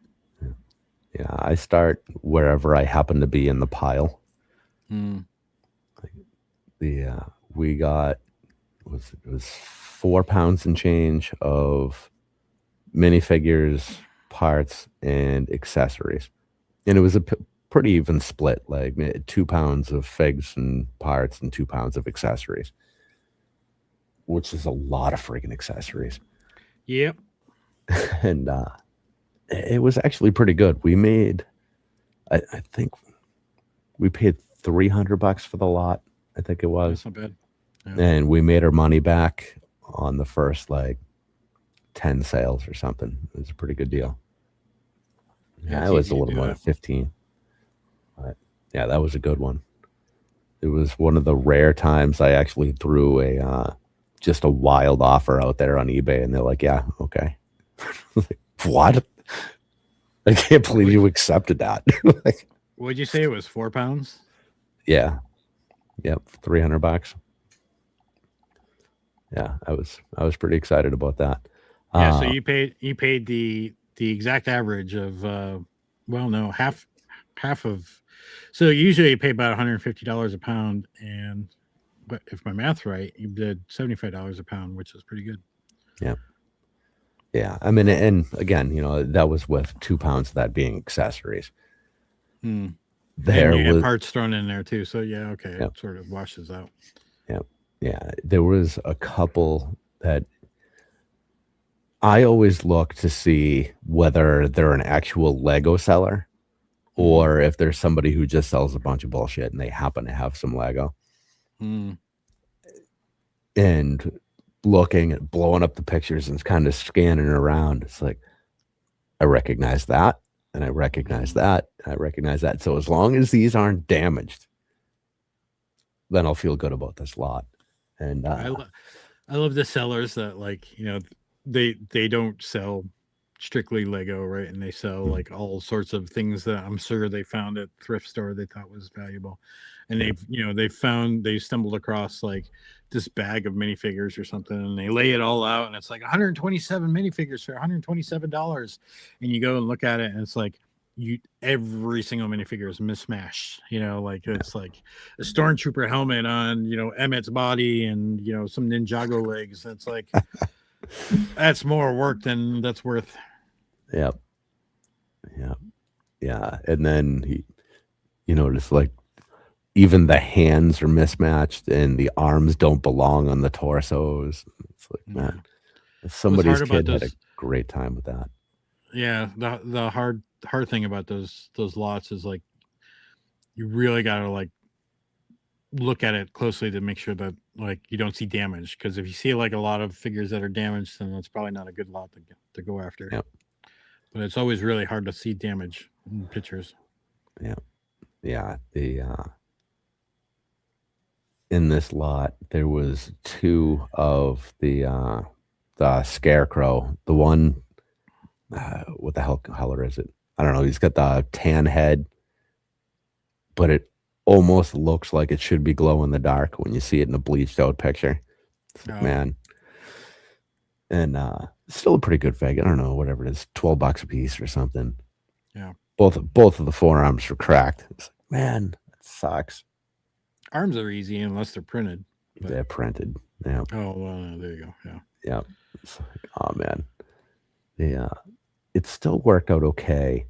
Yeah, I start wherever I happen to be in the pile. We got it was 4 pounds and change of minifigures, parts, and accessories, and it was a pretty even split, like 2 pounds of figs and parts and 2 pounds of accessories, which is a lot of freaking accessories. Yep. And it was actually pretty good. We made, I think we paid $300 for the lot. I think it was. That's not bad. Yeah. And we made our money back on the first like 10 sales or something. It was a pretty good deal. Yeah, it was a little more than 15. But yeah, that was a good one. It was one of the rare times I actually threw a just a wild offer out there on eBay, and they're like, "Yeah, okay." Like, what? I can't believe What you accepted that. Like, would you say it was 4 pounds? yeah, yep, $300. Yeah, I was pretty excited about that. Yeah, so Uh, you paid the exact average of well no half of, so usually you pay about $150 a pound, and but if my math's right, you did $75 a pound, which is pretty good. yeah, yeah. I mean, and again, that was with 2 pounds of that being accessories. Hmm. And There you had was, parts thrown in there too, so yeah, okay, yeah, it sort of washes out. yeah, yeah. There was a couple that I always look to see whether they're an actual Lego seller Hmm. or if there's somebody who just sells a bunch of bullshit and they happen to have some Lego. Hmm. And looking at blowing up the pictures and kind of scanning around, it's like, I recognize that, and I recognize Hmm. that, and I recognize that. So as long as these aren't damaged, then I'll feel good about this lot. And I lo- I love the sellers that, like, they don't sell strictly Lego, right? And they sell mm, like all sorts of things that I'm sure they found at thrift store they thought was valuable. And yeah, they stumbled across like this bag of minifigures or something, and they lay it all out, and it's like 127 minifigures for $127. And you go and look at it, and it's like every single minifigure is mismatched. Like it's like a stormtrooper helmet on, Emmett's body, and some Ninjago legs. It's like that's more work than that's worth. yeah, yeah, yeah. And then just like even the hands are mismatched and the arms don't belong on the torsos. It's like, man, Yeah. What's somebody's hard about kid had a those? great time with that. Yeah, the hard thing about those lots is like you really got to like look at it closely to make sure that like you don't see damage, because if you see like a lot of figures that are damaged, then that's probably not a good lot to go after. Yeah, But it's always really hard to see damage in pictures. yeah, yeah. In this lot, there was two of the scarecrow. The one, what the hell color is it? I don't know. He's got the tan head, but it almost looks like it should be glow in the dark when you see it in a bleached out picture. It's like, Oh, man. And still a pretty good fig. I don't know, whatever it is, $12 a piece or something. yeah. Both of the forearms were cracked. It's like, man, that sucks. Arms are easy unless they're printed. But They're printed. Yeah, oh well, there you go. Yeah. yeah. It's like, oh man, yeah. It still worked out okay.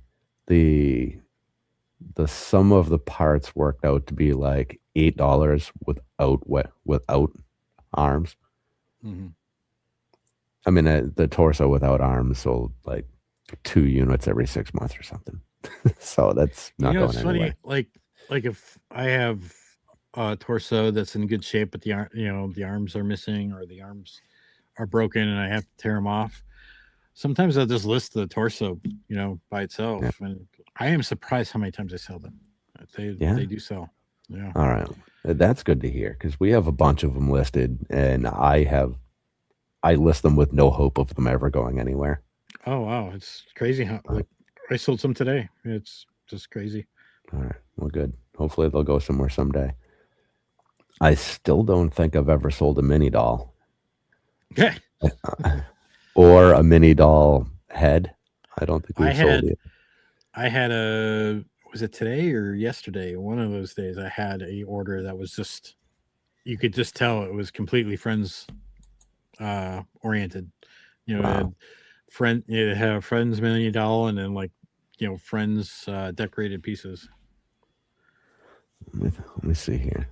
The the sum of the parts worked out to be like $8 without arms. Hmm. I mean, the torso without arms sold like 2 units every 6 months or something. So that's not going It's funny. anywhere. Like if I have a torso that's in good shape, but the arms are missing, or the arms are broken, and I have to tear them off. Sometimes I'll just list the torso, by Yeah. itself, and I am surprised how many times I sell them. They Yeah. do sell. Yeah. All right. That's good to hear because we have a bunch of them listed, and I list them with no hope of them ever going anywhere. Oh wow, it's crazy how All right. like I sold some today. It's just crazy. All right. Well, good. Hopefully they'll go somewhere someday. I still don't think I've ever sold a mini doll Yeah. or a mini doll head. I don't think I we've sold had it. I had a was it today or yesterday? One of those days I had a order that was just, you could just tell it was completely friends oriented. It Wow. had it had a friends mini doll, and then like friends decorated pieces. Let me see here.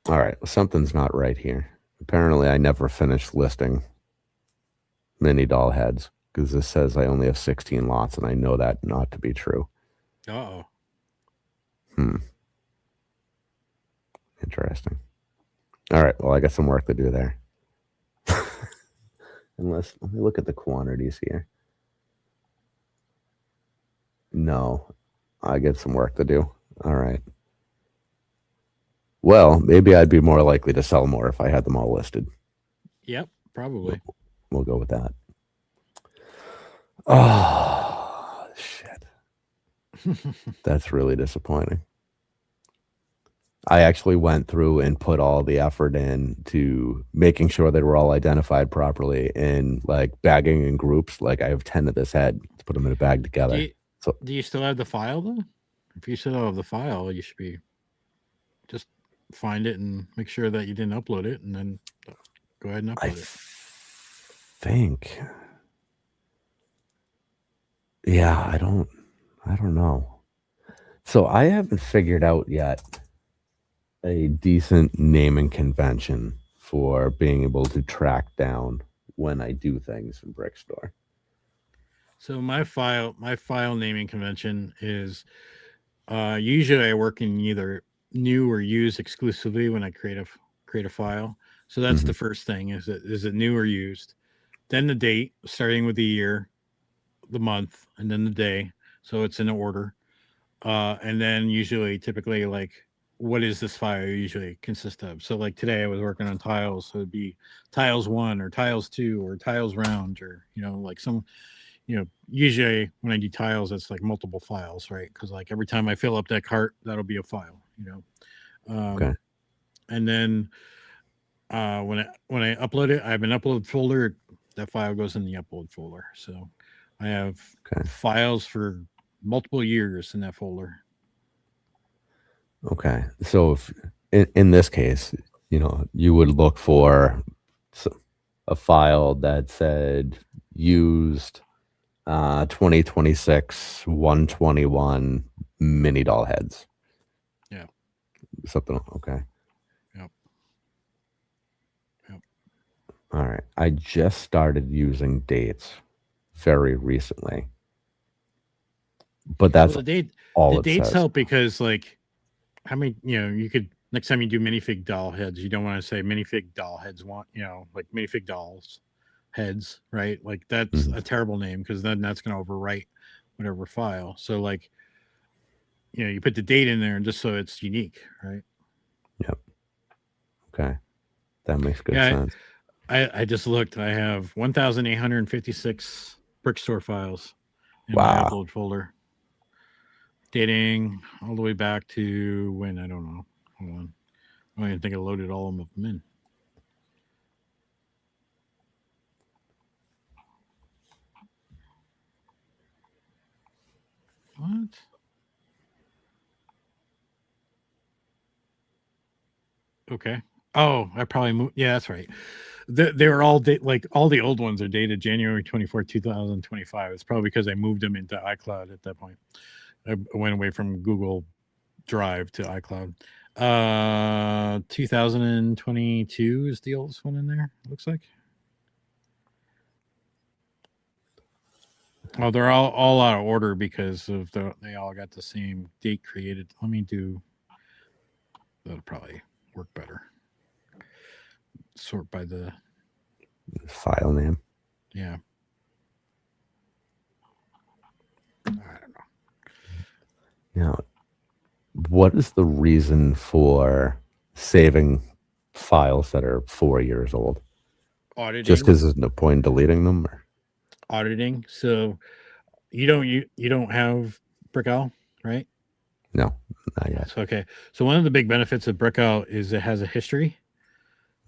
All right. Well, something's not right here. Apparently, I never finished listing mini doll heads because this says I only have 16 lots, and I know that not to be true. Oh. Hmm. Interesting. All right. Well, I got some work to do there. Unless, let me look at the quantities here. No, I get some work to do. All right. Well, maybe I'd be more likely to sell more if I had them all listed. Yep, probably. We'll go with that. Oh, shit. That's really disappointing. I actually went through and put all the effort into making sure they were all identified properly in like bagging in groups. Like I have 10 of this head to put them in a bag do together. you, So do you still have the file though? If you still have the file, you should be just find it and make sure that you didn't upload it, and then go ahead and I upload it. think, yeah, I don't know. So I haven't figured out yet a decent naming convention for being able to track down when I do things in Brickstore. So my file naming convention is usually I work in either new or used exclusively when I create a file. So that's Mm-hmm. the first thing, is it new or used? Then the date, starting with the year, the month, and then the day. So it's in order. And then usually, typically, like, what is this file usually consist of? So like today I was working on tiles, so it'd be tiles 1 or tiles 2 or tiles round, or like some, usually when I do tiles, it's like multiple files, right? Because like every time I fill up that cart, that'll be a file. Okay. And then when I upload it, I have an upload folder. That file goes in the upload folder. So I have Okay. files for multiple years in that folder. Okay. So if in this case, you would look for a file that said used 2026 121 mini doll heads. Yeah. Something. Okay. Yep. Yep. All right. I just started using dates very recently, but that's Well, the all it dates says. help because, like, how many, you could, next time you do minifig doll heads, you don't want to say minifig doll heads want, like minifig dolls heads, right? Like that's Mhm. a terrible name, because then that's going to overwrite whatever file. So like, you put the date in there, and just so it's unique, right? Yep. Okay. That makes good Yeah, sense. I just looked. I have 1,856 Brickstore files in my Wow. upload folder, dating all the way back to when, I don't know. Hold on. I don't even think I loaded all of them in. What? Okay. Oh, I probably moved. Yeah, that's right. They were all like all the old ones are dated January 24th, 2025. It's probably because I moved them into iCloud at that point. I went away from Google Drive to iCloud. 2022 is the oldest one in there, looks like. Oh, they're all out of order because they all got the same date created. Let me do, that'll probably work better. Sort by the, File name. yeah. I don't know. Now, what is the reason for saving files that are 4 years old? Just Auditing. because there's no point in deleting them? Or? Auditing. So you don't have Brickell, right? No, not yet. So okay. So one of the big benefits of Brickell is it has a history.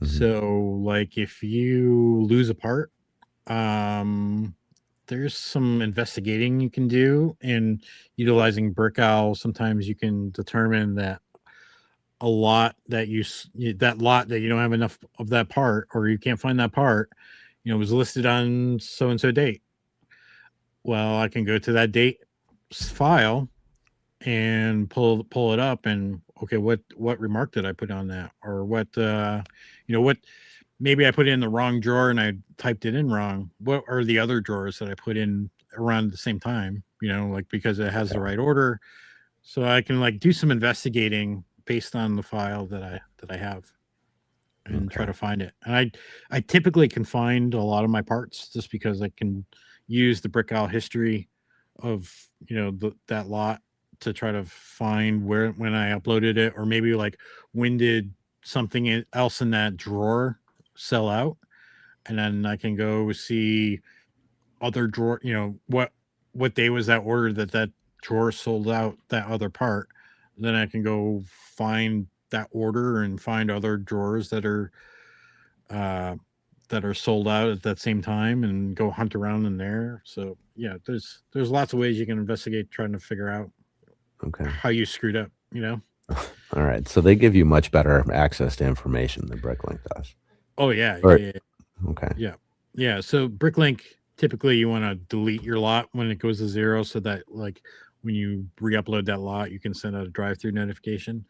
Mhm. So like if you lose a part, um there's some investigating you can do, and utilizing Brickell, sometimes you can determine that a lot that that lot that you don't have enough of that part, or you can't find that part, was listed on so and so date. Well, I can go to that date file and pull it up, and okay, what remark did I put on that, or what, maybe I put it in the wrong drawer and I typed it in wrong. What are the other drawers that I put in around the same time, like, because it has the right order. So I can like do some investigating based on the file that I have, and try Okay. to find it. And I typically can find a lot of my parts just because I can use the Brickell history of that lot to try to find where when I uploaded it, or maybe like when did something else in that drawer sell out, and then I can go see other drawer, what day was that order that drawer sold out that other part. Then I can go find that order and find other drawers uh that are sold out at that same time and go hunt around in there. So yeah, there's lots of ways you can investigate trying to figure out Okay. how you screwed up. All right. So they give you much better access to information than Bricklink does. Oh yeah, Or yeah, okay. yeah. So Bricklink, typically you want to delete your lot when it goes to 0, so that like when you re-upload that lot, you can send out a drive-through notification.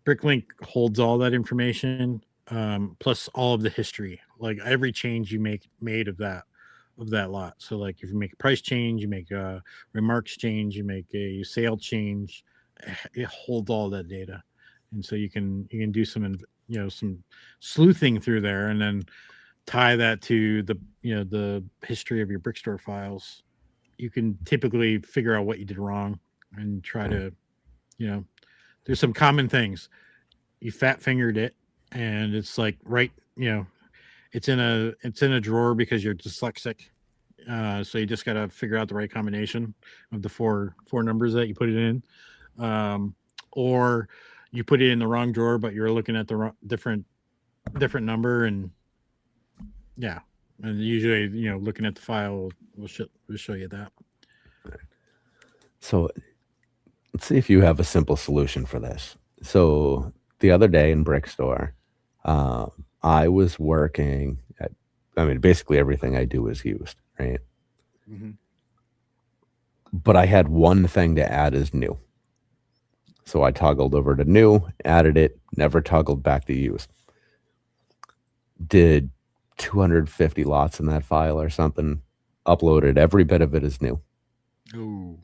Bricklink holds all that information, plus all of the history, like every change you made of that lot. So like if you make a price change, you make a remarks change, you make a sale change, it holds all that data, and so you can do some sleuthing through there, and then tie that to the history of your Brickstore files. You can typically figure out what you did wrong and try Okay. to, there's some common things. You fat fingered it, and it's like right, it's in a drawer because you're dyslexic. So you just got to figure out the right combination of the four numbers that you put it in, or you put it in the wrong drawer, but you're looking at the different number, and yeah, and usually looking at the file will show you that. So let's see if you have a simple solution for this. So the other day in Brickstore, I was working at, I mean, basically everything I do is used, right? Mm-hmm. But I had one thing to add as new. So I toggled over to new, added it, never toggled back to used. Did 250 lots in that file or something, uploaded every bit of it as new. Ooh.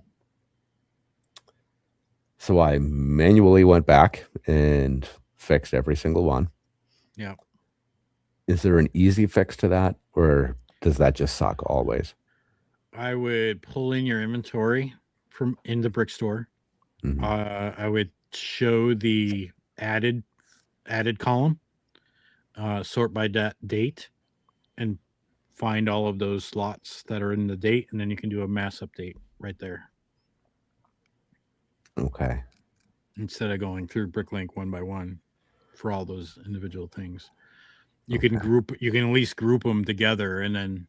So I manually went back and fixed every single one. Yeah. Is there an easy fix to that, or does that just suck always? I would pull in your inventory from in the Brickstore. Mhm. I would show the added column, sort by date, and find all of those slots that are in the date, and then you can do a mass update right there Okay. instead of going through Bricklink one by one for all those individual things. You Okay. can at least group them together, and then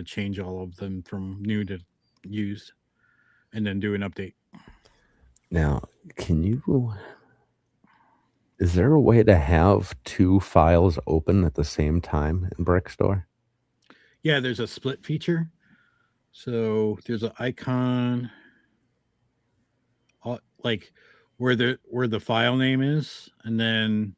change all of them from new to used, and then do an update. Now, is there a way to have two files open at the same time in Brickstore? Yeah, there's a split feature. So there's an icon, like where the file name is, and then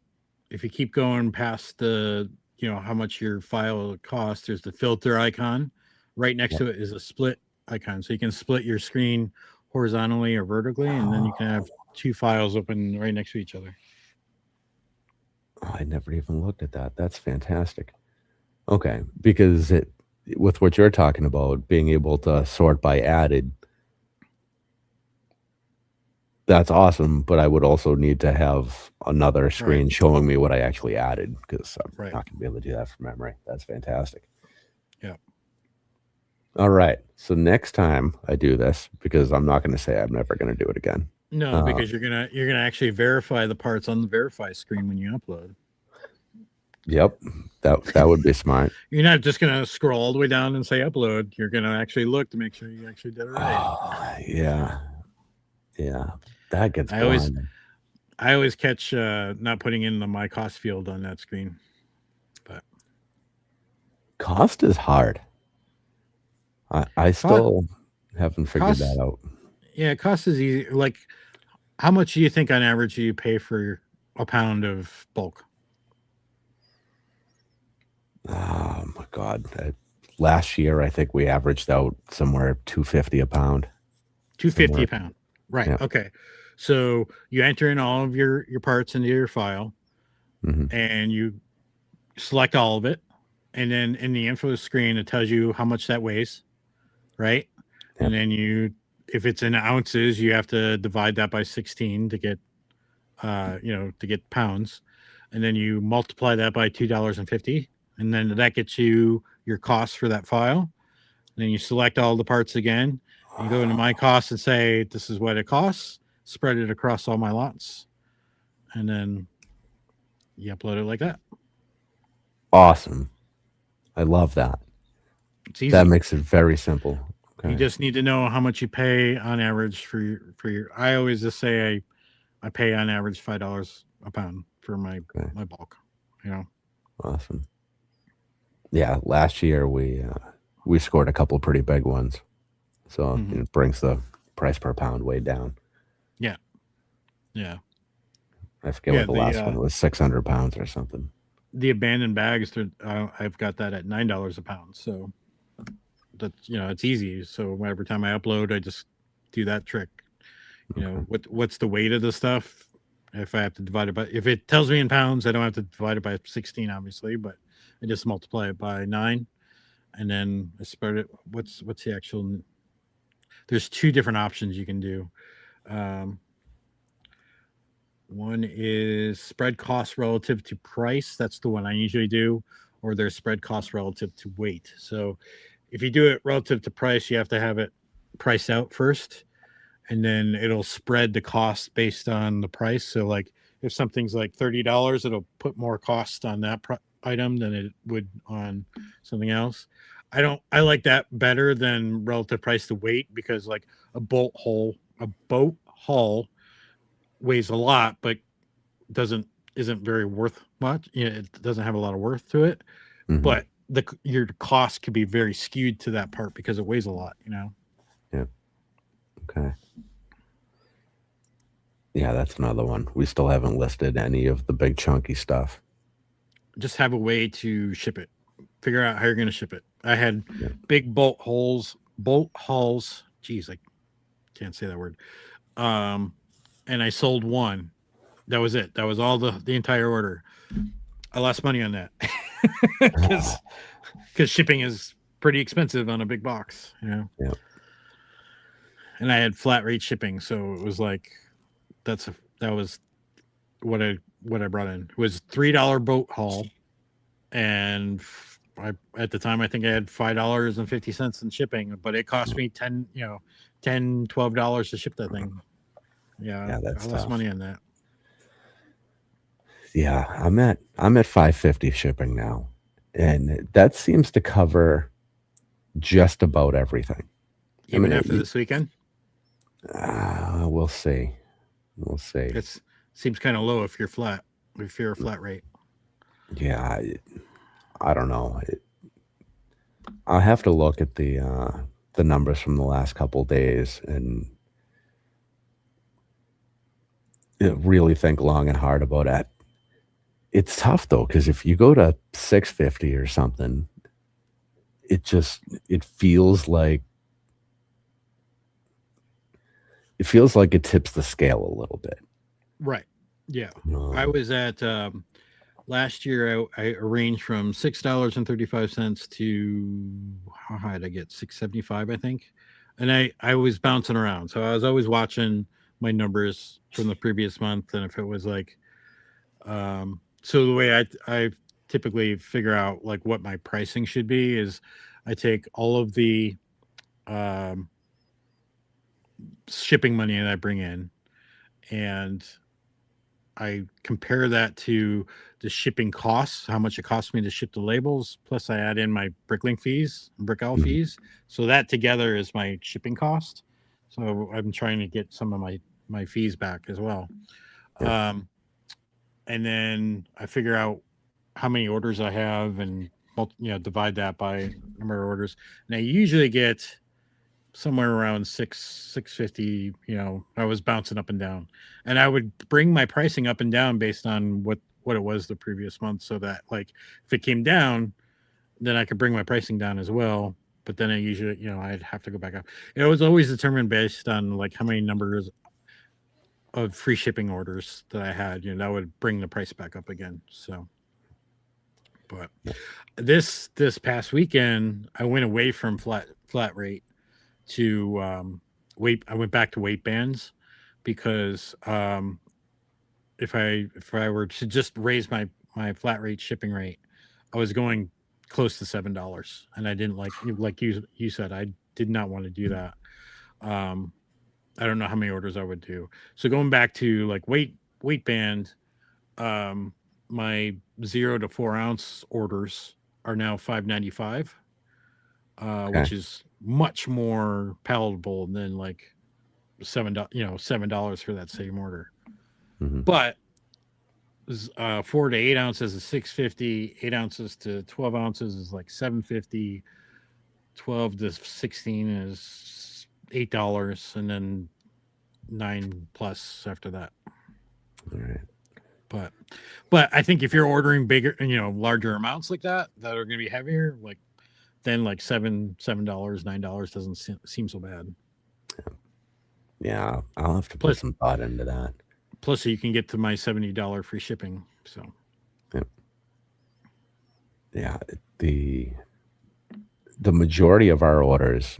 if you keep going past the how much your file costs, there's the filter icon. Right next Yep. to it is a split icon, so you can split your screen horizontally or vertically, and then you can have two files open right next to each other. Oh, I never even looked at that. That's fantastic. Okay, because with what you're talking about, being able to sort by added, that's awesome, but I would also need to have another screen showing me what I actually added, because I'm Right. not going to be able to do that from memory. That's fantastic. Yeah. All right. So next time I do this, because I'm not going to say I'm never going to do it again. No, because you're gonna actually verify the parts on the verify screen when you upload. Yep, that would be smart. You're not just gonna scroll all the way down and say upload. You're gonna actually look to make sure you actually did it right. Yeah, that gets I always blinding. I always catch not putting in the my cost field on that screen. But Cost is hard. I still haven't figured that cost, out. yeah, cost is easy. Like, how much do you think on average you pay for a pound of bulk? Oh my God. Last year, I think we averaged out somewhere 250 a pound. 250 a pound. Right. Yeah. Okay. So you enter in all of your parts into your file, Mhm. and you select all of it, and then in the info screen it tells you how much that weighs, right? Yep. And then you if it's in ounces, you have to divide that by 16 to get to get pounds, and then you multiply that by $2.50, and then that gets you your cost for that file. And then you select all the parts again, and you go into my cost and say this is what it costs, spread it across all my lots, and then you upload it like that. Awesome. I love that. It's easy. That makes it very simple. Okay. You just need to know how much you pay on average for your. I always just say I pay on average $5 a pound for my bulk. Awesome. Yeah, last year we scored a couple pretty big ones, so it brings the price per pound way down. Yeah. I forget what the last one was, 600 pounds or something. The abandoned bags, I've got that at $9 a pound. So that's it's easy. So every time I upload, I just do that trick. What's the weight of the stuff? If I have to divide it by, if it tells me in pounds, I don't have to divide it by 16, obviously, but I just multiply it by 9, and then I spread it. What's the actual? There's 2 different options you can do. One is spread cost relative to price. That's the one I usually do, or there's spread cost relative to weight. So if you do it relative to price, you have to have it priced out first, and then it'll spread the cost based on the price. So like if something's like $30, it'll put more cost on that item than it would on something else. I like that better than relative price to weight, because like a boat hull weighs a lot, but isn't very worth much. It doesn't have a lot of worth to it, but your cost could be very skewed to that part because it weighs a lot. Yeah. Okay. Yeah, that's another one. We still haven't listed any of the big chunky stuff. Just have a way to ship it. Figure out how you're going to ship it. I had big bolt hulls. Geez, I can't say that word. And I sold one. That was it. That was all the entire order. I lost money on that because shipping is pretty expensive on a big box. Yeah. And I had flat rate shipping, so it was like that was what I brought in. It was $3 boat haul, and at the time I think I had $5.50 in shipping, but it cost me $12 to ship that thing. Yeah, that's I lost tough. money on that. Yeah, I'm at $5.50 shipping now, and that seems to cover just about everything. Even after this weekend? We'll see. It seems kind of low if you're flat. If you're a flat rate. Yeah, I don't know. I'll have to look at the numbers from the last couple of days and really think long and hard about it. It's tough though, because if you go to $6.50 or something, it feels like it tips the scale a little bit. Right. Yeah. I was at last year. I arranged from $6.35 to how high did I get? $6.75, I think. And I was bouncing around, so I was always watching my numbers from the previous month, and if it was like, so the way I typically figure out like what my pricing should be is I take all of the shipping money that I bring in, and I compare that to the shipping costs, how much it costs me to ship the labels, plus I add in my Bricklink fees, Brickell fees. So that together is my shipping cost. So I'm trying to get some of my fees back as well. Yeah. And then I figure out how many orders I have and divide that by number of orders. And I usually get somewhere around $6.50. I was bouncing up and down, and I would bring my pricing up and down based on what it was the previous month, so that like if it came down, then I could bring my pricing down as well. But then I usually, I'd have to go back up. It was always determined based on like how many numbers of free shipping orders that I had. That would bring the price back up again. So, but this past weekend, I went away from flat rate to I went back to weight bands because if I were to just raise my flat rate shipping rate, I was going close to $7, and I didn't like you said, I did not want to do that. Um, I don't know how many orders I would do. So going back to like weight band, um, my 0 to 4 ounce orders are now $5.95, Okay. which is much more palatable than like $7 for that same order. Mm-hmm. But 4 to 8 ounces is 650. 8 ounces to 12 ounces is like 750. 12 to 16 is $8, and then 9+ after that. All right. But I think if you're ordering bigger, larger amounts like that are going to be heavier, like then like $7, $9 doesn't seem so bad. Yeah, I'll have to put some thought into that. Plus, you can get to my $70 free shipping. So, yeah, the majority of our orders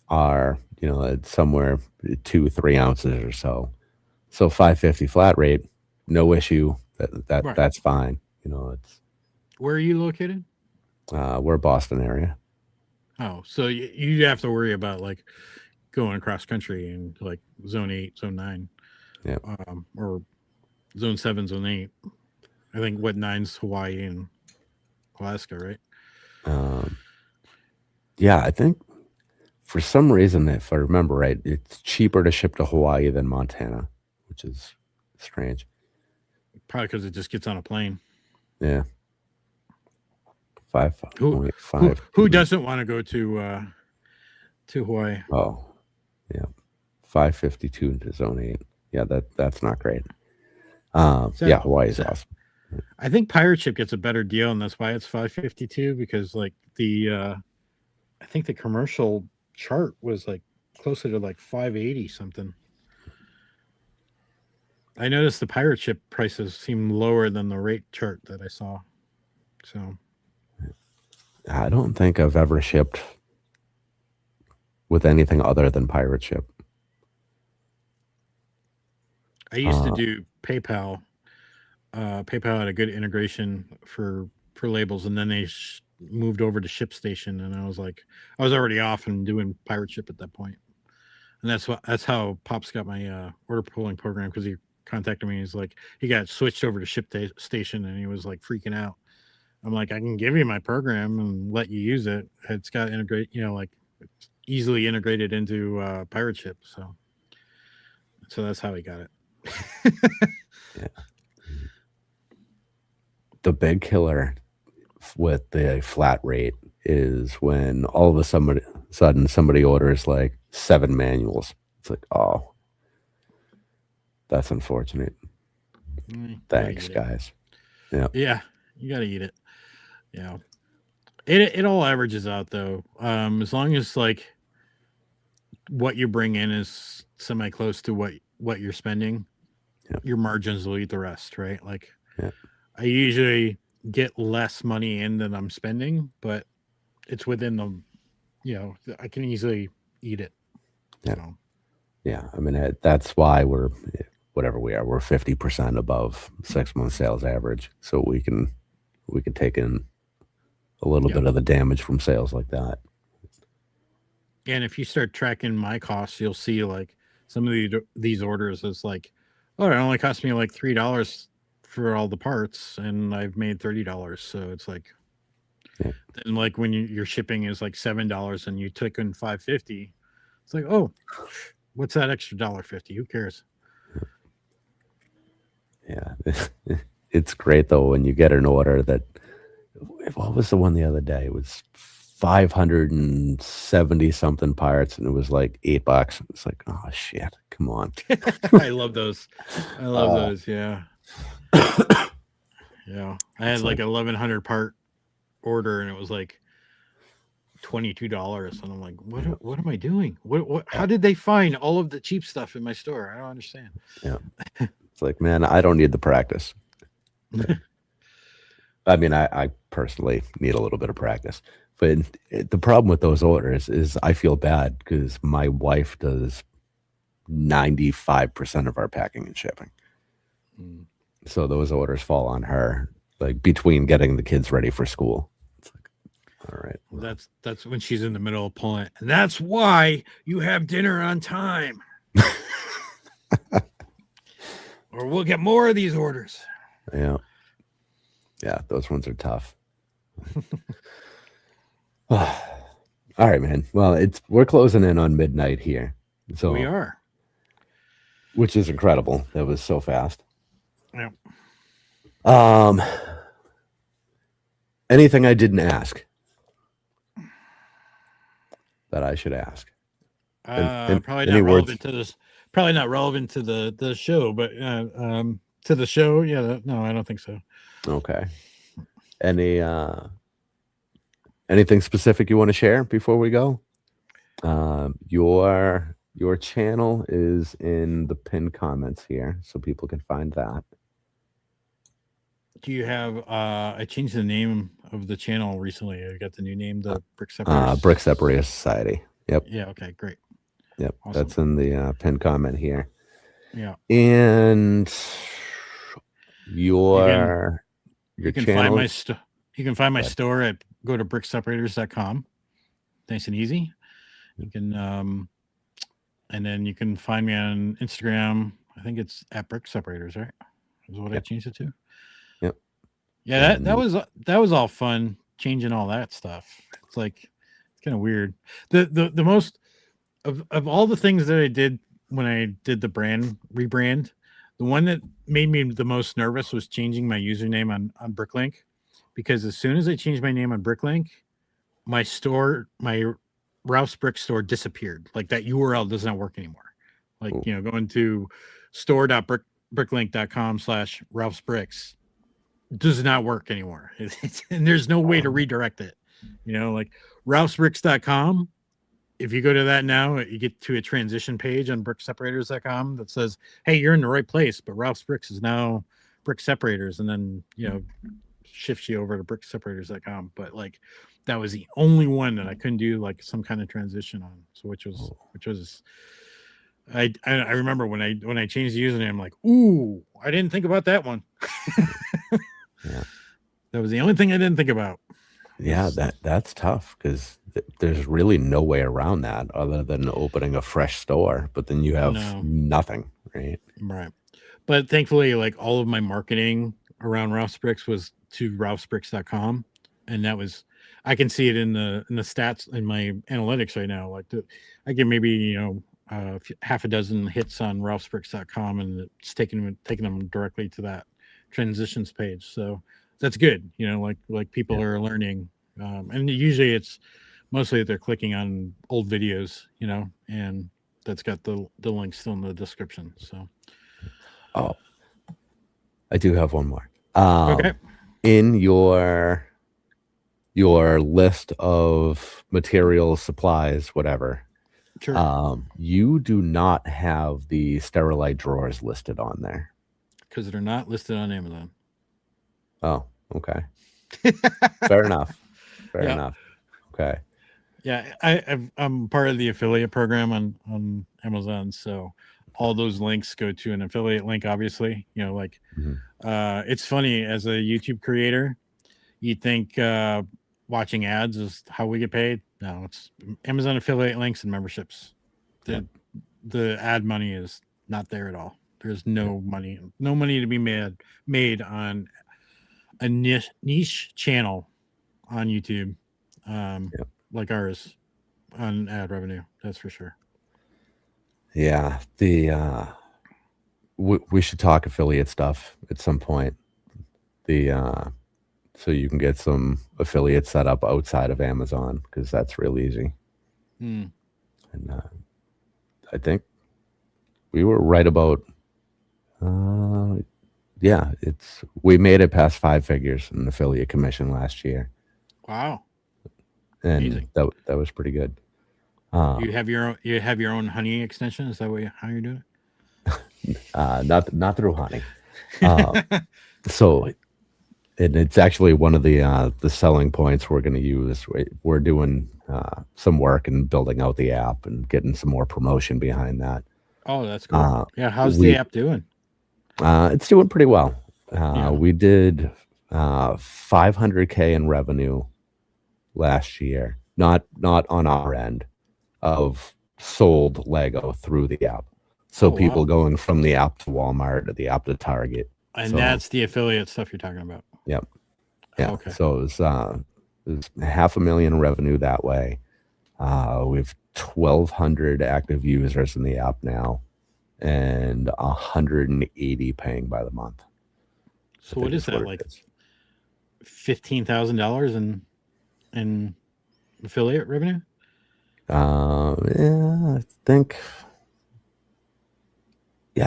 are, at somewhere 2-3 ounces or so. So 550 flat rate, no issue. Right. That's fine. It's Where are you located? we're Boston area. Oh, so you have to worry about like going across country and like zone 8, zone 9. Yeah. Or zone 7, zone 8. I think what 9's Hawaii and Alaska, right? Yeah, I think for some reason, if I remember right, it's cheaper to ship to Hawaii than Montana, which is strange. Probably because it just gets on a plane. Yeah. Who doesn't want to go to Hawaii? Oh, yeah. 552 into zone 8. Yeah, that's not great. Yeah, Hawaii is awesome. I think Pirate Ship gets a better deal, and that's why it's 552, because like I think the commercial chart was like closer to like 580 something. I noticed the Pirate Ship prices seem lower than the rate chart that I saw. So I don't think I've ever shipped with anything other than Pirate Ship. I used to do PayPal. PayPal had a good integration for labels, and then they moved over to ShipStation, and I was already off and doing Pirate Ship at that point. And that's how Pops got my order pulling program, because he contacted me. He's like, he got switched over to ShipStation, and he was like freaking out. I'm like, I can give you my program and let you use it. It's got integrate, like it's easily integrated into Pirate Ship. So that's how he got it. Yeah. The big killer with the flat rate is when all of a sudden somebody orders like 7 manuals. It's like, oh, that's unfortunate. Thanks, guys. Yeah, you gotta eat it. Yeah, it all averages out though. As long as like what you bring in is semi close to what you're spending, your margins will eat the rest, right? Like, I usually get less money in than I'm spending, but it's within the, I can easily eat it. Yeah. So. Yeah. I mean, that's why we're 50% above 6-month sales average. So we can take in a little bit of the damage from sales like that. And if you start tracking my costs, you'll see like some of these orders is like, oh, it only cost me like $3 for all the parts, and I've made $30. So it's like, and like when your shipping is like $7 and you took in $5.50, it's like, oh, what's that extra $1.50? Who cares? Yeah, it's great though when you get an order that. What was the one the other day? It was 570 something parts, and it was like $8. It's like, oh shit, come on. I love those. I love those. Yeah. Yeah. I had like 1,100 part order, and it was like $22, and I'm like, what am I doing? What how did they find all of the cheap stuff in my store? I don't understand. Yeah. It's like, man, I don't need the practice. I mean, I personally need a little bit of practice, but the problem with those orders is I feel bad because my wife does 95% of our packing and shipping. So those orders fall on her, like between getting the kids ready for school. It's like, all right. Well, that's when she's in the middle of pulling it. And that's why you have dinner on time. Or we'll get more of these orders. Yeah. Yeah, those ones are tough. All right, man. Well, we're closing in on midnight here. So we are. Which is incredible. That was so fast. Yeah. Anything I didn't ask that I should ask? Probably not relevant to this. Probably not relevant to the show, but to the show, yeah. No, I don't think so. Okay. Anything specific you want to share before we go? Your channel is in the pinned comments here, so people can find that. Do you have? I changed the name of the channel recently. I got the new name, the Brick Separators. Brick Separators Society. Yep. Yeah. Okay. Great. Yep. Awesome. That's in the pinned comment here. Yeah. And your channel. You can find my store at go to brickseparators.com. Nice and easy. You can and then you can find me on Instagram. I think it's at Brick Separators, right? Is what I changed it to. Yep. Yeah, that was all fun changing all that stuff. It's like it's kind of weird. The most of all the things that I did when I did the rebrand, the one that made me the most nervous was changing my username on Bricklink, because as soon as I changed my name on Bricklink, my Ralph's Brick store disappeared. Like that URL does not work anymore. Like, going to store.bricklink.com/Ralph's Bricks does not work anymore. And there's no way to redirect it. Like ralphsbricks.com. If you go to that now, you get to a transition page on brickseparators.com that says, hey, you're in the right place, but Ralph's Bricks is now Brick Separators. And then, shifts you over to brickseparators.com. But like, that was the only one that I couldn't do like some kind of transition on. So which was I remember when I changed the username, I'm like, ooh, I didn't think about that one. Yeah. That was the only thing I didn't think about. Yeah, that's tough because there's really no way around that other than opening a fresh store. But then you have nothing, right? Right. But thankfully, like all of my marketing around Ralph's Bricks was to ralphsbricks.com, and that was I can see it in the stats in my analytics right now. Like I get maybe half a dozen hits on ralphsbricks.com, and it's taking them directly to that transitions page. So that's good. Like people are learning, and usually it's mostly they're clicking on old videos, and that's got the link still in the description. So, I do have one more. Okay. In your list of materials, supplies, whatever, sure. You do not have the Sterilite drawers listed on there because they're not listed on Amazon. Oh, okay. Fair enough. Fair enough. Okay. Yeah, I'm part of the affiliate program on Amazon, so all those links go to an affiliate link. Obviously, it's funny as a YouTube creator, you think watching ads is how we get paid. No, it's Amazon affiliate links and memberships. The ad money is not there at all. There's no money to be made on a niche channel on YouTube, like ours, on ad revenue. That's for sure. Yeah, we should talk affiliate stuff at some point. So you can get some affiliates set up outside of Amazon, because that's real easy. And I think we were right about. We made it past 5 figures in affiliate commission last year. Wow. And amazing. That was pretty good. You have your own honey extension? Is that how you're doing it? Not through honey. So, and it's actually one of the selling points we're going to use. We're doing some work and building out the app and getting some more promotion behind that. Oh, that's cool. Yeah, how's the We app doing? It's doing pretty well. Yeah. We did 500K in revenue last year, not on our end of sold Lego through the app. So Oh, people wow. going from the app to Walmart to the app to Target. And So that's the affiliate stuff you're talking about. yep, Oh, yeah. okay. So it was 500,000 in revenue that way. We have 1,200 active users in the app now, and 180 paying by the month. So what is that, like $15,000 in affiliate revenue? Yeah,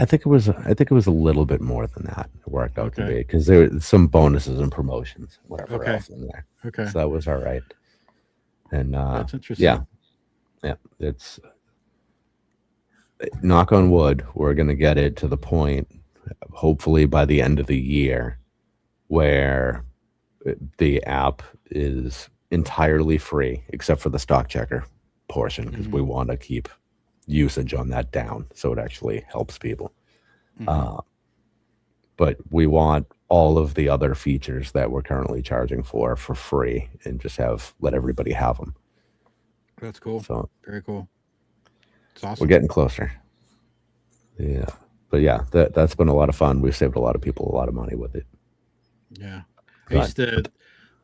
I think it was a little bit more than that. It worked out to Okay. be because there were some bonuses and promotions, whatever Okay. else in there. Okay. So that was all right. And That's interesting. yeah, it's knock on wood, we're gonna get it to the point, hopefully by the end of the year, where the app is entirely free except for the stock checker portion because we want to keep usage on that down so it actually helps people. But we want all of the other features that we're currently charging for free and just let everybody have them. That's cool. So Very cool. It's awesome. we're getting closer. Yeah. But yeah, that's been a lot of fun. We've saved a lot of people a lot of money with it. Yeah. But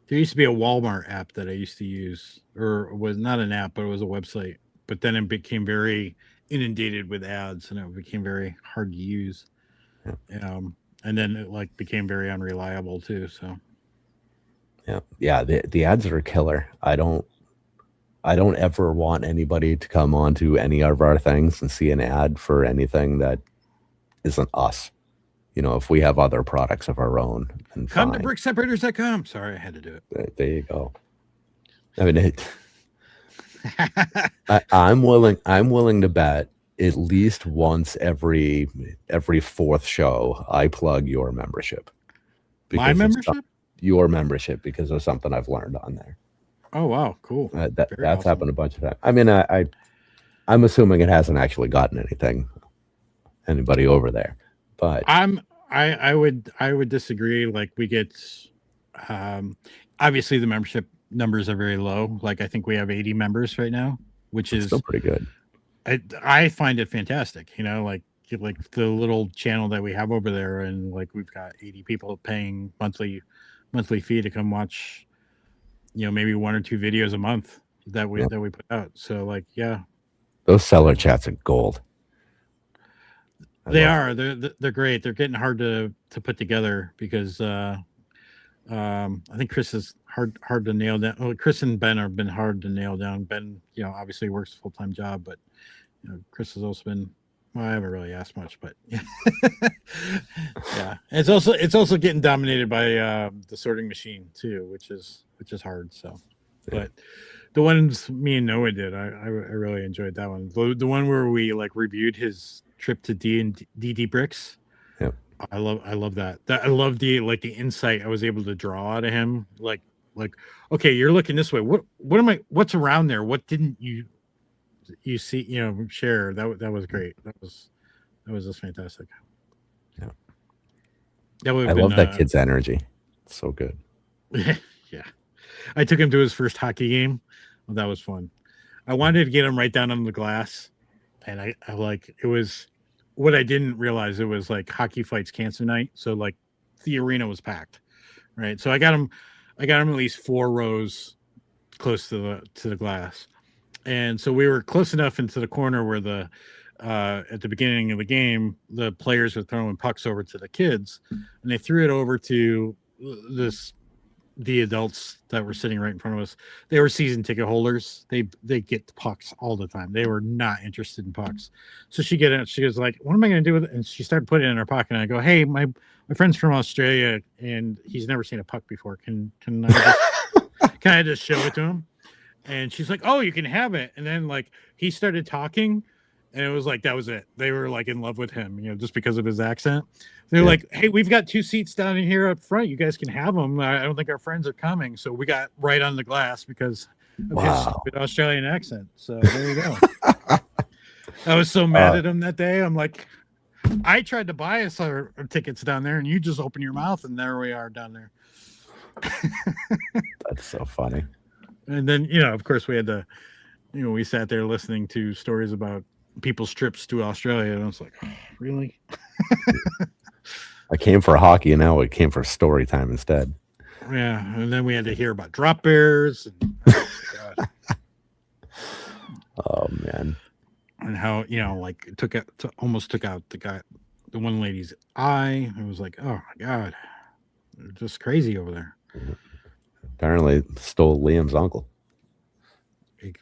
There used to be a Walmart app that I used to use, or it was not an app, but it was a website. But then it became very inundated with ads, and it became very hard to use. And then it like became very unreliable too. So yeah, the ads are killer. I don't ever want anybody to come onto any of our things and see an ad for anything that isn't us. You know, if we have other products of our own, then come fine. to brickseparators.com. Sorry, I had to do it. There you go. I mean, I'm willing to bet at least once every fourth show I plug your membership. My membership? Your membership because of something I've learned on there. Oh wow, cool. That's awesome. Happened a bunch of times. I mean, I'm assuming it hasn't actually gotten anybody over there, but I would disagree. Like we get, obviously the membership numbers are very low. Like I think we have 80 members right now, which is still pretty good. I find it fantastic. You know, like the little channel that we have over there, and like we've got 80 people paying monthly fee to come watch. You know, maybe 1 or 2 videos a month that we put out. So like, yeah, those seller chats are gold. They're great. They're getting hard to put together because I think Chris is hard to nail down. Oh, Chris and Ben have been hard to nail down. Ben, you know, obviously works a full-time job, but you know, Chris has also been. Well, I haven't really asked much, but yeah, yeah. It's also getting dominated by the sorting machine too, which is hard. So, but the ones me and Noah did, I really enjoyed that one. The one where we like reviewed his trip to DD Bricks. Yep. I love that. I love the insight I was able to draw out of him. Like, okay, you're looking this way. What's around there? What didn't you see? You know, share that was great. That was just fantastic. Yeah. That would. I love that kid's energy. It's so good. Yeah. I took him to his first hockey game. Well, that was fun. I wanted to get him right down on the glass. And I like, it was what I didn't realize. It was like hockey fights cancer night. So like the arena was packed. Right. So I got him at least 4 rows close to the glass. And so we were close enough into the corner where at the beginning of the game, the players were throwing pucks over to the kids, and they threw it over to the adults that were sitting right in front of us. They were season ticket holders. They get pucks all the time. They were not interested in pucks. So she goes like, what am I going to do with it? And she started putting it in her pocket. And I go, hey, my friend's from Australia and he's never seen a puck before. Can I just show it to him? And she's like, oh, you can have it. And then like he started talking and it was like, that was it. They were like in love with him, you know, just because of his accent. They're like, hey, we've got 2 seats down in here up front. You guys can have them. I don't think our friends are coming. So we got right on the glass because of his stupid Australian accent. So there you go. I was so mad at him that day. I'm like, I tried to buy us our tickets down there, and you just open your mouth, and there we are down there. That's so funny. And then, of course, we had to, we sat there listening to stories about people's trips to Australia, and I was like, oh, really? I came for hockey, and now it came for story time instead. Yeah, and then we had to hear about drop bears. And, God. Oh man! And how like almost took out the one lady's eye. It was like, oh my God, they're just crazy over there. Apparently, stole Liam's uncle.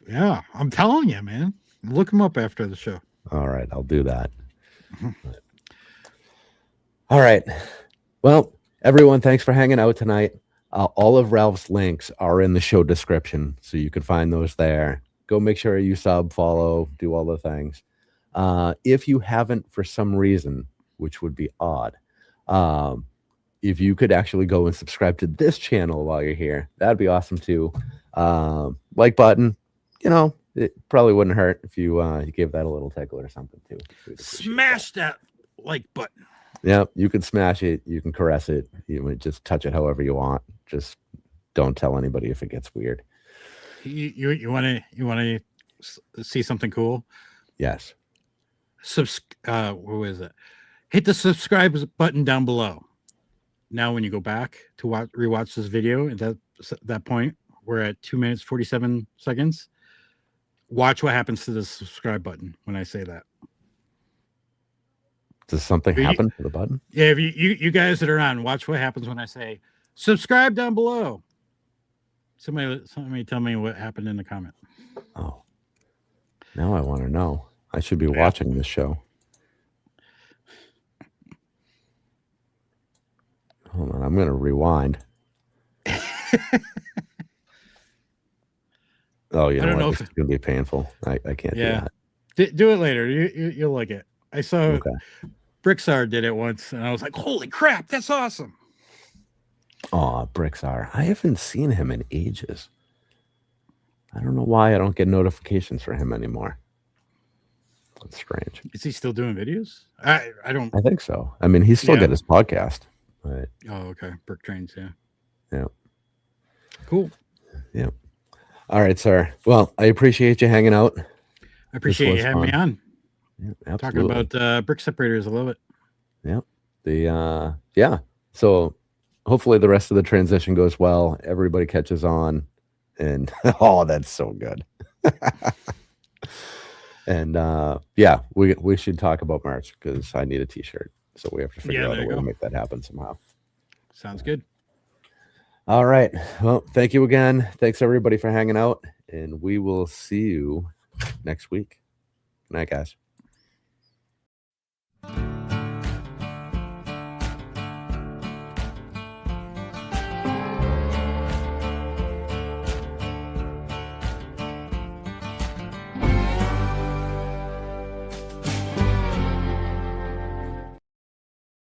Yeah, I'm telling you, man. Look him up after the show. All right, I'll do that. All right. Well, everyone, thanks for hanging out tonight. All of Ralph's links are in the show description, so you can find those there. Go make sure you sub, follow, do all the things. If you haven't for some reason, which would be odd, if you could actually go and subscribe to this channel while you're here, that'd be awesome too. Like button, it probably wouldn't hurt if you gave that a little tickle or something too. Smash that like button. Yeah, you can smash it. You can caress it. You can just touch it however you want. Just don't tell anybody if it gets weird. You want to see something cool? Yes. What is it? Hit the subscribe button down below. Now, when you go back to rewatch this video at that point, we're at 2 minutes 47 seconds. Watch what happens to the subscribe button when I say that. Does something happen to the button? Yeah, if you guys that are on, watch what happens when I say subscribe down below. Somebody tell me what happened in the comment. Oh, now I want to know. I should be watching this show. Hold on, I'm going to rewind. Oh, you know what? It's going to be painful. I can't do that. Do it later. You'll like it. I saw Bricksar did it once, and I was like, holy crap, that's awesome. Oh, Bricksar. I haven't seen him in ages. I don't know why I don't get notifications for him anymore. That's strange. Is he still doing videos? I don't. I think so. I mean, he's still got his podcast. But... Oh, okay. Brick Trains, yeah. Yeah. Cool. Yeah. All right, sir. Well, I appreciate you hanging out. I appreciate you having me on. Yeah, absolutely. Talking about brick separators. I love it. Yeah. So hopefully the rest of the transition goes well. Everybody catches on. And that's so good. And we should talk about merch because I need a t-shirt. So we have to figure out a way to make that happen somehow. Sounds good. All right. Well, thank you again. Thanks everybody for hanging out. And we will see you next week. Good night, guys.